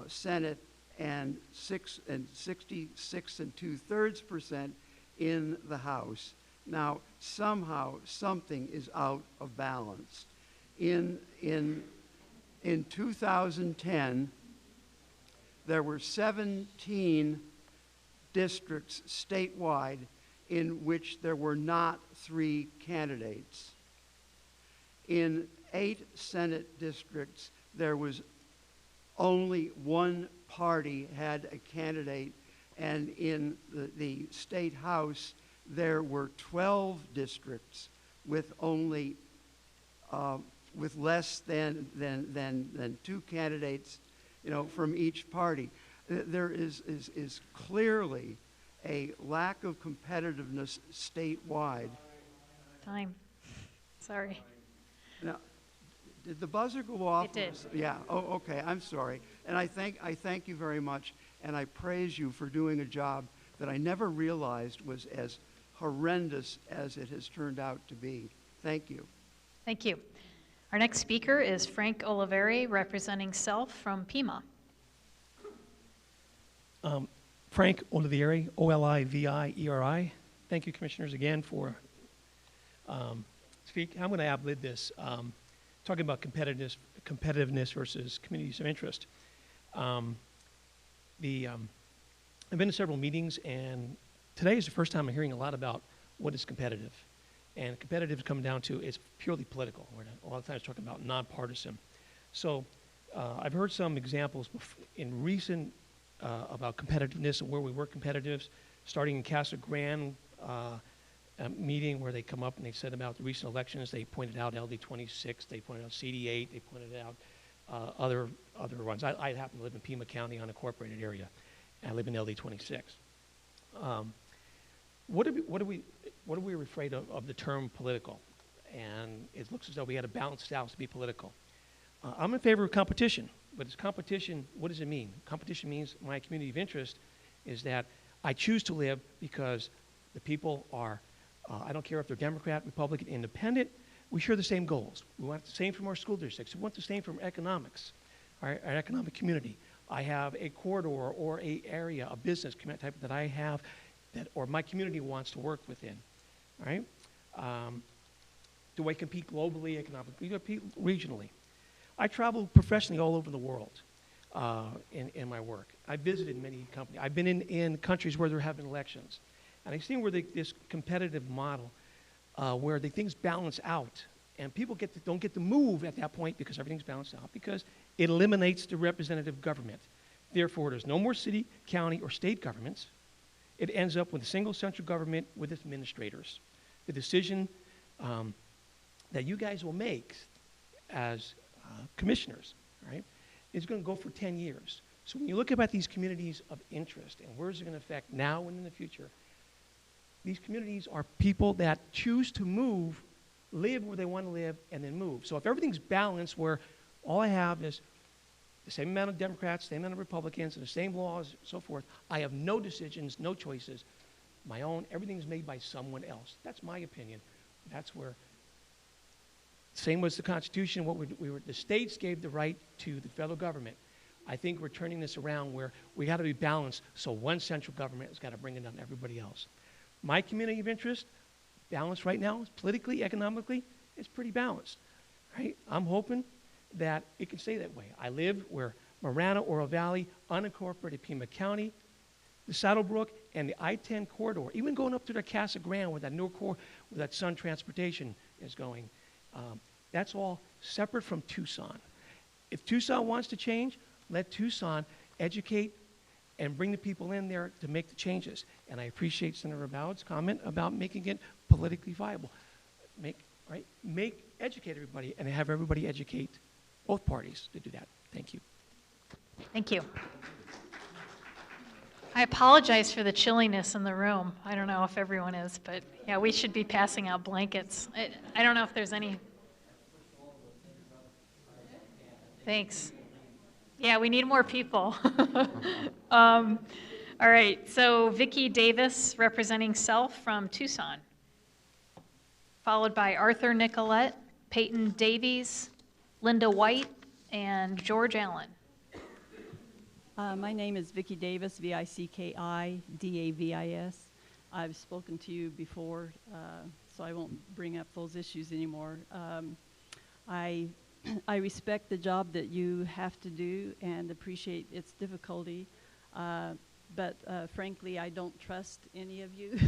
Senate and 66 2/3% in the House. Now, somehow, something is out of balance. In 2010, there were 17 districts statewide in which there were not 3 candidates. In 8 Senate districts, there was only 1 party had a candidate, and in the state house, there were 12 districts with only with less than 2 candidates, from each party. There is clearly a lack of competitiveness statewide. Time. Sorry. Now, did the buzzer go off? It did. Yeah. Oh, okay. I'm sorry. And I thank you very much, and I praise you for doing a job that I never realized was as horrendous as it has turned out to be. Thank you. Thank you. Our next speaker is Frank Oliveri, representing Self from Pima. Frank Oliveri, O-L-I-V-I-E-R-I. Thank you, commissioners, again for speak. I'm going to ad-lib this, talking about competitiveness versus communities of interest. I've been to several meetings, and today is the first time I'm hearing a lot about what is competitive. And competitive comes down to it's purely political. We're a lot of times talking about nonpartisan. So I've heard some examples in recent about competitiveness and where we were competitive, starting in Casa Grande meeting where they come up and they said about the recent elections. They pointed out LD26, they pointed out CD8, they pointed out other ones. I happen to live in Pima County, unincorporated area, and I live in LD26. what are we afraid of the term political? And it looks as though we had a balanced house to be political. I'm in favor of competition, but it's competition, what does it mean? Competition means my community of interest is that I choose to live because the people are, I don't care if they're Democrat, Republican, Independent, we share the same goals. We want the same from our school districts. We want the same from economics, our economic community. I have a corridor or a area, a business type that I have that, or my community wants to work within, all right? Do I compete globally, economically? Do I compete regionally? I travel professionally all over the world in my work. I've visited many companies. I've been in countries where there have been elections. And I've seen where this competitive model, where the things balance out, and people don't get to move at that point because everything's balanced out, because it eliminates the representative government. Therefore, there's no more city, county, or state governments. It ends up with a single central government with its administrators. The decision that you guys will make as commissioners, right, is going to go for 10 years. So when you look about these communities of interest and where is it going to affect now and in the future, these communities are people that choose to move, live where they want to live, and then move. So if everything's balanced where all I have is the same amount of Democrats, same amount of Republicans, and the same laws, and so forth, I have no decisions, no choices, my own, everything's made by someone else. That's my opinion. That's where, same was the Constitution, the states gave the right to the federal government. I think we're turning this around where we got to be balanced, so one central government has got to bring it on everybody else. My community of interest, balanced right now, politically, economically, it's pretty balanced, right? I'm hoping that it can stay that way. I live where Marana, Oro Valley, unincorporated Pima County, the Saddlebrook, and the I-10 corridor, even going up to the Casa Grande where that new where that Sun Transportation is going, that's all separate from Tucson. If Tucson wants to change, let Tucson educate and bring the people in there to make the changes. And I appreciate Senator Bowd's comment about making it politically viable. Educate everybody and have everybody educate both parties to do that. Thank you. Thank you. I apologize for the chilliness in the room. I don't know if everyone is, but yeah, we should be passing out blankets. I don't know if there's any. Thanks. Yeah, we need more people. All right, so Vicki Davis, representing Self from Tucson, followed by Arthur Nicolette, Peyton Davies, Linda White, and George Allen. My name is Vicki Davis, V-I-C-K-I-D-A-V-I-S. I've spoken to you before, so I won't bring up those issues anymore. I respect the job that you have to do and appreciate its difficulty, but frankly, I don't trust any of you,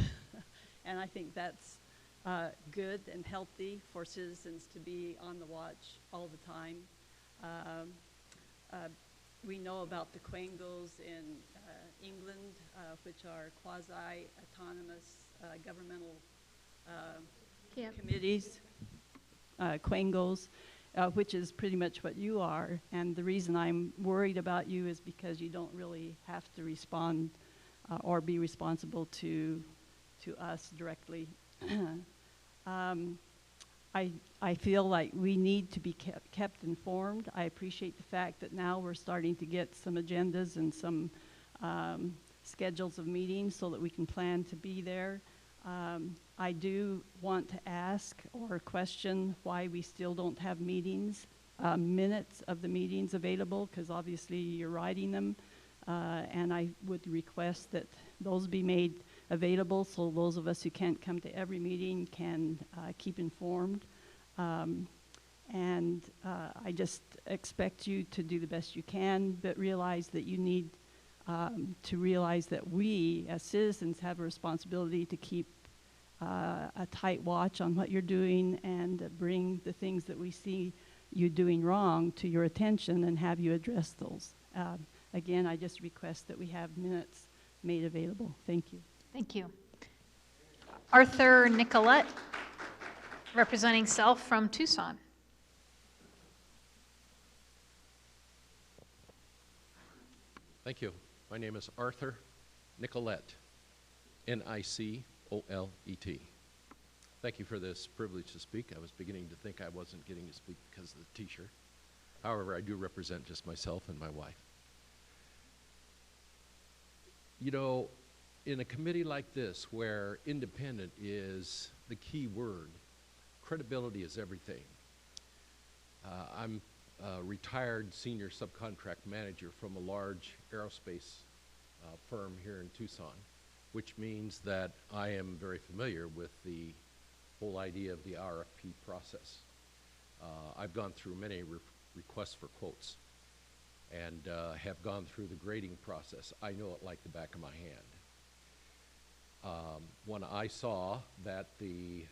and I think that's good and healthy for citizens to be on the watch all the time. We know about the Quangos in England, which are quasi-autonomous governmental committees, Quangos, which is pretty much what you are. And the reason I'm worried about you is because you don't really have to respond or be responsible to us directly. I feel like we need to be kept informed. I appreciate the fact that now we're starting to get some agendas and some schedules of meetings so that we can plan to be there. I do want to ask or question why we still don't have meetings, minutes of the meetings available, because obviously you're writing them, and I would request that those be made available so those of us who can't come to every meeting can keep informed. And I just expect you to do the best you can, but realize that you need to realize that we as citizens have a responsibility to keep a tight watch on what you're doing and bring the things that we see you doing wrong to your attention and have you address those. Again, I just request that we have minutes made available. Thank you. Thank you. Arthur Nicolette, representing Self from Tucson. Thank you. My name is Arthur Nicolette, N-I-C-O-L-E-T-T-E. O-L-E-T. Thank you for this privilege to speak. I was beginning to think I wasn't getting to speak because of the t-shirt. However, I do represent just myself and my wife. You know, in a committee like this, where independent is the key word, credibility is everything. I'm a retired senior subcontract manager from a large aerospace firm here in Tucson, which means that I am very familiar with the whole idea of the RFP process. I've gone through many requests for quotes and have gone through the grading process. I know it like the back of my hand. When I saw that the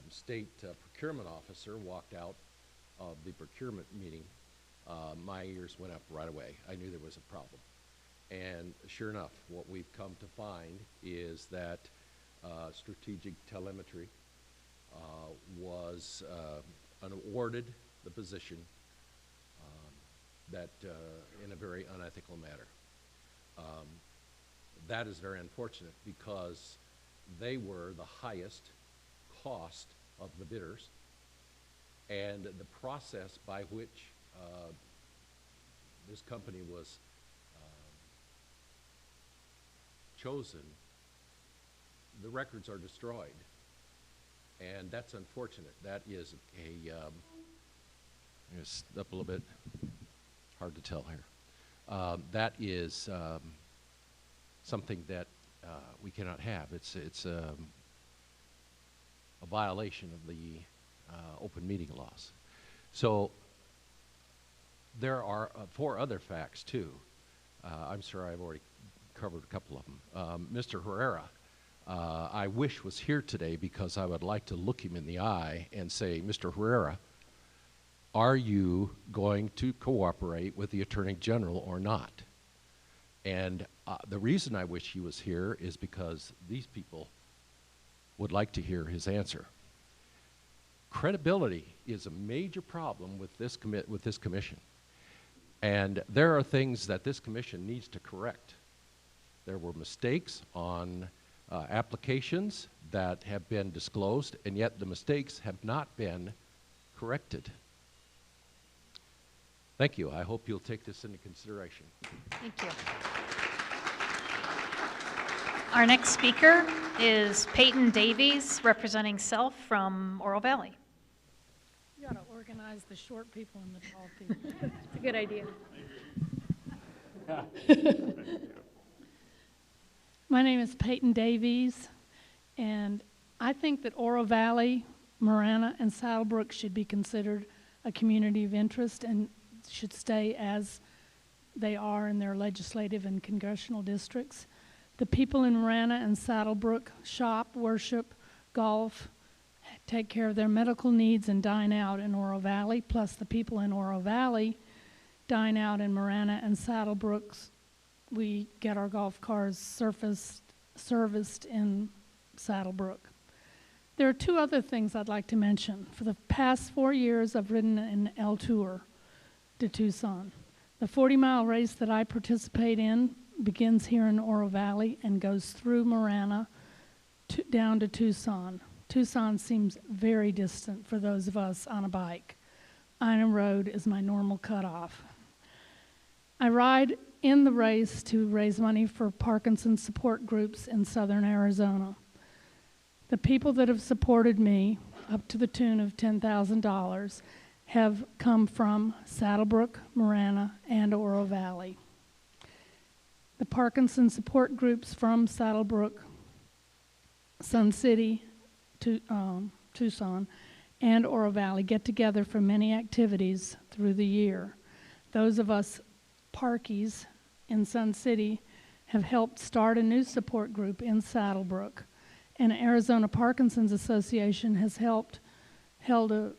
state procurement officer walked out of the procurement meeting, my ears went up right away. I knew there was a problem. And sure enough, what we've come to find is that strategic telemetry was awarded the position that in a very unethical manner. That is very unfortunate because they were the highest cost of the bidders, and the process by which this company was chosen, the records are destroyed, and that's unfortunate. That is a I'm going to step a little bit, hard to tell here. That is something that we cannot have. It's a violation of the open meeting laws. So there are 4 other facts too. I'm sure I've already covered a couple of them. Mr. Herrera, I wish was here today because I would like to look him in the eye and say, Mr. Herrera, are you going to cooperate with the Attorney General or not? And the reason I wish he was here is because these people would like to hear his answer. Credibility is a major problem with this commission. And there are things that this commission needs to correct. There were mistakes on applications that have been disclosed, and yet the mistakes have not been corrected. Thank you. I hope you'll take this into consideration. Thank you. Our next speaker is Peyton Davies, representing self from Oro Valley. You ought to organize the short people and the tall people. It's a good idea. My name is Peyton Davies, and I think that Oro Valley, Marana, and Saddlebrook should be considered a community of interest and should stay as they are in their legislative and congressional districts. The people in Marana and Saddlebrook shop, worship, golf, take care of their medical needs, and dine out in Oro Valley, plus the people in Oro Valley dine out in Marana and Saddlebrooks. We get our golf cars serviced in Saddlebrook. There are 2 other things I'd like to mention. For the past 4 years, I've ridden an L Tour to Tucson. The 40-mile race that I participate in begins here in Oro Valley and goes through Marana down to Tucson. Tucson seems very distant for those of us on a bike. Ina Road is my normal cutoff. I ride in the race to raise money for Parkinson's support groups in southern Arizona. The people that have supported me, up to the tune of $10,000, have come from Saddlebrook, Marana, and Oro Valley. The Parkinson support groups from Saddlebrook, Sun City, Tucson, and Oro Valley get together for many activities through the year. Those of us Parkies in Sun City have helped start a new support group in Saddlebrook, and Arizona Parkinson's Association has held a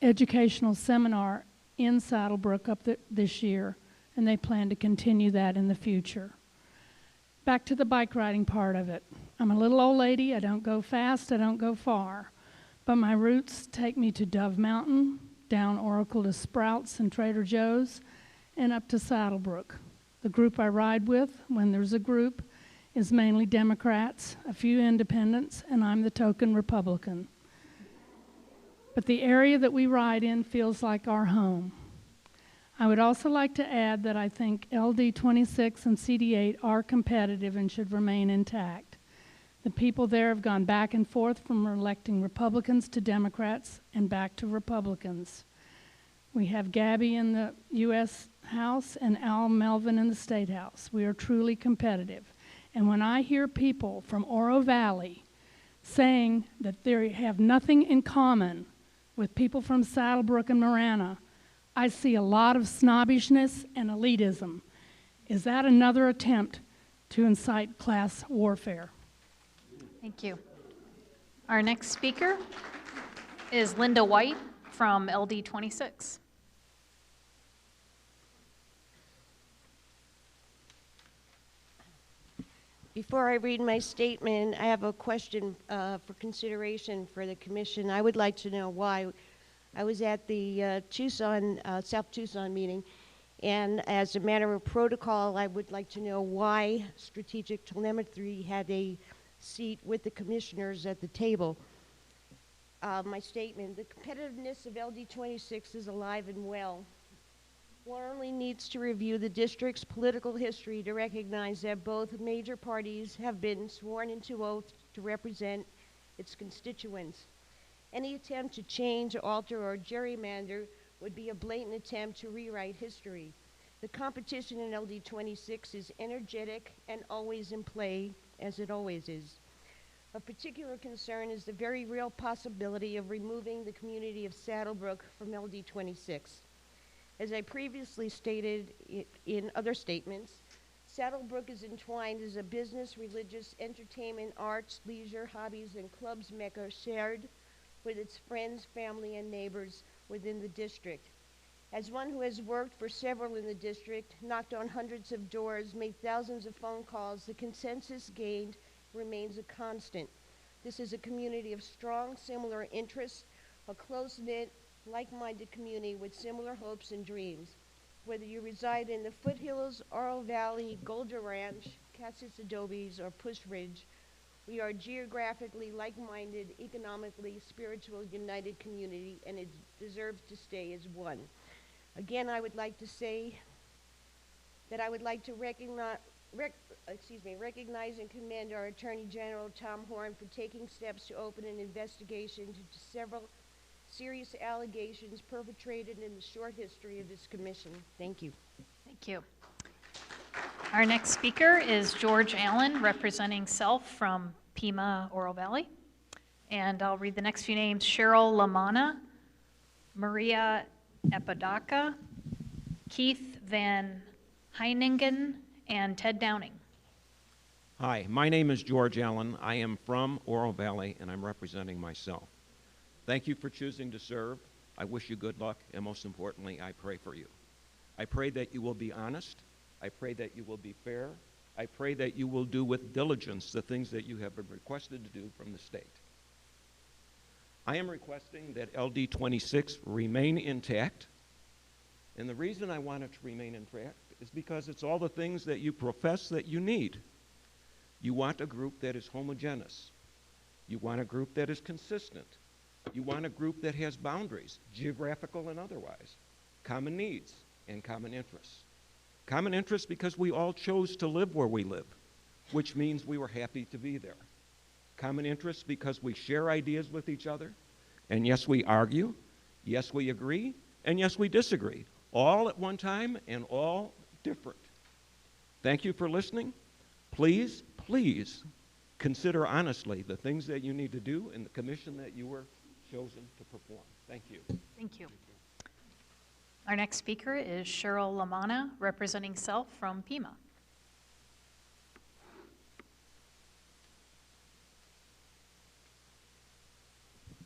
educational seminar in Saddlebrook this year, and they plan to continue that in the future. Back to the bike riding part of it. I'm a little old lady. I don't go fast. I don't go far. But my routes take me to Dove Mountain, down Oracle to Sprouts and Trader Joe's, and up to Saddlebrook. The group I ride with, when there's a group, is mainly Democrats, a few independents, and I'm the token Republican. But the area that we ride in feels like our home. I would also like to add that I think LD 26 and CD 8 are competitive and should remain intact. The people there have gone back and forth from electing Republicans to Democrats and back to Republicans. We have Gabby in the U.S. House and Al Melvin in the State House. We are truly competitive. And when I hear people from Oro Valley saying that they have nothing in common with people from Saddlebrook and Marana, I see a lot of snobbishness and elitism. Is that another attempt to incite class warfare? Thank you. Our next speaker is Linda White from LD 26. Before I read my statement, I have a question for consideration for the commission. I would like to know why. I was at the South Tucson meeting, and as a matter of protocol, I would like to know why Strategic Telemetry had a seat with the commissioners at the table. My statement: the competitiveness of LD 26 is alive and well. One only needs to review the district's political history to recognize that both major parties have been sworn into oath to represent its constituents. Any attempt to change, alter, or gerrymander would be a blatant attempt to rewrite history. The competition in LD 26 is energetic and always in play, as it always is. Of particular concern is the very real possibility of removing the community of Saddlebrook from LD 26. As I previously stated in other statements, Saddlebrook is entwined as a business, religious, entertainment, arts, leisure, hobbies, and clubs mecca shared with its friends, family, and neighbors within the district. As one who has worked for several in the district, knocked on hundreds of doors, made thousands of phone calls, the consensus gained remains a constant. This is a community of strong, similar interests, a close-knit, like-minded community with similar hopes and dreams. Whether you reside in the foothills, Oro Valley, Golder Ranch, Cassis Adobes, or Push Ridge, we are geographically like-minded, economically, spiritual, united community, and it deserves to stay as one. Again, I would like to say that I would like to recognize and commend our Attorney General, Tom Horn, for taking steps to open an investigation into several serious allegations perpetrated in the short history of this commission. Thank you. Thank you. Our next speaker is George Allen, representing self from Pima, Oro Valley. And I'll read the next few names: Cheryl Lamana, Maria Apodaca, Keith Van Heiningen, and Ted Downing. Hi, my name is George Allen. I am from Oro Valley, and I'm representing myself. Thank you for choosing to serve. I wish you good luck, and most importantly, I pray for you. I pray that you will be honest. I pray that you will be fair. I pray that you will do with diligence the things that you have been requested to do from the state. I am requesting that LD 26 remain intact, and the reason I want it to remain intact is because it's all the things that you profess that you need. You want a group that is homogeneous. You want a group that is consistent. You want a group that has boundaries, geographical and otherwise, common needs and common interests. Common interests because we all chose to live where we live, which means we were happy to be there. Common interests because we share ideas with each other, and yes, we argue, yes, we agree, and yes, we disagree, all at one time and all different. Thank you for listening. Please, please consider honestly the things that you need to do in the commission that you were chosen to perform. Thank you. Thank you. Our next speaker is Cheryl Lamana, representing self from Pima.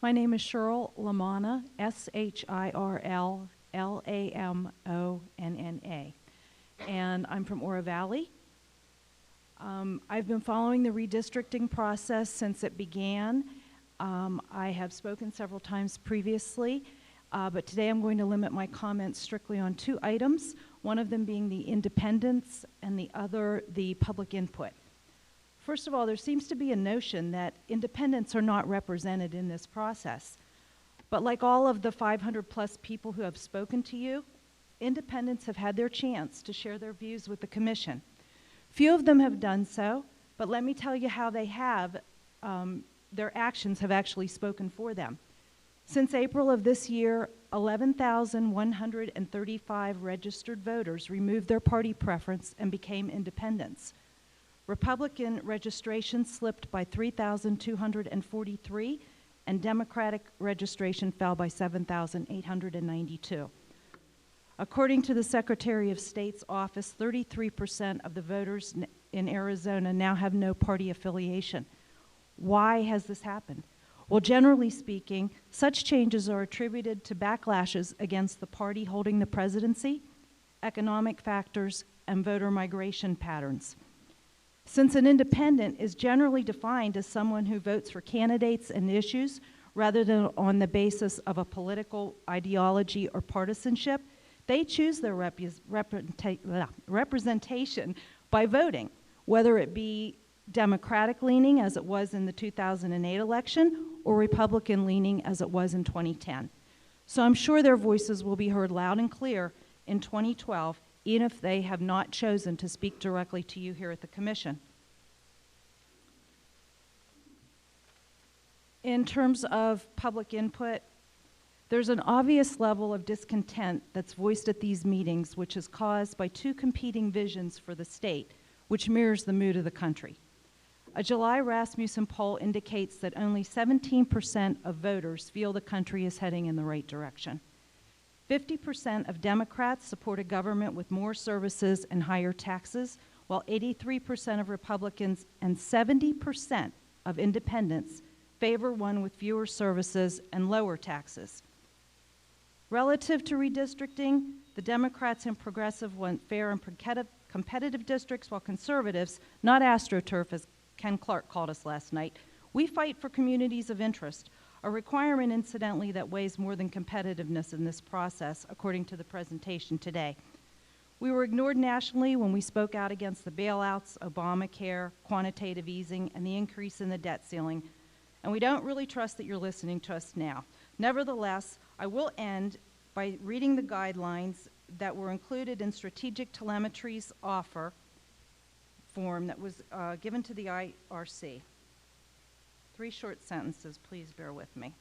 My name is Cheryl Lamana, SHIRL-LAMONNA, and I'm from Oro Valley. I've been following the redistricting process since it began. I have spoken several times previously, but today I'm going to limit my comments strictly on two items, one of them being the independence and the other the public input. First of all, there seems to be a notion that independents are not represented in this process. But like all of the 500+ people who have spoken to you, independents have had their chance to share their views with the Commission. Few of them have done so, but let me tell you how they have. Their actions have actually spoken for them. Since April of this year, 11,135 registered voters removed their party preference and became independents. Republican registration slipped by 3,243, and Democratic registration fell by 7,892. According to the Secretary of State's office, 33% of the voters in Arizona now have no party affiliation. Why has this happened? Well, generally speaking, such changes are attributed to backlashes against the party holding the presidency, economic factors, and voter migration patterns. Since an independent is generally defined as someone who votes for candidates and issues rather than on the basis of a political ideology or partisanship, they choose their representation by voting, whether it be Democratic leaning as it was in the 2008 election or Republican leaning as it was in 2010. So I'm sure their voices will be heard loud and clear in 2012, even if they have not chosen to speak directly to you here at the Commission. In terms of public input, there's an obvious level of discontent that's voiced at these meetings, which is caused by two competing visions for the state, which mirrors the mood of the country. A July Rasmussen poll indicates that only 17% of voters feel the country is heading in the right direction. 50% of Democrats support a government with more services and higher taxes, while 83% of Republicans and 70% of independents favor one with fewer services and lower taxes. Relative to redistricting, the Democrats and progressive want fair and competitive districts, while conservatives, not AstroTurf as Ken Clark called us last night, we fight for communities of interest, a requirement, incidentally, that weighs more than competitiveness in this process, according to the presentation today. We were ignored nationally when we spoke out against the bailouts, Obamacare, quantitative easing, and the increase in the debt ceiling, and we don't really trust that you're listening to us now. Nevertheless, I will end by reading the guidelines that were included in Strategic Telemetry's offer form that was given to the IRC. 3 short sentences, please bear with me.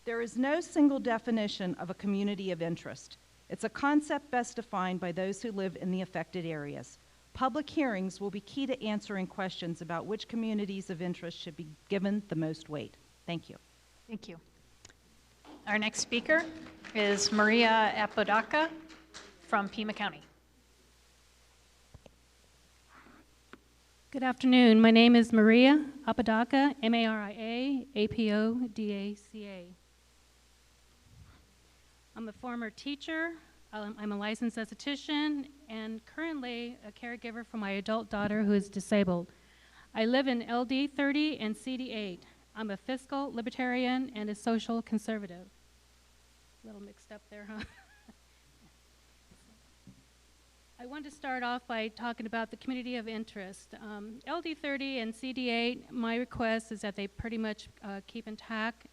There is no single definition of a community of interest. It's a concept best defined by those who live in the affected areas. Public hearings will be key to answering questions about which communities of interest should be given the most weight. Thank you. Thank you. Our next speaker is Maria Apodaca from Pima County. Good afternoon. My name is Maria Apodaca, M-A-R-I-A, A-P-O-D-A-C-A. I'm a former teacher. I'm a licensed esthetician and currently a caregiver for my adult daughter who is disabled. I live in LD 30 and CD 8. I'm a fiscal libertarian and a social conservative. A little mixed up there, huh? I want to start off by talking about the community of interest. LD 30 and CD 8, my request is that they pretty much keep intact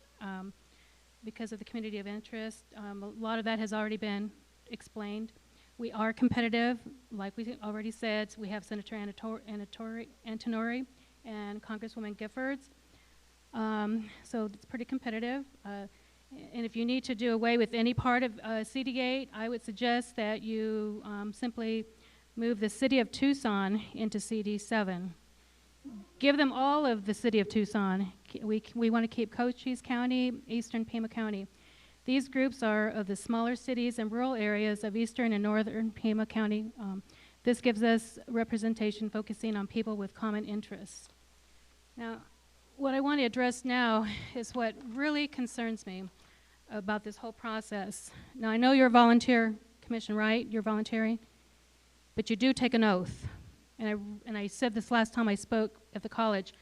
because of the community of interest. A lot of that has already been explained. We are competitive, like we already said. We have Senator Antonori and Congresswoman Giffords. So it's pretty competitive. And if you need to do away with any part of CD8, I would suggest that you simply move the city of Tucson into CD7. Give them all of the city of Tucson. We want to keep Cochise County, Eastern Pima County. These groups are of the smaller cities and rural areas of Eastern and Northern Pima County. This gives us representation focusing on people with common interests. Now, what I want to address now is what really concerns me about this whole process. Now, I know you're a volunteer commission, right? You're volunteering, but you do take an oath. And I said this last time I spoke at the college.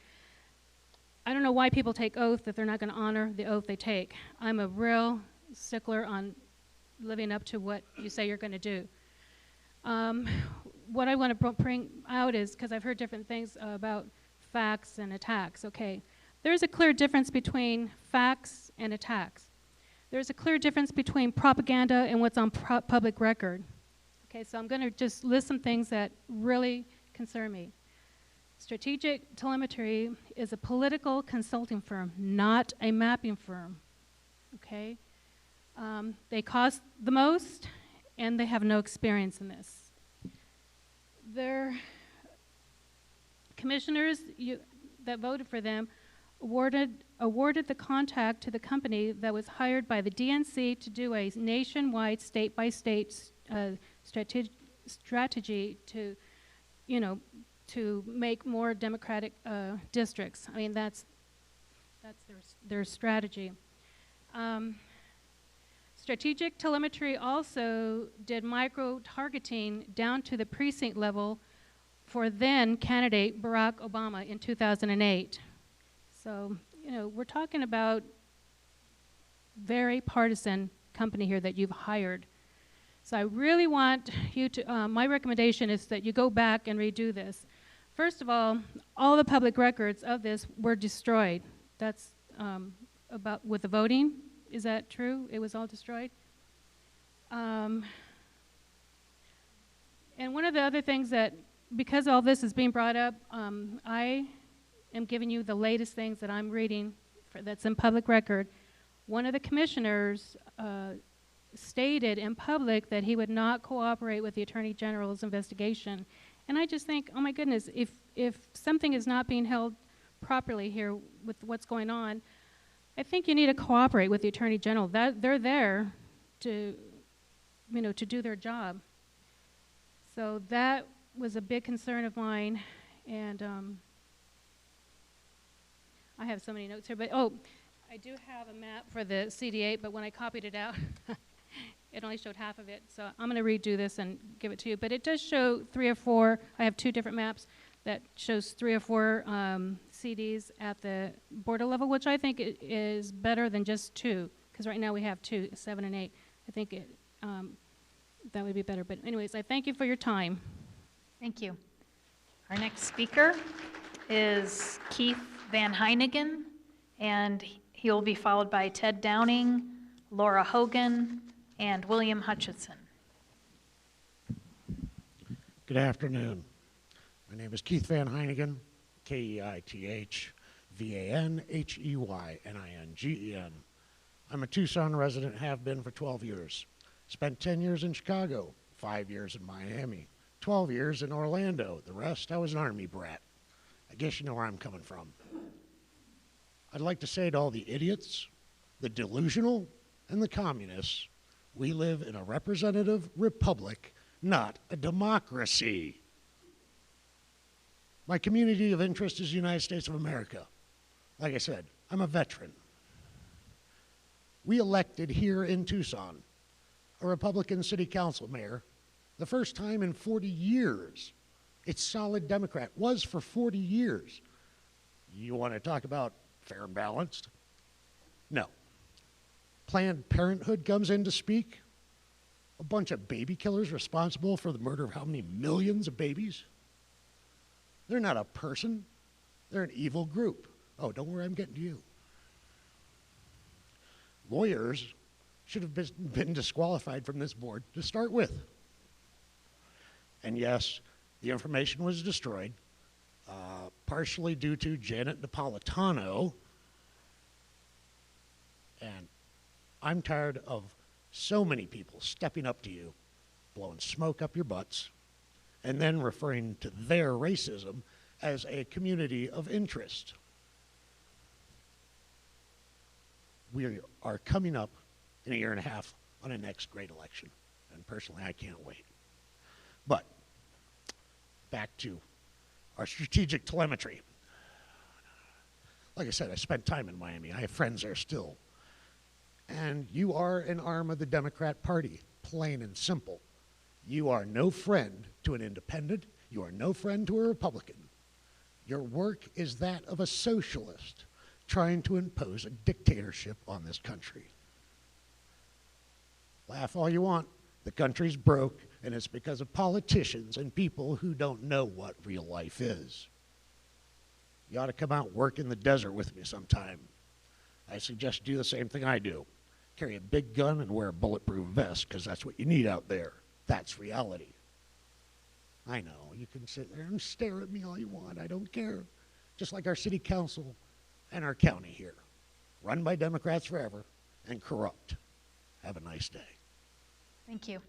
I don't know why people take oath if they're not going to honor the oath they take. I'm a real stickler on living up to what you say you're going to do. what I want to bring out is, because I've heard different things about facts and attacks, okay. There's a clear difference between facts and attacks. There's a clear difference between propaganda and what's on public record. Okay, so I'm going to just list some things that really concern me. Strategic Telemetry is a political consulting firm, not a mapping firm. Okay? They cost the most, and they have no experience in this. Their commissioners that voted for them awarded the contract to the company that was hired by the DNC to do a nationwide, state-by-state strategy to, to make more democratic districts. I mean, that's their strategy. Strategic Telemetry also did micro-targeting down to the precinct level for then candidate Barack Obama in 2008. So, we're talking about very partisan company here that you've hired. So I really want you to, my recommendation is that you go back and redo this. First of all the public records of this were destroyed. That's about with the voting. Is that true? It was all destroyed? And one of the other things that, because all this is being brought up, I am giving you the latest things that I'm reading that's in public record. One of the commissioners stated in public that he would not cooperate with the Attorney General's investigation. And I just think, oh my goodness, if something is not being held properly here with what's going on, I think you need to cooperate with the Attorney General. That they're there to, to do their job. So that was a big concern of mine, and I have so many notes here, but I do have a map for the CD8, but when I copied it out, it only showed half of it. So I'm going to redo this and give it to you. But it does show 3 or 4. I have 2 different maps that shows 3 or 4 CDs at the border level, which I think is better than just 2, because right now we have 2, 7 and 8. I think that would be better. But anyways, I thank you for your time. Thank you. Our next speaker is Keith Van Heinigen, and he will be followed by Ted Downing, Laura Hogan, and William Hutchinson. Good afternoon. My name is Keith Van Heinigen, KEITHVANHEYNINGEN. I'm a Tucson resident, have been for 12 years. Spent 10 years in Chicago, 5 years in Miami, 12 years in Orlando. The rest, I was an Army brat. I guess you know where I'm coming from. I'd like to say to all the idiots, the delusional, and the communists, we live in a representative republic, not a democracy. My community of interest is the United States of America. Like I said, I'm a veteran. We elected here in Tucson a Republican city council mayor, the first time in 40 years. It's solid Democrat, was for 40 years. You want to talk about fair and balanced? No. Planned Parenthood comes in to speak. A bunch of baby killers responsible for the murder of how many millions of babies? They're not a person. They're an evil group. Oh, don't worry, I'm getting to you. Lawyers should have been disqualified from this board to start with. And yes, the information was destroyed, partially due to Janet Napolitano. And I'm tired of so many people stepping up to you, blowing smoke up your butts, and then referring to their racism as a community of interest. We are coming up in a year and a half on a next great election, and personally, I can't wait. But back to our strategic telemetry. Like I said, I spent time in Miami. I have friends there still. And you are an arm of the Democrat Party, plain and simple. You are no friend to an independent. You are no friend to a Republican. Your work is that of a socialist trying to impose a dictatorship on this country. Laugh all you want. The country's broke, and it's because of politicians and people who don't know what real life is. You ought to come out and work in the desert with me sometime. I suggest you do the same thing I do. Carry a big gun and wear a bulletproof vest, because that's what you need out there. That's reality. I know, you can sit there and stare at me all you want. I don't care. Just like our city council and our county here. Run by Democrats forever and corrupt. Have a nice day. Thank you.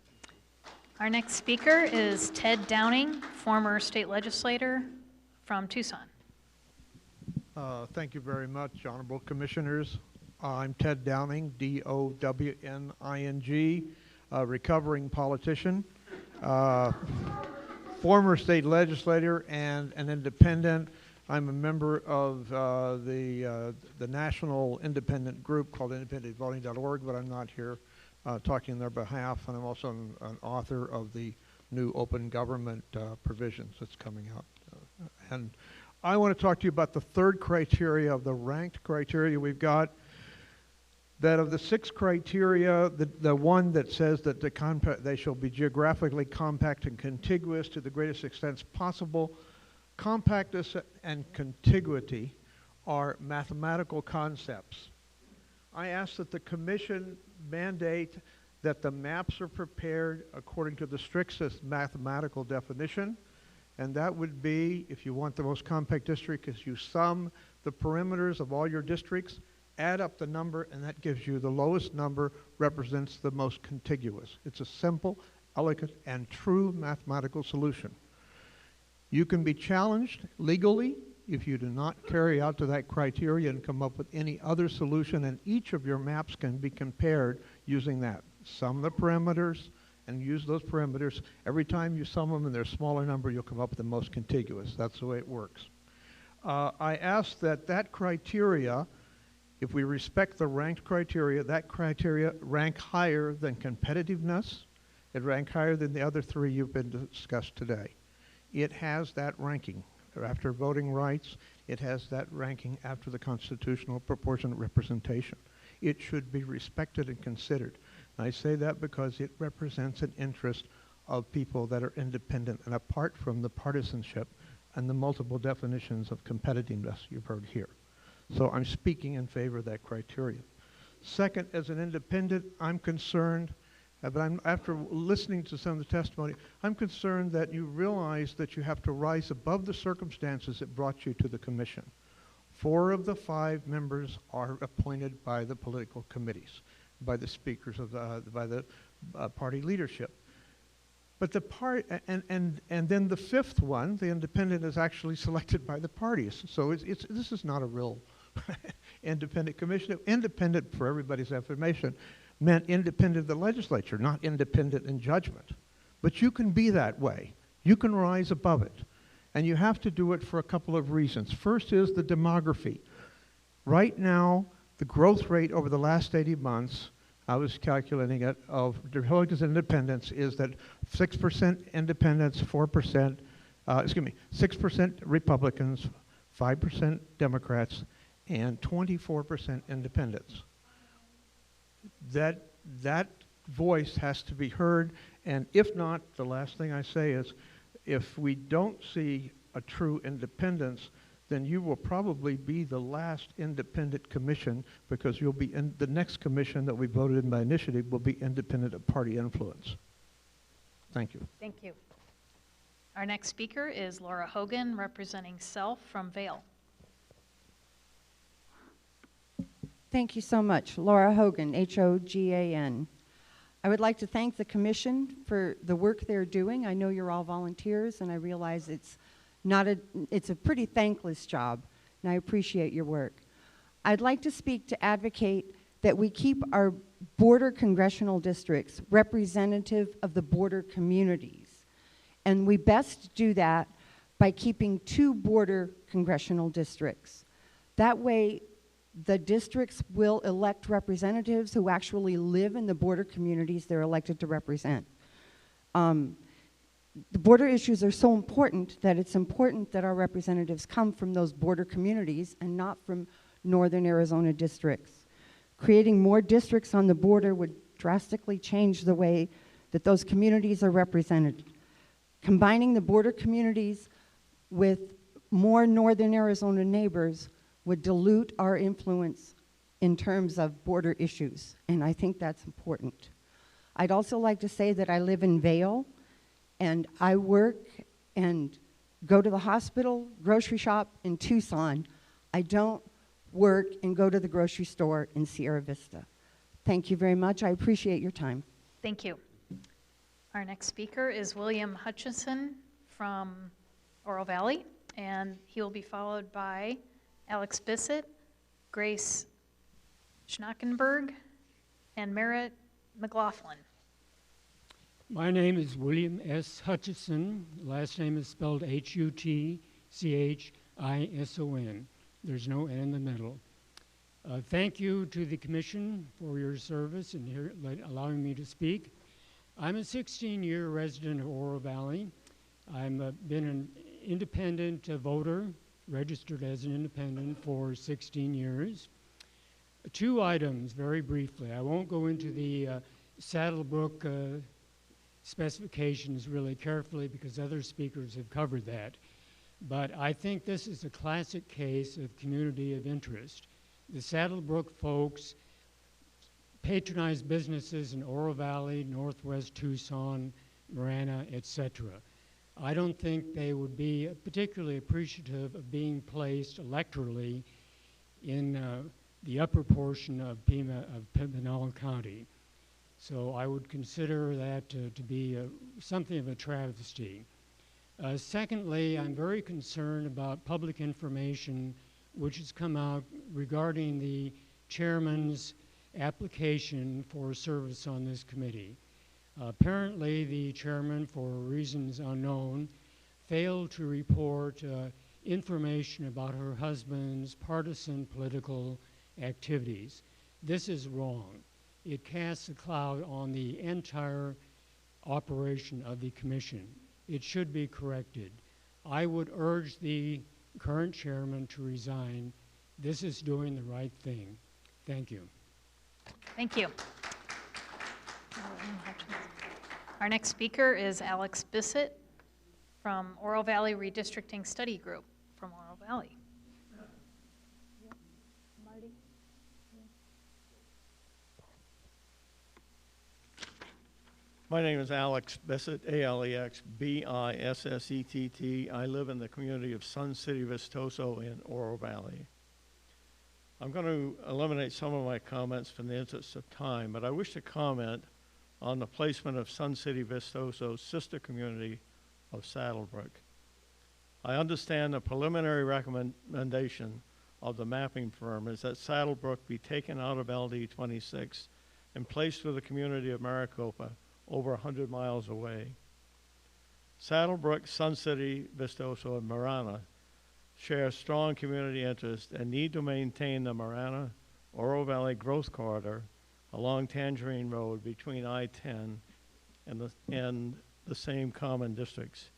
Our next speaker is Ted Downing, former state legislator from Tucson. Thank you very much, Honorable Commissioners. I'm Ted Downing, D-O-W-N-I-N-G, recovering politician, former state legislator and an independent. I'm a member of the national independent group called independentvoting.org, but I'm not here talking on their behalf, and I'm also an author of the new open government provisions that's coming out. And I want to talk to you about the third criteria of the ranked criteria we've got. That of the 6 criteria, the one that says that they shall be geographically compact and contiguous to the greatest extent possible. Compactness and contiguity are mathematical concepts. I ask that the Commission mandate that the maps are prepared according to the strictest mathematical definition, and that would be, if you want the most compact district, is you sum the perimeters of all your districts, add up the number, and that gives you the lowest number represents the most contiguous. It's a simple, elegant, and true mathematical solution. You can be challenged legally if you do not carry out to that criteria and come up with any other solution, and each of your maps can be compared using that. Sum the perimeters and use those perimeters. Every time you sum them and they're a smaller number, you'll come up with the most contiguous. That's the way it works. I ask that criteria, if we respect the ranked criteria, that criteria rank higher than competitiveness. It rank higher than the other 3 you've been discussed today. It has that ranking. After voting rights, it has that ranking after the constitutional proportionate representation. It should be respected and considered. And I say that because it represents an interest of people that are independent and apart from the partisanship and the multiple definitions of competitiveness you've heard here. So I'm speaking in favor of that criteria. Second, as an independent, I'm concerned, but after listening to some of the testimony, I'm concerned that you realize that you have to rise above the circumstances that brought you to the commission. 4 of the 5 members are appointed by the political committees, by the speakers of by the party leadership. But the and then the 5th one, the independent, is actually selected by the parties. So this is not a real independent commission. Independent, for everybody's information, meant independent of the legislature, not independent in judgment. But you can be that way. You can rise above it. And you have to do it for a couple of reasons. First is the demography. Right now, the growth rate over the last 80 months, I was calculating it, of Republicans and independents is that 6% independents, 6% Republicans, 5% Democrats, and 24% independents. That voice has to be heard, and if not, the last thing I say is, if we don't see a true independence, then you will probably be the last independent commission, because you'll be in the next commission that we voted in by initiative will be independent of party influence. Thank you. Thank you. Our next speaker is Laura Hogan, representing Self from Vail. Thank you so much. Laura Hogan, H-O-G-A-N. I would like to thank the commission for the work they're doing. I know you're all volunteers, and I realize it's a pretty thankless job, and I appreciate your work. I'd like to speak to advocate that we keep our border congressional districts representative of the border communities, and we best do that by keeping 2 border congressional districts. That way, the districts will elect representatives who actually live in the border communities they're elected to represent. The border issues are so important that it's important that our representatives come from those border communities and not from northern Arizona districts. Creating more districts on the border would drastically change the way that those communities are represented. Combining the border communities with more northern Arizona neighbors would dilute our influence in terms of border issues, and I think that's important. I'd also like to say that I live in Vail, and I work and go to the hospital, grocery shop in Tucson. I don't work and go to the grocery store in Sierra Vista. Thank you very much. I appreciate your time. Thank you. Our next speaker is William Hutchison from Oro Valley, and he will be followed by Alex Bissett, Grace Schnackenberg, and Merritt McLaughlin. My name is William S. Hutchison. Last name is spelled Hutchison. There's no N in the middle. Thank you to the Commission for your service and allowing me to speak. I'm a 16-year resident of Oro Valley. I've been an independent voter, registered as an independent for 16 years. Two items, very briefly. I won't go into the Saddlebrook specifications really carefully because other speakers have covered that. But I think this is a classic case of community of interest. The Saddlebrook folks patronize businesses in Oro Valley, Northwest Tucson, Marana, etc. I don't think they would be particularly appreciative of being placed electorally in the upper portion of Pinal County. So I would consider that to be something of a travesty. Secondly, I'm very concerned about public information which has come out regarding the chairman's application for service on this committee. Apparently, the chairman, for reasons unknown, failed to report information about her husband's partisan political activities. This is wrong. It casts a cloud on the entire operation of the commission. It should be corrected. I would urge the current chairman to resign. This is doing the right thing. Thank you. Thank you. Our next speaker is Alex Bissett from Oro Valley Redistricting Study Group from Oro Valley. My name is Alex Bissett, A-L-E-X-B-I-S-S-E-T-T. I live in the community of Sun City Vistoso in Oro Valley. I'm going to eliminate some of my comments from the interest of time, but I wish to comment on the placement of Sun City Vistoso's sister community of Saddlebrook. I understand the preliminary recommendation of the mapping firm is that Saddlebrook be taken out of LD 26 and placed with the community of Maricopa, over 100 miles away. Saddlebrook, Sun City, Vistoso, and Marana share strong community interest and need to maintain the Marana-Oro Valley growth corridor along Tangerine Road between I-10 and the same common districts,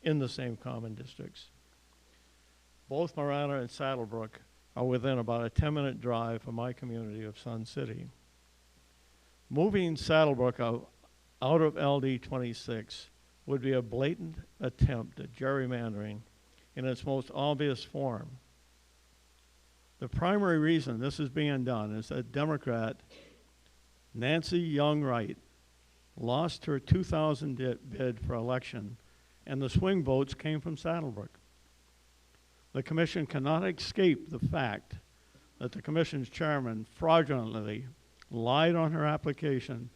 Both Marana and Saddlebrook are within about a 10-minute drive from my community of Sun City. Moving Saddlebrook out of LD 26 would be a blatant attempt at gerrymandering in its most obvious form. The primary reason this is being done is that Democrat Nancy Young Wright lost her 2000 bid for election, and the swing votes came from Saddlebrook. The commission cannot escape the fact that the commission's chairman fraudulently lied on her application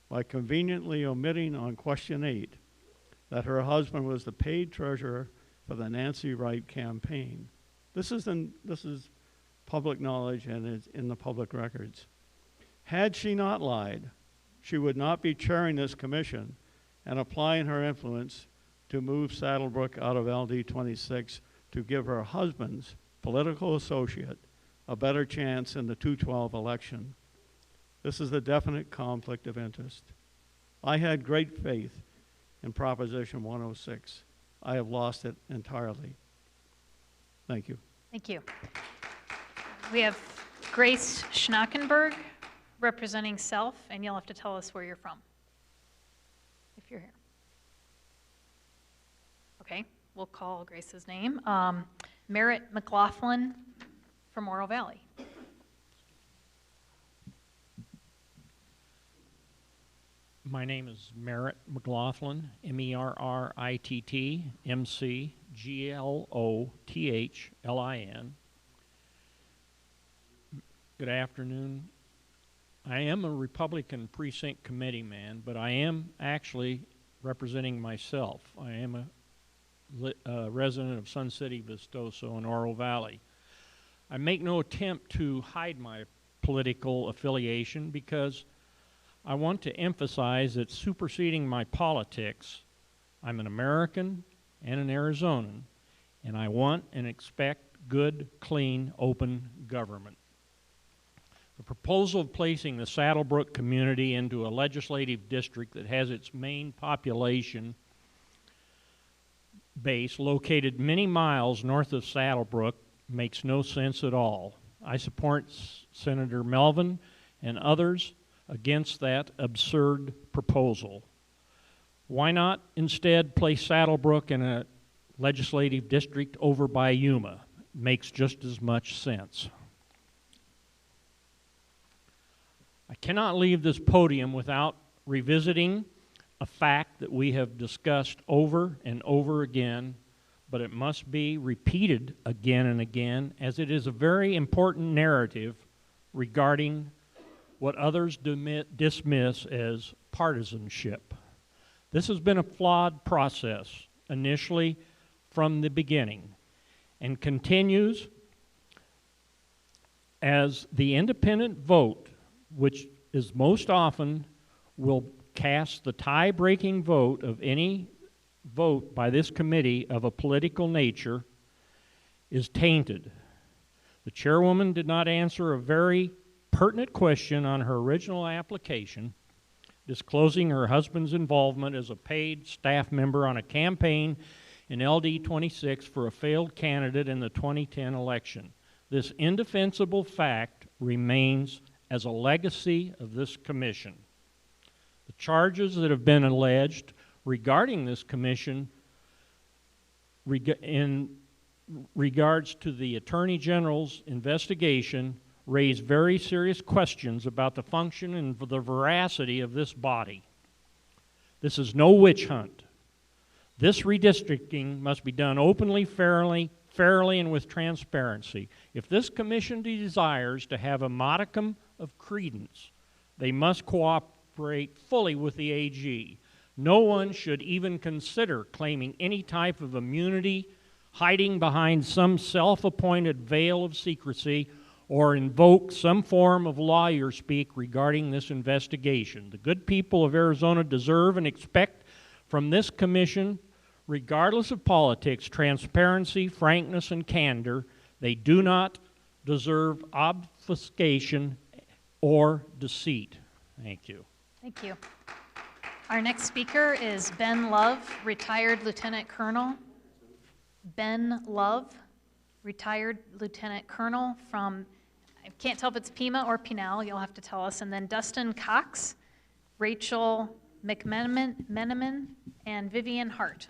by conveniently omitting on question 8 that her husband was the paid treasurer for the Nancy Wright campaign. This is public knowledge and it's in the public records. Had she not lied, she would not be chairing this commission and applying her influence to move Saddlebrook out of LD 26 to give her husband's political associate a better chance in the 2012 election. This is a definite conflict of interest. I had great faith in Proposition 106. I have lost it entirely. Thank you. Thank you. We have Grace Schnackenberg representing Self, and you'll have to tell us where you're from. if you're here. Okay, we'll call Grace's name. Merritt McLaughlin from Oro Valley. My name is Merritt McLaughlin, M-E-R-R-I-T-T, M-C-G-L-O-T-H-L-I-N. Good afternoon. I am a Republican precinct committee man, but I am actually representing myself. I am a resident of Sun City, Vistoso, in Oro Valley. I make no attempt to hide my political affiliation because I want to emphasize that superseding my politics, I'm an American and an Arizonan, and I want and expect good, clean, open government. The proposal of placing the Saddlebrook community into a legislative district that has its main population base located many miles north of Saddlebrook makes no sense at all. I support Senator Melvin and others against that absurd proposal. Why not instead place Saddlebrook in a legislative district over by Yuma? Makes just as much sense. I cannot leave this podium without revisiting a fact that we have discussed over and over again, but it must be repeated again and again, as it is a very important narrative regarding what others dismiss as partisanship. This has been a flawed process, initially from the beginning, and continues as the independent vote, which is most often will cast the tie-breaking vote of any vote by this committee of a political nature, is tainted. The chairwoman did not answer a very pertinent question on her original application, disclosing her husband's involvement as a paid staff member on a campaign in LD 26 for a failed candidate in the 2010 election. This indefensible fact remains as a legacy of this commission. The charges that have been alleged regarding this commission in regards to the Attorney General's investigation raise very serious questions about the function and the veracity of this body. This is no witch hunt. This redistricting must be done openly, fairly, and with transparency. If this commission desires to have a modicum of credence, they must cooperate fully with the AG. No one should even consider claiming any type of immunity, hiding behind some self-appointed veil of secrecy, or invoke some form of lawyer speak regarding this investigation. The good people of Arizona deserve and expect from this commission, regardless of politics, transparency, frankness, and candor. They do not deserve obfuscation or deceit. Thank you. Thank you. Our next speaker is Ben Love, retired Lieutenant Colonel. Ben Love, retired Lieutenant Colonel from, I can't tell if it's Pima or Pinal, you'll have to tell us. And then Dustin Cox, Rachel McMenamin, and Vivian Hart.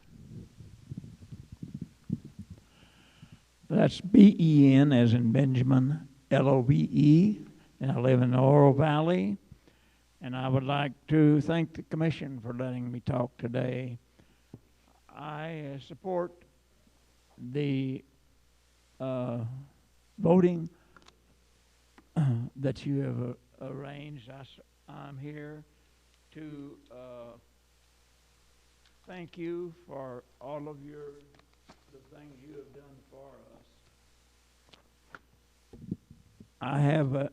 That's B-E-N as in Benjamin, L-O-V-E, and I live in the Oro Valley. And I would like to thank the commission for letting me talk today. I support the voting that you have arranged. I'm here to thank you for all of the things you have done for us. I have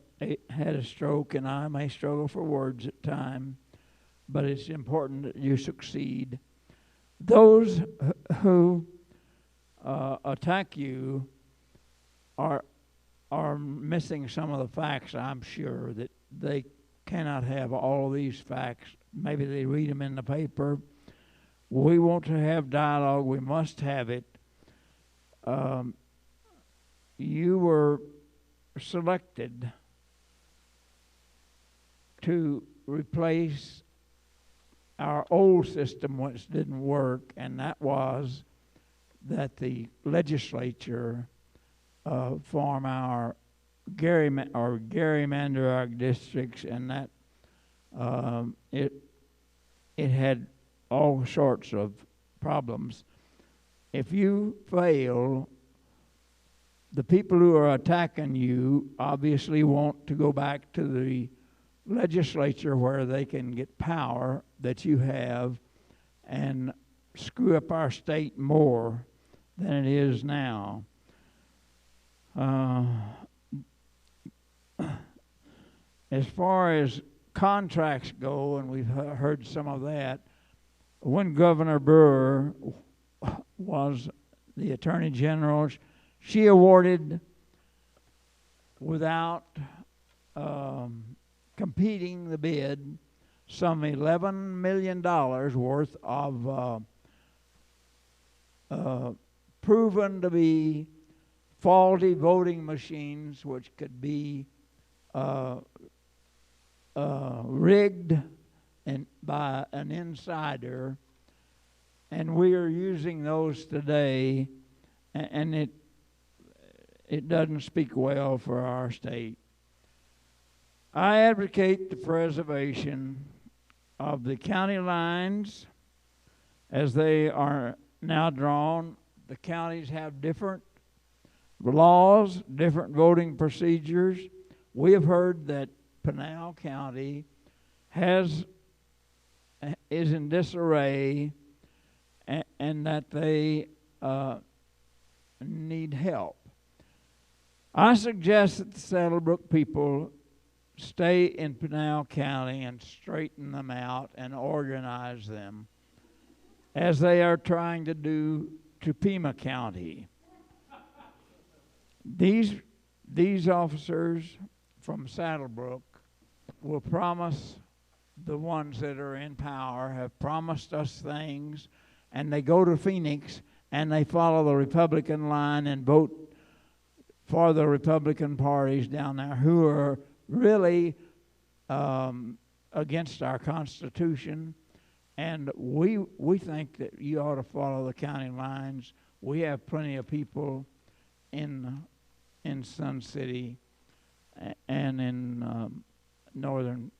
had a stroke, and I may struggle for words at times, but it's important that you succeed. Those who attack you are missing some of the facts. I'm sure that they cannot have all of these facts. Maybe they read them in the paper. We want to have dialogue. We must have it. You were selected to replace our old system which didn't work, and that was that the legislature form our gerrymander our districts, and that it had all sorts of problems. If you fail, the people who are attacking you obviously want to go back to the legislature where they can get power that you have and screw up our state more than it is now. As far as contracts go, and we've heard some of that, when Governor Brewer was the Attorney General, she awarded, without competing the bid, some $11 million worth of proven to be faulty voting machines, which could be rigged by an insider, and we are using those today, and it doesn't speak well for our state. I advocate the preservation of the county lines as they are now drawn. The counties have different laws, different voting procedures. We have heard that Pinal County is in disarray, and that they need help. I suggest that the Saddlebrook people stay in Pinal County and straighten them out and organize them as they are trying to do to Pima County. These officers from Saddlebrook will promise, the ones that are in power have promised us things, and they go to Phoenix and they follow the Republican line and vote for the Republican parties down there who are really against our Constitution. And we think that you ought to follow the county lines. We have plenty of people in Sun City and in Northern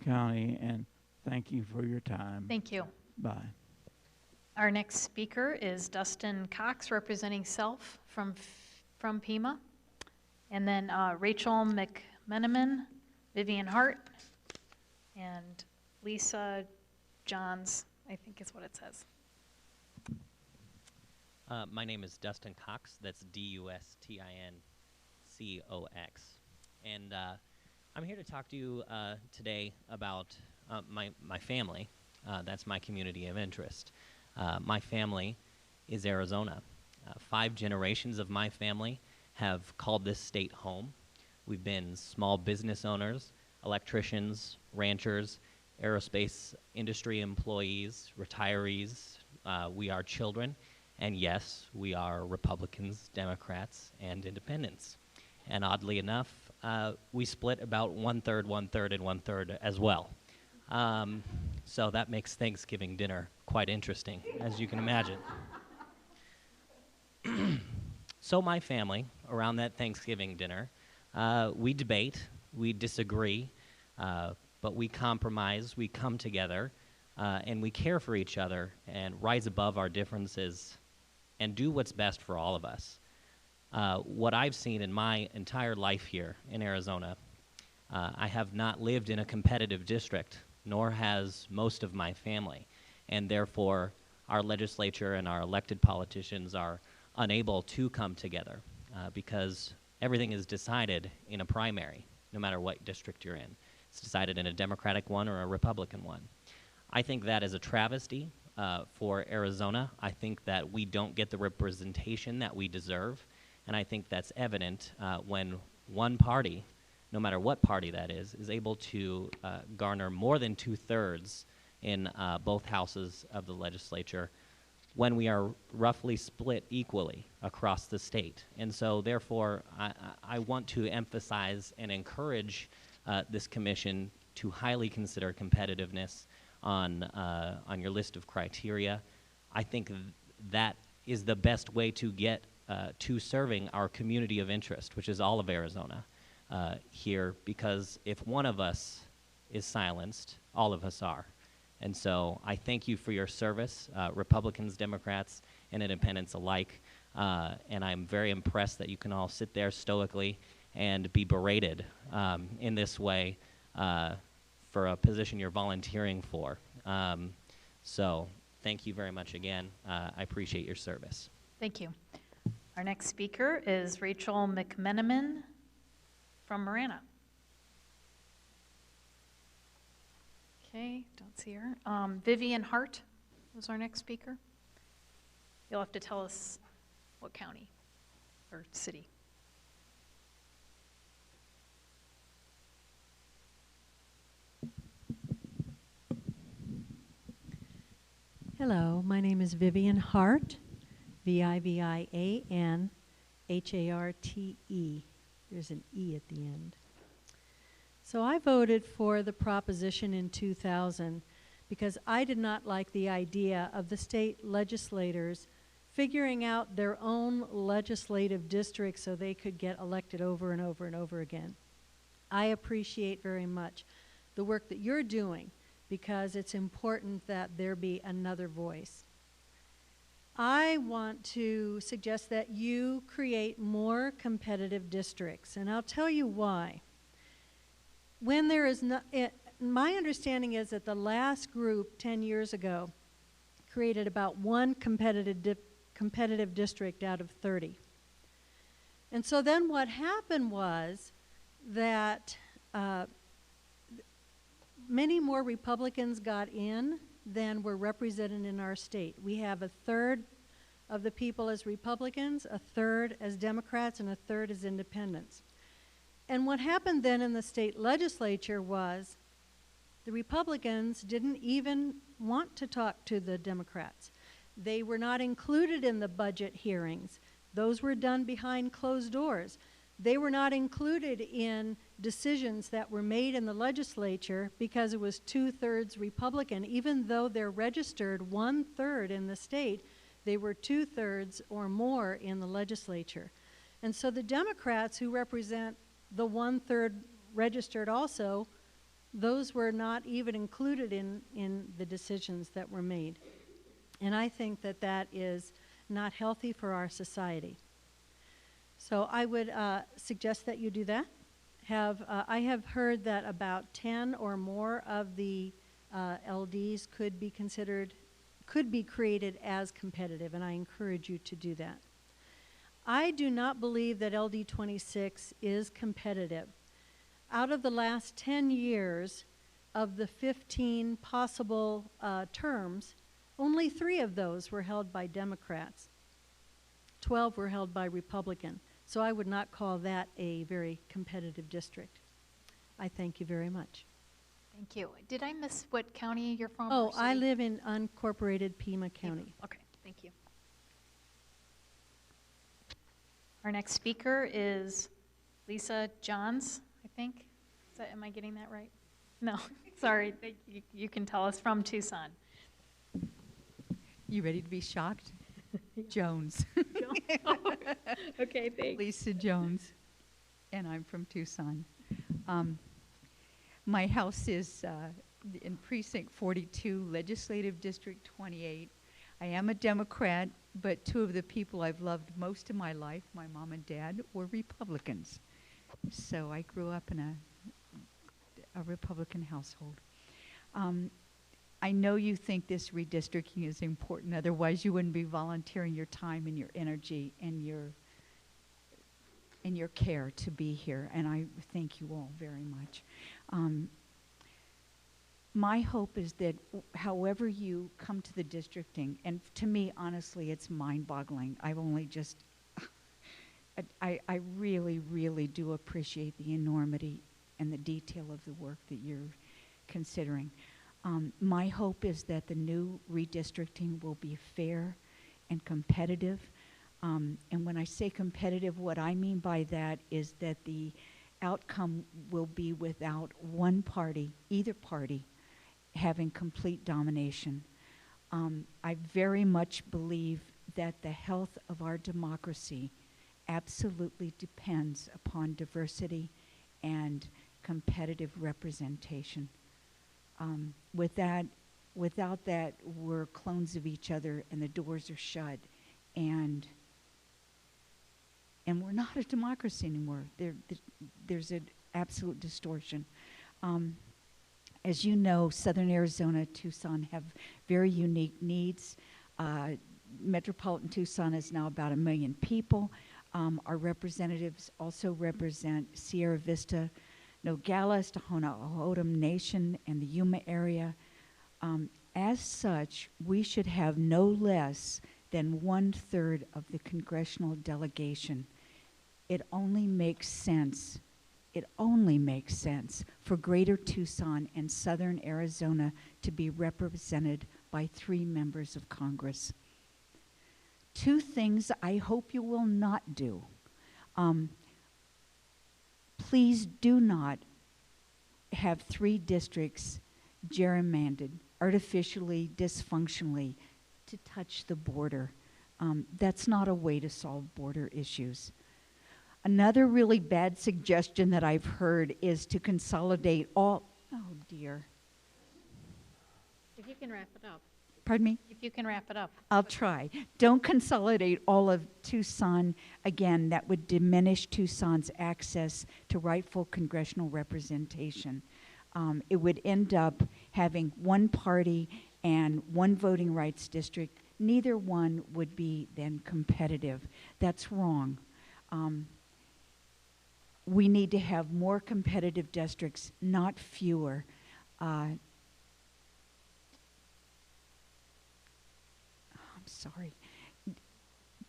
County, and thank you for your time. Thank you. Bye. Our next speaker is Dustin Cox, representing Self from Pima. And then Rachel McMenamin, Vivian Hart, and Lisa Johns, I think is what it says. My name is Dustin Cox. That's Dustincox. And I'm here to talk to you today about my family. That's my community of interest. My family is Arizona. 5 generations of my family have called this state home. We've been small business owners, electricians, ranchers, aerospace industry employees, retirees. We are children. And yes, we are Republicans, Democrats, and Independents. And oddly enough, we split about 1/3, 1/3, and 1/3 as well. So that makes Thanksgiving dinner quite interesting, as you can imagine. So my family, around that Thanksgiving dinner, we debate, we disagree, but we compromise, we come together, and we care for each other and rise above our differences and do what's best for all of us. What I've seen in my entire life here in Arizona, I have not lived in a competitive district, nor has most of my family, and therefore our legislature and our elected politicians are unable to come together because everything is decided in a primary, no matter what district you're in. It's decided in a Democratic one or a Republican one. I think that is a travesty for Arizona. I think that we don't get the representation that we deserve, and I think that's evident when one party, no matter what party that is able to garner more than 2/3 in both houses of the legislature when we are roughly split equally across the state. And so therefore, I want to emphasize and encourage this commission to highly consider competitiveness on your list of criteria. I think that is the best way to get to serving our community of interest, which is all of Arizona here, because if one of us is silenced, all of us are. And so I thank you for your service, Republicans, Democrats, and independents alike. And I'm very impressed that you can all sit there stoically and be berated in this way for a position you're volunteering for. So thank you very much again. I appreciate your service. Thank you. Our next speaker is Rachel McMenamin from Marana. Okay, don't see her. Vivian Hart was our next speaker. You'll have to tell us what county or city. Hello, my name is Vivian Hart, V-I-V-I-A-N-H-A-R-T-E. There's an E at the end. So I voted for the proposition in 2000 because I did not like the idea of the state legislators figuring out their own legislative districts so they could get elected over and over and over again. I appreciate very much the work that you're doing because it's important that there be another voice. I want to suggest that you create more competitive districts, and I'll tell you why. When there is no, my understanding is that the last group 10 years ago created about one competitive district out of 30. And so then what happened was that many more Republicans got in than were represented in our state. We have a third of the people as Republicans, a third as Democrats, and a third as independents. And what happened then in the state legislature was the Republicans didn't even want to talk to the Democrats. They were not included in the budget hearings. Those were done behind closed doors. They were not included in decisions that were made in the legislature because it was 2/3 Republican. Even though they're registered 1/3 in the state, they were 2/3 or more in the legislature. And so the Democrats, who represent the 1/3 registered also, those were not even included in the decisions that were made. And I think that that is not healthy for our society. So I would suggest that you do that. I have heard that about 10 or more of the LDs could be created as competitive, and I encourage you to do that. I do not believe that LD 26 is competitive. Out of the last 10 years of the 15 possible terms, only 3 of those were held by Democrats. 12 were held by Republican. So I would not call that a very competitive district. I thank you very much. Thank you. Did I miss what county you're from? Oh, I live in unincorporated Pima County. Okay, thank you. Our next speaker is Lisa Johns, I think. Am I getting that right? No, sorry. You can tell us from Tucson. You ready to be shocked? Jones. Okay, thanks. Lisa Jones, and I'm from Tucson. My house is in Precinct 42, Legislative District 28. I am a Democrat, but 2 of the people I've loved most of my life, my mom and dad, were Republicans. So I grew up in a Republican household. I know you think this redistricting is important, otherwise you wouldn't be volunteering your time and your energy and your care to be here, and I thank you all very much. My hope is that however you come to the districting, and to me, honestly, it's mind-boggling. I've only just, I really, really do appreciate the enormity and the detail of the work that you're considering. My hope is that the new redistricting will be fair and competitive. And when I say competitive, what I mean by that is that the outcome will be without one party, either party, having complete domination. I very much believe that the health of our democracy absolutely depends upon diversity and competitive representation. Without that, we're clones of each other and the doors are shut, and we're not a democracy anymore. There's an absolute distortion. As you know, Southern Arizona, Tucson have very unique needs. Metropolitan Tucson is now about 1 million people. Our representatives also represent Sierra Vista, Nogales, Tohono O'odham Nation, and the Yuma area. As such, we should have no less than 1/3 of the congressional delegation. It only makes sense for Greater Tucson and Southern Arizona to be represented by 3 members of Congress. 2 things I hope you will not do. Please do not have 3 districts gerrymandered, artificially, dysfunctionally, to touch the border. That's not a way to solve border issues. Another really bad suggestion that I've heard is to consolidate all, oh dear. If you can wrap it up. Pardon me? If you can wrap it up. I'll try. Don't consolidate all of Tucson. Again, that would diminish Tucson's access to rightful congressional representation. It would end up having 1 party and 1 voting rights district. Neither one would be then competitive. That's wrong. We need to have more competitive districts, not fewer. I'm sorry.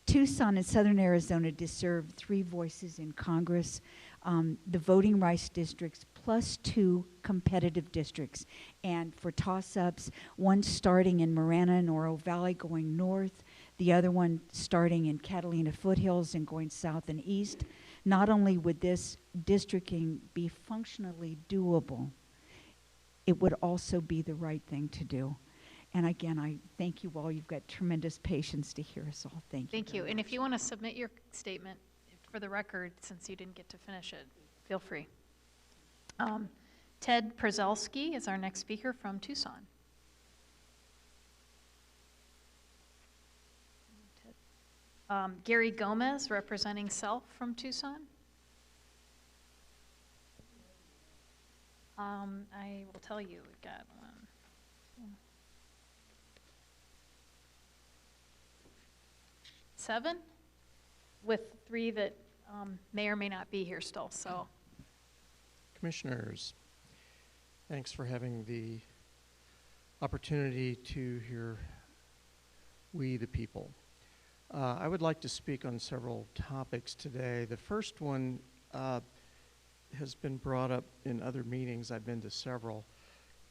Tucson and Southern Arizona deserve 3 voices in Congress. The voting rights districts plus 2 competitive districts. And for toss-ups, one starting in Marana and Oro Valley going north, the other one starting in Catalina Foothills and going south and east. Not only would this districting be functionally doable, it would also be the right thing to do. And again, I thank you all. You've got tremendous patience to hear us all. Thank you. Thank you. And if you want to submit your statement for the record, since you didn't get to finish it, feel free. Ted Przalski is our next speaker from Tucson. Gary Gomez, representing Self from Tucson. I will tell you, we've got 1, 2, 7, with 3 that may or may not be here still, so. Commissioners, thanks for having the opportunity to hear we the people. I would like to speak on several topics today. The first one has been brought up in other meetings. I've been to several.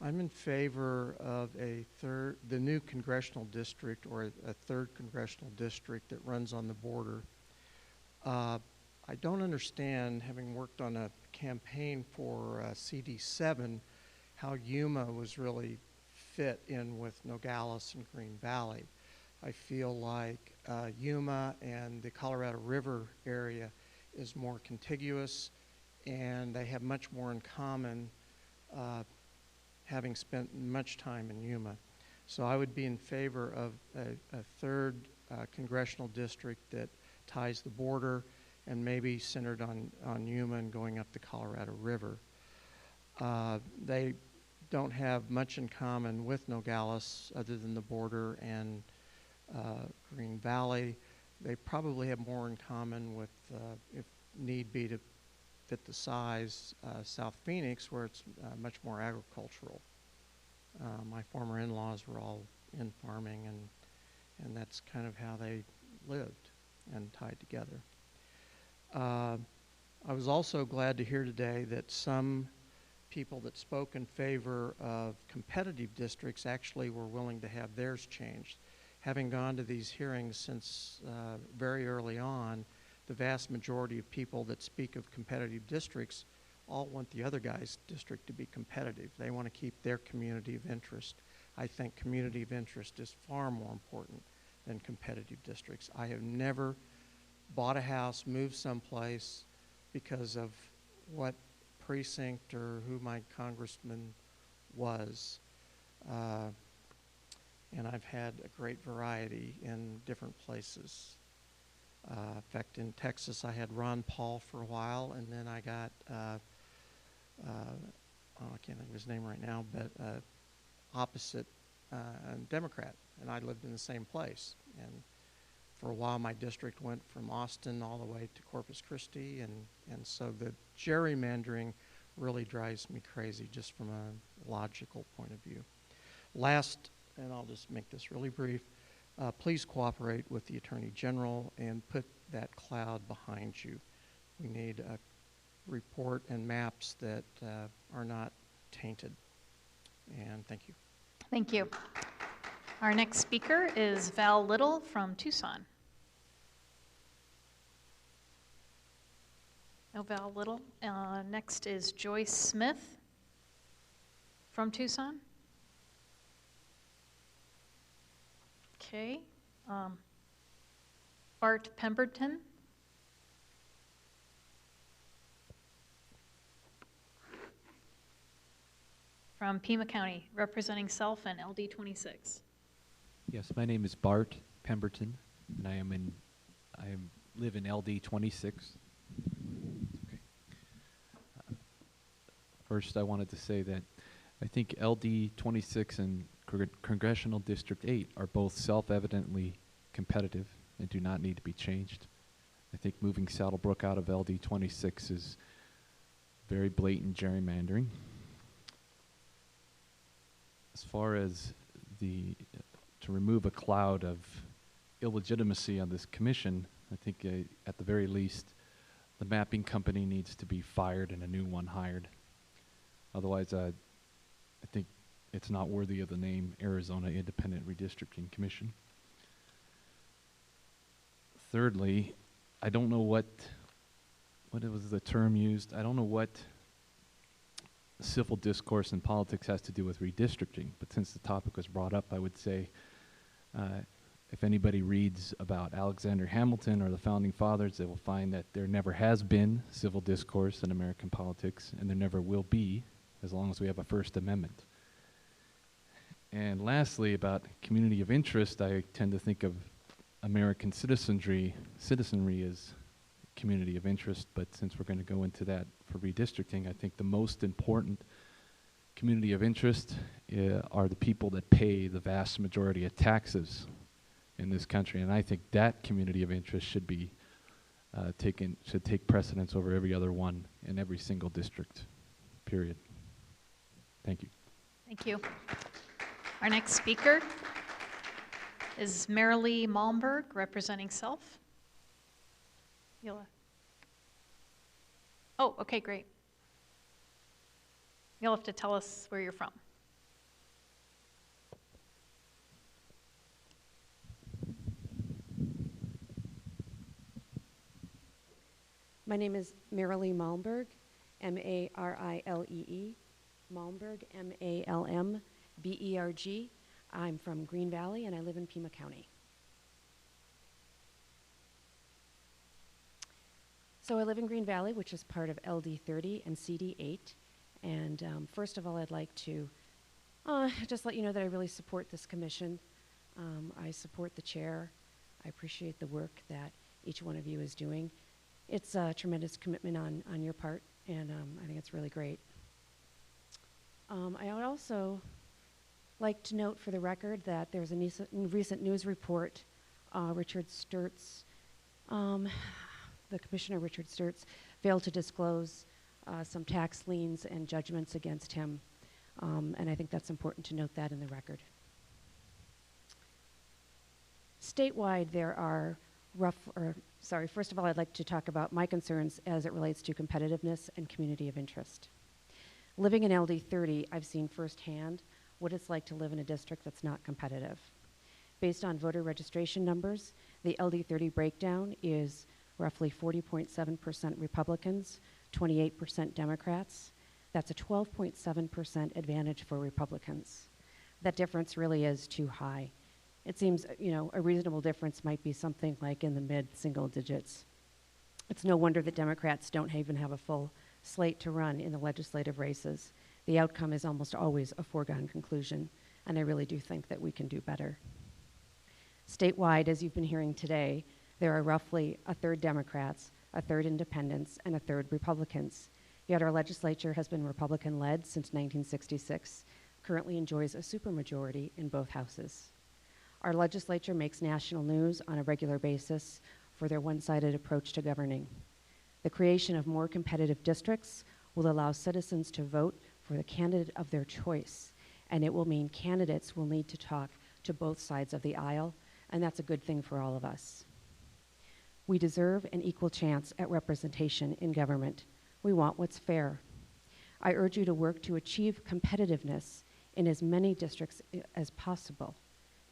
I'm in favor of the new congressional district, or a 3rd congressional district that runs on the border. I don't understand, having worked on a campaign for CD7, how Yuma was really fit in with Nogales and Green Valley. I feel like Yuma and the Colorado River area is more contiguous, and they have much more in common, having spent much time in Yuma. So I would be in favor of a 3rd congressional district that ties the border and maybe centered on Yuma and going up the Colorado River. They don't have much in common with Nogales other than the border and Green Valley. They probably have more in common with, if need be to fit the size, South Phoenix, where it's much more agricultural. My former in-laws were all in farming, and that's kind of how they lived and tied together. I was also glad to hear today that some people that spoke in favor of competitive districts actually were willing to have theirs changed. Having gone to these hearings since very early on, the vast majority of people that speak of competitive districts all want the other guy's district to be competitive. They want to keep their community of interest. I think community of interest is far more important than competitive districts. I have never bought a house, moved someplace because of what precinct or who my congressman was. And I've had a great variety in different places. In fact, in Texas, I had Ron Paul for a while, and then I got, I can't think of his name right now, but opposite Democrat, and I lived in the same place. And for a while, my district went from Austin all the way to Corpus Christi, and so the gerrymandering really drives me crazy just from a logical point of view. Last, and I'll just make this really brief, please cooperate with the Attorney General and put that cloud behind you. We need a report and maps that are not tainted. And thank you. Thank you. Our next speaker is Val Little from Tucson. No Val Little. Next is Joyce Smith from Tucson. Okay. Bart Pemberton. From Pima County, representing self and LD 26. Yes, my name is Bart Pemberton, and I live in LD 26. Okay. First, I wanted to say that I think LD 26 and Congressional District 8 are both self-evidently competitive and do not need to be changed. I think moving Saddlebrook out of LD 26 is very blatant gerrymandering. As far as to remove a cloud of illegitimacy on this commission, I think at the very least the mapping company needs to be fired and a new one hired. Otherwise, I think it's not worthy of the name Arizona Independent Redistricting Commission. Thirdly, I don't know what was the term used. I don't know what civil discourse in politics has to do with redistricting, but since the topic was brought up, I would say if anybody reads about Alexander Hamilton or the Founding Fathers, they will find that there never has been civil discourse in American politics, and there never will be as long as we have a First Amendment. And lastly, about community of interest, I tend to think of American citizenry as community of interest, but since we're going to go into that for redistricting, I think the most important community of interest are the people that pay the vast majority of taxes in this country, and I think that community of interest should be should take precedence over every other one in every single district, period. Thank you. Thank you. Our next speaker is Marilee Malmberg, representing self. Oh, okay, great. You'll have to tell us where you're from. My name is Marilee Malmberg, M-A-R-I-L-E-E, Malmberg, M-A-L-M-B-E-R-G. I'm from Green Valley, and I live in Pima County. So I live in Green Valley, which is part of LD 30 and CD 8. And first of all, I'd like to just let you know that I really support this commission. I support the chair. I appreciate the work that each one of you is doing. It's a tremendous commitment on your part, and I think it's really great. I would also like to note for the record that there's a recent news report, Richard Sturtz, the Commissioner Richard Sturtz failed to disclose some tax liens and judgments against him, and I think that's important to note that in the record. Statewide, there are first of all, I'd like to talk about my concerns as it relates to competitiveness and community of interest. Living in LD 30, I've seen firsthand what it's like to live in a district that's not competitive. Based on voter registration numbers, the LD 30 breakdown is roughly 40.7% Republicans, 28% Democrats. That's a 12.7% advantage for Republicans. That difference really is too high. It seems, a reasonable difference might be something like in the mid-single digits. It's no wonder that Democrats don't even have a full slate to run in the legislative races. The outcome is almost always a foregone conclusion, and I really do think that we can do better. Statewide, as you've been hearing today, there are roughly a third Democrats, a third independents, and a third Republicans. Yet our legislature has been Republican-led since 1966, currently enjoys a supermajority in both houses. Our legislature makes national news on a regular basis for their one-sided approach to governing. The creation of more competitive districts will allow citizens to vote for the candidate of their choice, and it will mean candidates will need to talk to both sides of the aisle, and that's a good thing for all of us. We deserve an equal chance at representation in government. We want what's fair. I urge you to work to achieve competitiveness in as many districts as possible.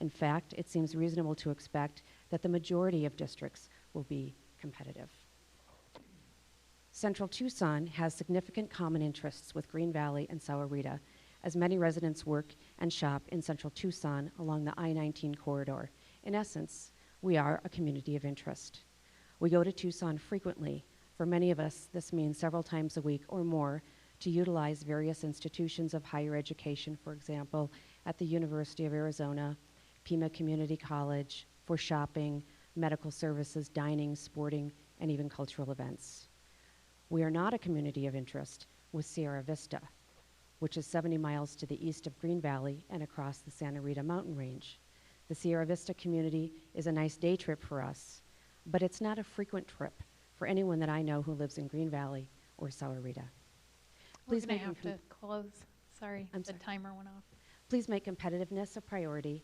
In fact, it seems reasonable to expect that the majority of districts will be competitive. Central Tucson has significant common interests with Green Valley and Sahuarita, as many residents work and shop in Central Tucson along the I-19 corridor. In essence, we are a community of interest. We go to Tucson frequently. For many of us, this means several times a week or more to utilize various institutions of higher education, for example, at the University of Arizona, Pima Community College, for shopping, medical services, dining, sporting, and even cultural events. We are not a community of interest with Sierra Vista, which is 70 miles to the east of Green Valley and across the Santa Rita mountain range. The Sierra Vista community is a nice day trip for us, but it's not a frequent trip for anyone that I know who lives in Green Valley or Sahuarita. We're going to have to close. Sorry, the timer went off. Please make competitiveness a priority,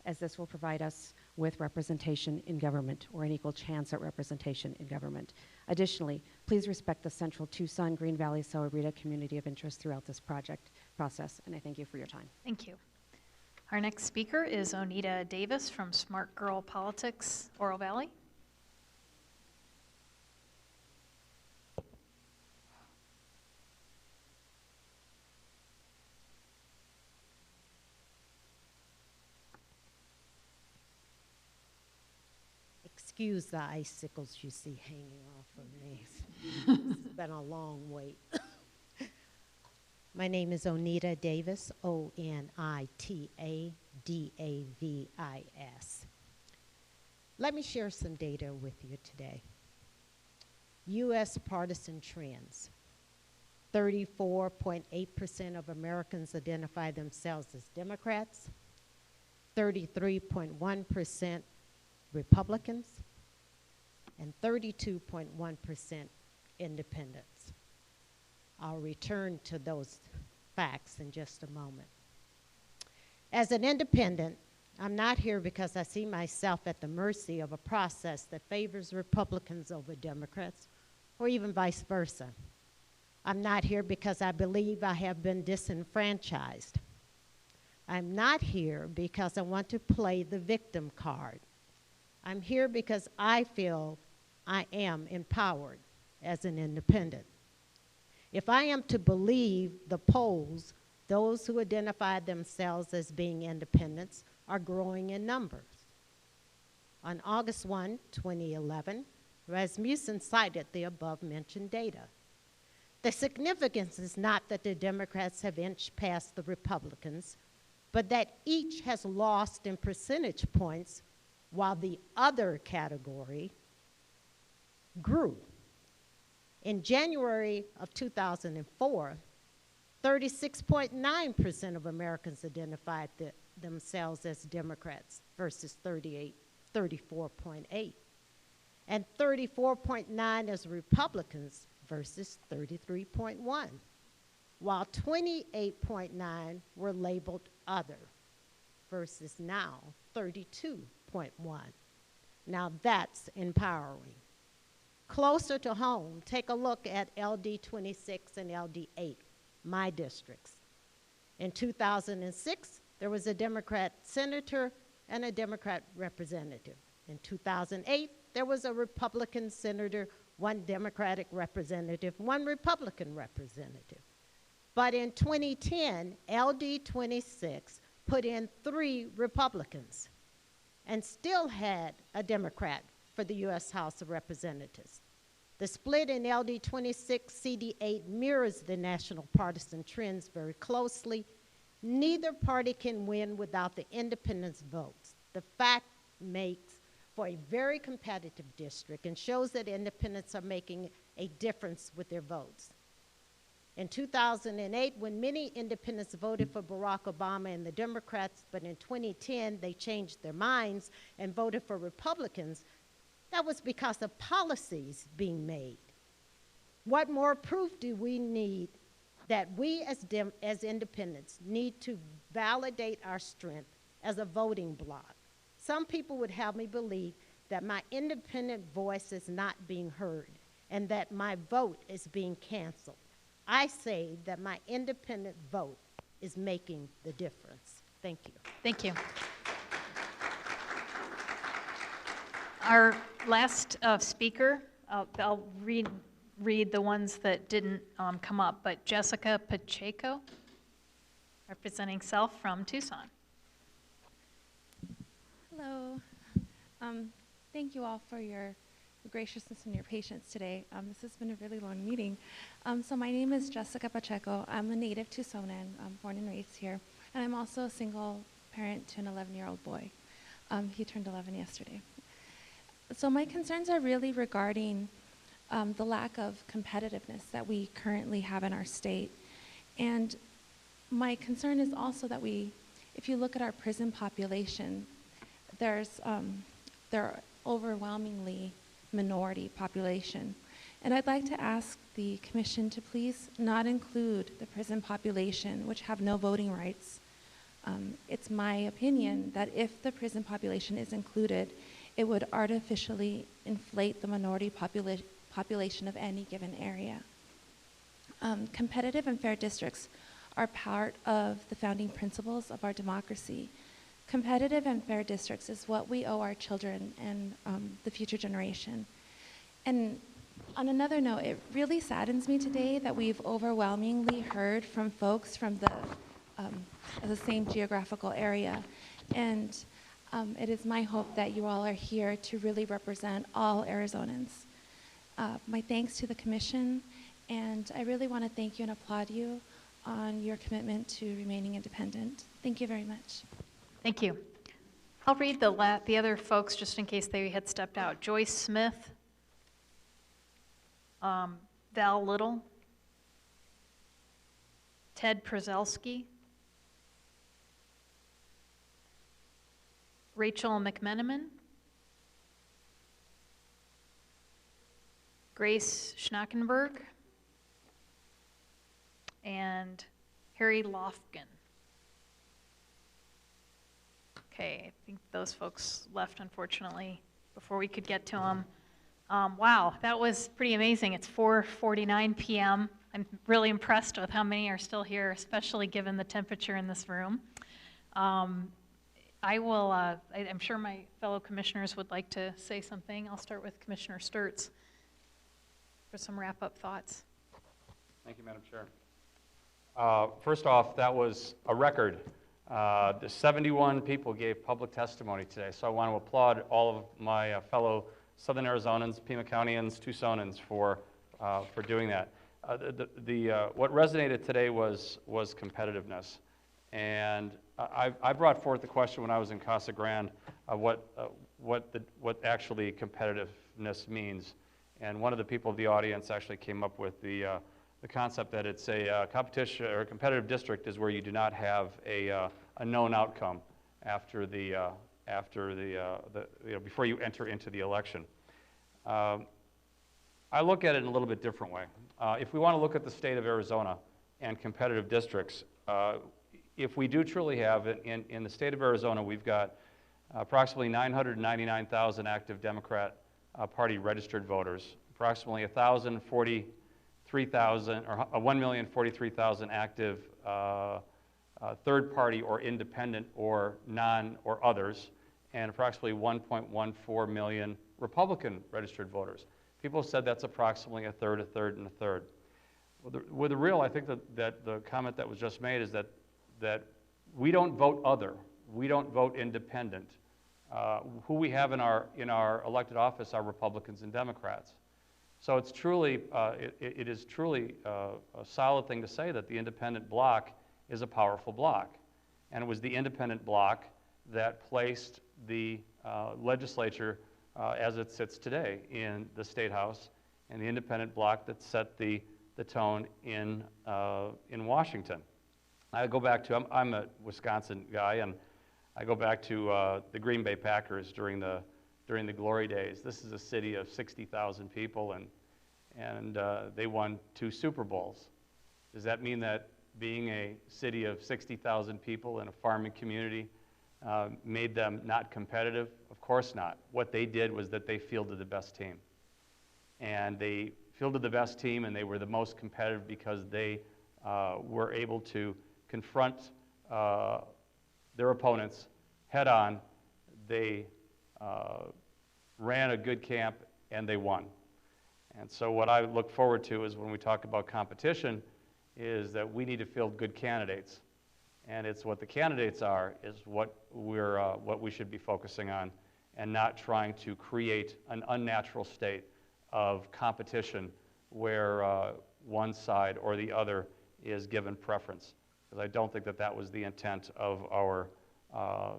as this will provide us with representation in government, or an equal chance at representation in government. Additionally, please respect the Central Tucson, Green Valley, Sahuarita community of interest throughout this process, and I thank you for your time. Thank you. Our next speaker is Onita Davis from Smart Girl Politics, Oro Valley. Excuse the icicles you see hanging off of me. It's been a long wait. My name is Onita Davis, O-N-I-T-A-D-A-V-I-S. Let me share some data with you today. U.S. partisan trends. 34.8% of Americans identify themselves as Democrats, 33.1% Republicans, and 32.1% independents. I'll return to those facts in just a moment. As an independent, I'm not here because I see myself at the mercy of a process that favors Republicans over Democrats, or even vice versa. I'm not here because I believe I have been disenfranchised. I'm not here because I want to play the victim card. I'm here because I feel I am empowered as an independent. If I am to believe the polls, those who identify themselves as being independents are growing in numbers. On August 1, 2011, Rasmussen cited the above-mentioned data. The significance is not that the Democrats have inched past the Republicans, but that each has lost in percentage points while the other category grew. In January of 2004, 36.9% of Americans identified themselves as Democrats versus 34.8%, and 34.9% as Republicans versus 33.1%, while 28.9% were labeled other versus now 32.1%. Now that's empowering. Closer to home, take a look at LD 26 and LD 8, my districts. In 2006, there was a Democrat senator and a Democrat representative. In 2008, there was a Republican senator one Democratic representative, one Republican representative. But in 2010, LD 26 put in 3 Republicans and still had a Democrat for the U.S. House of Representatives. The split in LD 26 CD 8 mirrors the national partisan trends very closely. Neither party can win without the independents' votes. The fact makes for a very competitive district and shows that independents are making a difference with their votes. In 2008, when many independents voted for Barack Obama and the Democrats, but in 2010 they changed their minds and voted for Republicans, that was because of policies being made. What more proof do we need that we as independents need to validate our strength as a voting bloc? Some people would have me believe that my independent voice is not being heard and that my vote is being canceled. I say that my independent vote is making the difference. Thank you. Thank you. Our last speaker, I'll read the ones that didn't come up, but Jessica Pacheco, representing Self from Tucson. Hello. Thank you all for your graciousness and your patience today. This has been a really long meeting. So my name is Jessica Pacheco. I'm a native Tucsonan. I'm born and raised here. And I'm also a single parent to an 11-year-old boy. He turned 11 yesterday. So my concerns are really regarding the lack of competitiveness that we currently have in our state. And my concern is also that if you look at our prison population, they're overwhelmingly minority population. And I'd like to ask the commission to please not include the prison population, which have no voting rights. It's my opinion that if the prison population is included, it would artificially inflate the minority population of any given area. Competitive and fair districts are part of the founding principles of our democracy. Competitive and fair districts is what we owe our children and the future generation. And on another note, it really saddens me today that we've overwhelmingly heard from folks from the same geographical area. And it is my hope that you all are here to really represent all Arizonans. My thanks to the commission, and I really want to thank you and applaud you on your commitment to remaining independent. Thank you very much. Thank you. I'll read the other folks just in case they had stepped out. Joyce Smith, Val Little, Ted Przelski, Rachel McMenamin, Grace Schnackenberg, and Harry Lofgren. Okay, I think those folks left, unfortunately, before we could get to them. Wow, that was pretty amazing. It's 4:49 p.m. I'm really impressed with how many are still here, especially given the temperature in this room. I'm sure my fellow commissioners would like to say something. I'll start with Commissioner Sturts for some wrap-up thoughts. Thank you, Madam Chair. First off, that was a record. The 71 people gave public testimony today, so I want to applaud all of my fellow Southern Arizonans, Pima Countyans, Tucsonans for doing that. What resonated today was competitiveness, and I brought forth the question when I was in Casa Grande what actually competitiveness means, and one of the people of the audience actually came up with the concept that it's a competition or a competitive district is where you do not have a known outcome after before you enter into the election. I look at it in a little bit different way. If we want to look at the state of Arizona and competitive districts, if we do truly have it in the state of Arizona, we've got approximately 999,000 active Democrat Party registered voters, approximately 1,043,000 active third party or independent or non or others, and approximately 1.14 million Republican registered voters. People have said that's approximately a third, and a third. With the real, I think that the comment that was just made is that we don't vote other. We don't vote independent. Who we have in our elected office are Republicans and Democrats. So it's truly, it is truly a solid thing to say that the independent bloc is a powerful bloc. And it was the independent bloc that placed the legislature as it sits today in the State House, and the independent bloc that set the tone in Washington. I go back to, I'm a Wisconsin guy, and I go back to the Green Bay Packers during the glory days. This is a city of 60,000 people, and they won 2 Super Bowls. Does that mean that being a city of 60,000 people in a farming community made them not competitive? Of course not. What they did was that they fielded the best team. And they fielded the best team, and they were the most competitive because they were able to confront their opponents head on. They ran a good camp, and they won. And so what I look forward to is when we talk about competition is that we need to field good candidates. And it's what the candidates are is what we should be focusing on, and not trying to create an unnatural state of competition where one side or the other is given preference. Because I don't think that that was the intent of our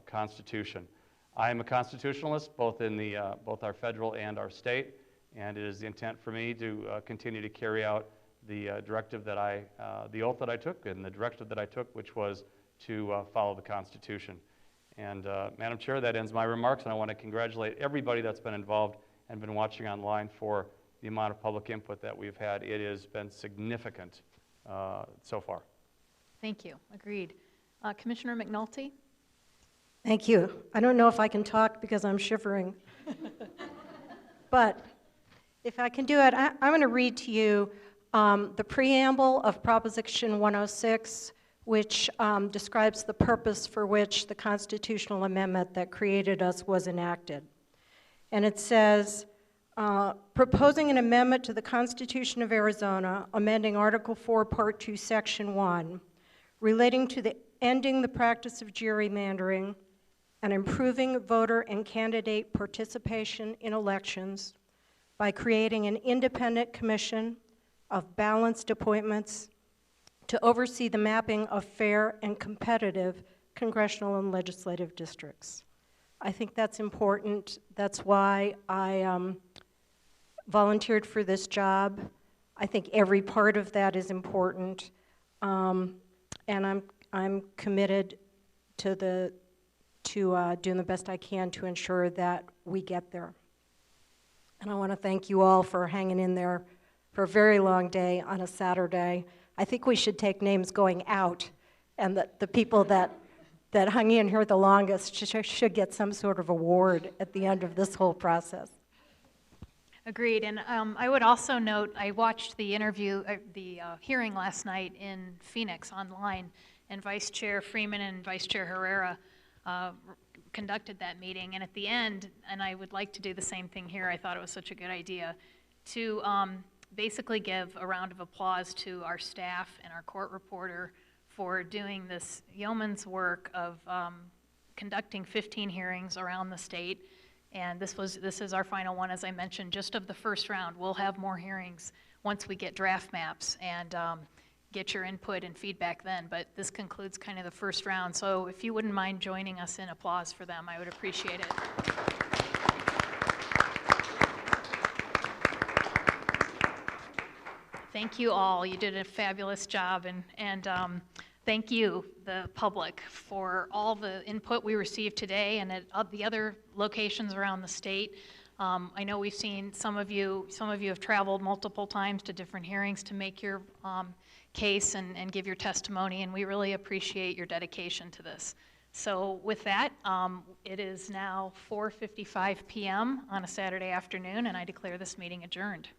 Constitution. I am a constitutionalist, both in both our federal and our state, and it is the intent for me to continue to carry out the directive that the oath that I took, and the directive that I took, which was to follow the Constitution. And Madam Chair, that ends my remarks, and I want to congratulate everybody that's been involved and been watching online for the amount of public input that we've had. It has been significant so far. Thank you. Agreed. Commissioner McNulty? Thank you. I don't know if I can talk because I'm shivering. But if I can do it, I'm going to read to you the preamble of Proposition 106, which describes the purpose for which the constitutional amendment that created us was enacted. And it says, proposing an amendment to the Constitution of Arizona, amending Article 4, Part 2, Section 1, relating to the ending the practice of gerrymandering and improving voter and candidate participation in elections by creating an independent commission of balanced appointments to oversee the mapping of fair and competitive congressional and legislative districts. I think that's important. That's why I volunteered for this job. I think every part of that is important, and I'm committed to doing the best I can to ensure that we get there. And I want to thank you all for hanging in there for a very long day on a Saturday. I think we should take names going out, and the people that hung in here the longest should get some sort of award at the end of this whole process. Agreed. And I would also note, I watched the hearing last night in Phoenix online, and Vice Chair Freeman and Vice Chair Herrera conducted that meeting. And at the end, and I would like to do the same thing here, I thought it was such a good idea, to basically give a round of applause to our staff and our court reporter for doing this yeoman's work of conducting 15 hearings around the state. And this is our final one, as I mentioned, just of the first round. We'll have more hearings once we get draft maps and get your input and feedback then. But this concludes kind of the first round. So if you wouldn't mind joining us in applause for them, I would appreciate it. Thank you all. You did a fabulous job, and thank you, the public, for all the input we received today and at the other locations around the state. I know we've seen some of you have traveled multiple times to different hearings to make your case and give your testimony, and we really appreciate your dedication to this. So with that, it is now 4:55 p.m. on a Saturday afternoon, and I declare this meeting adjourned.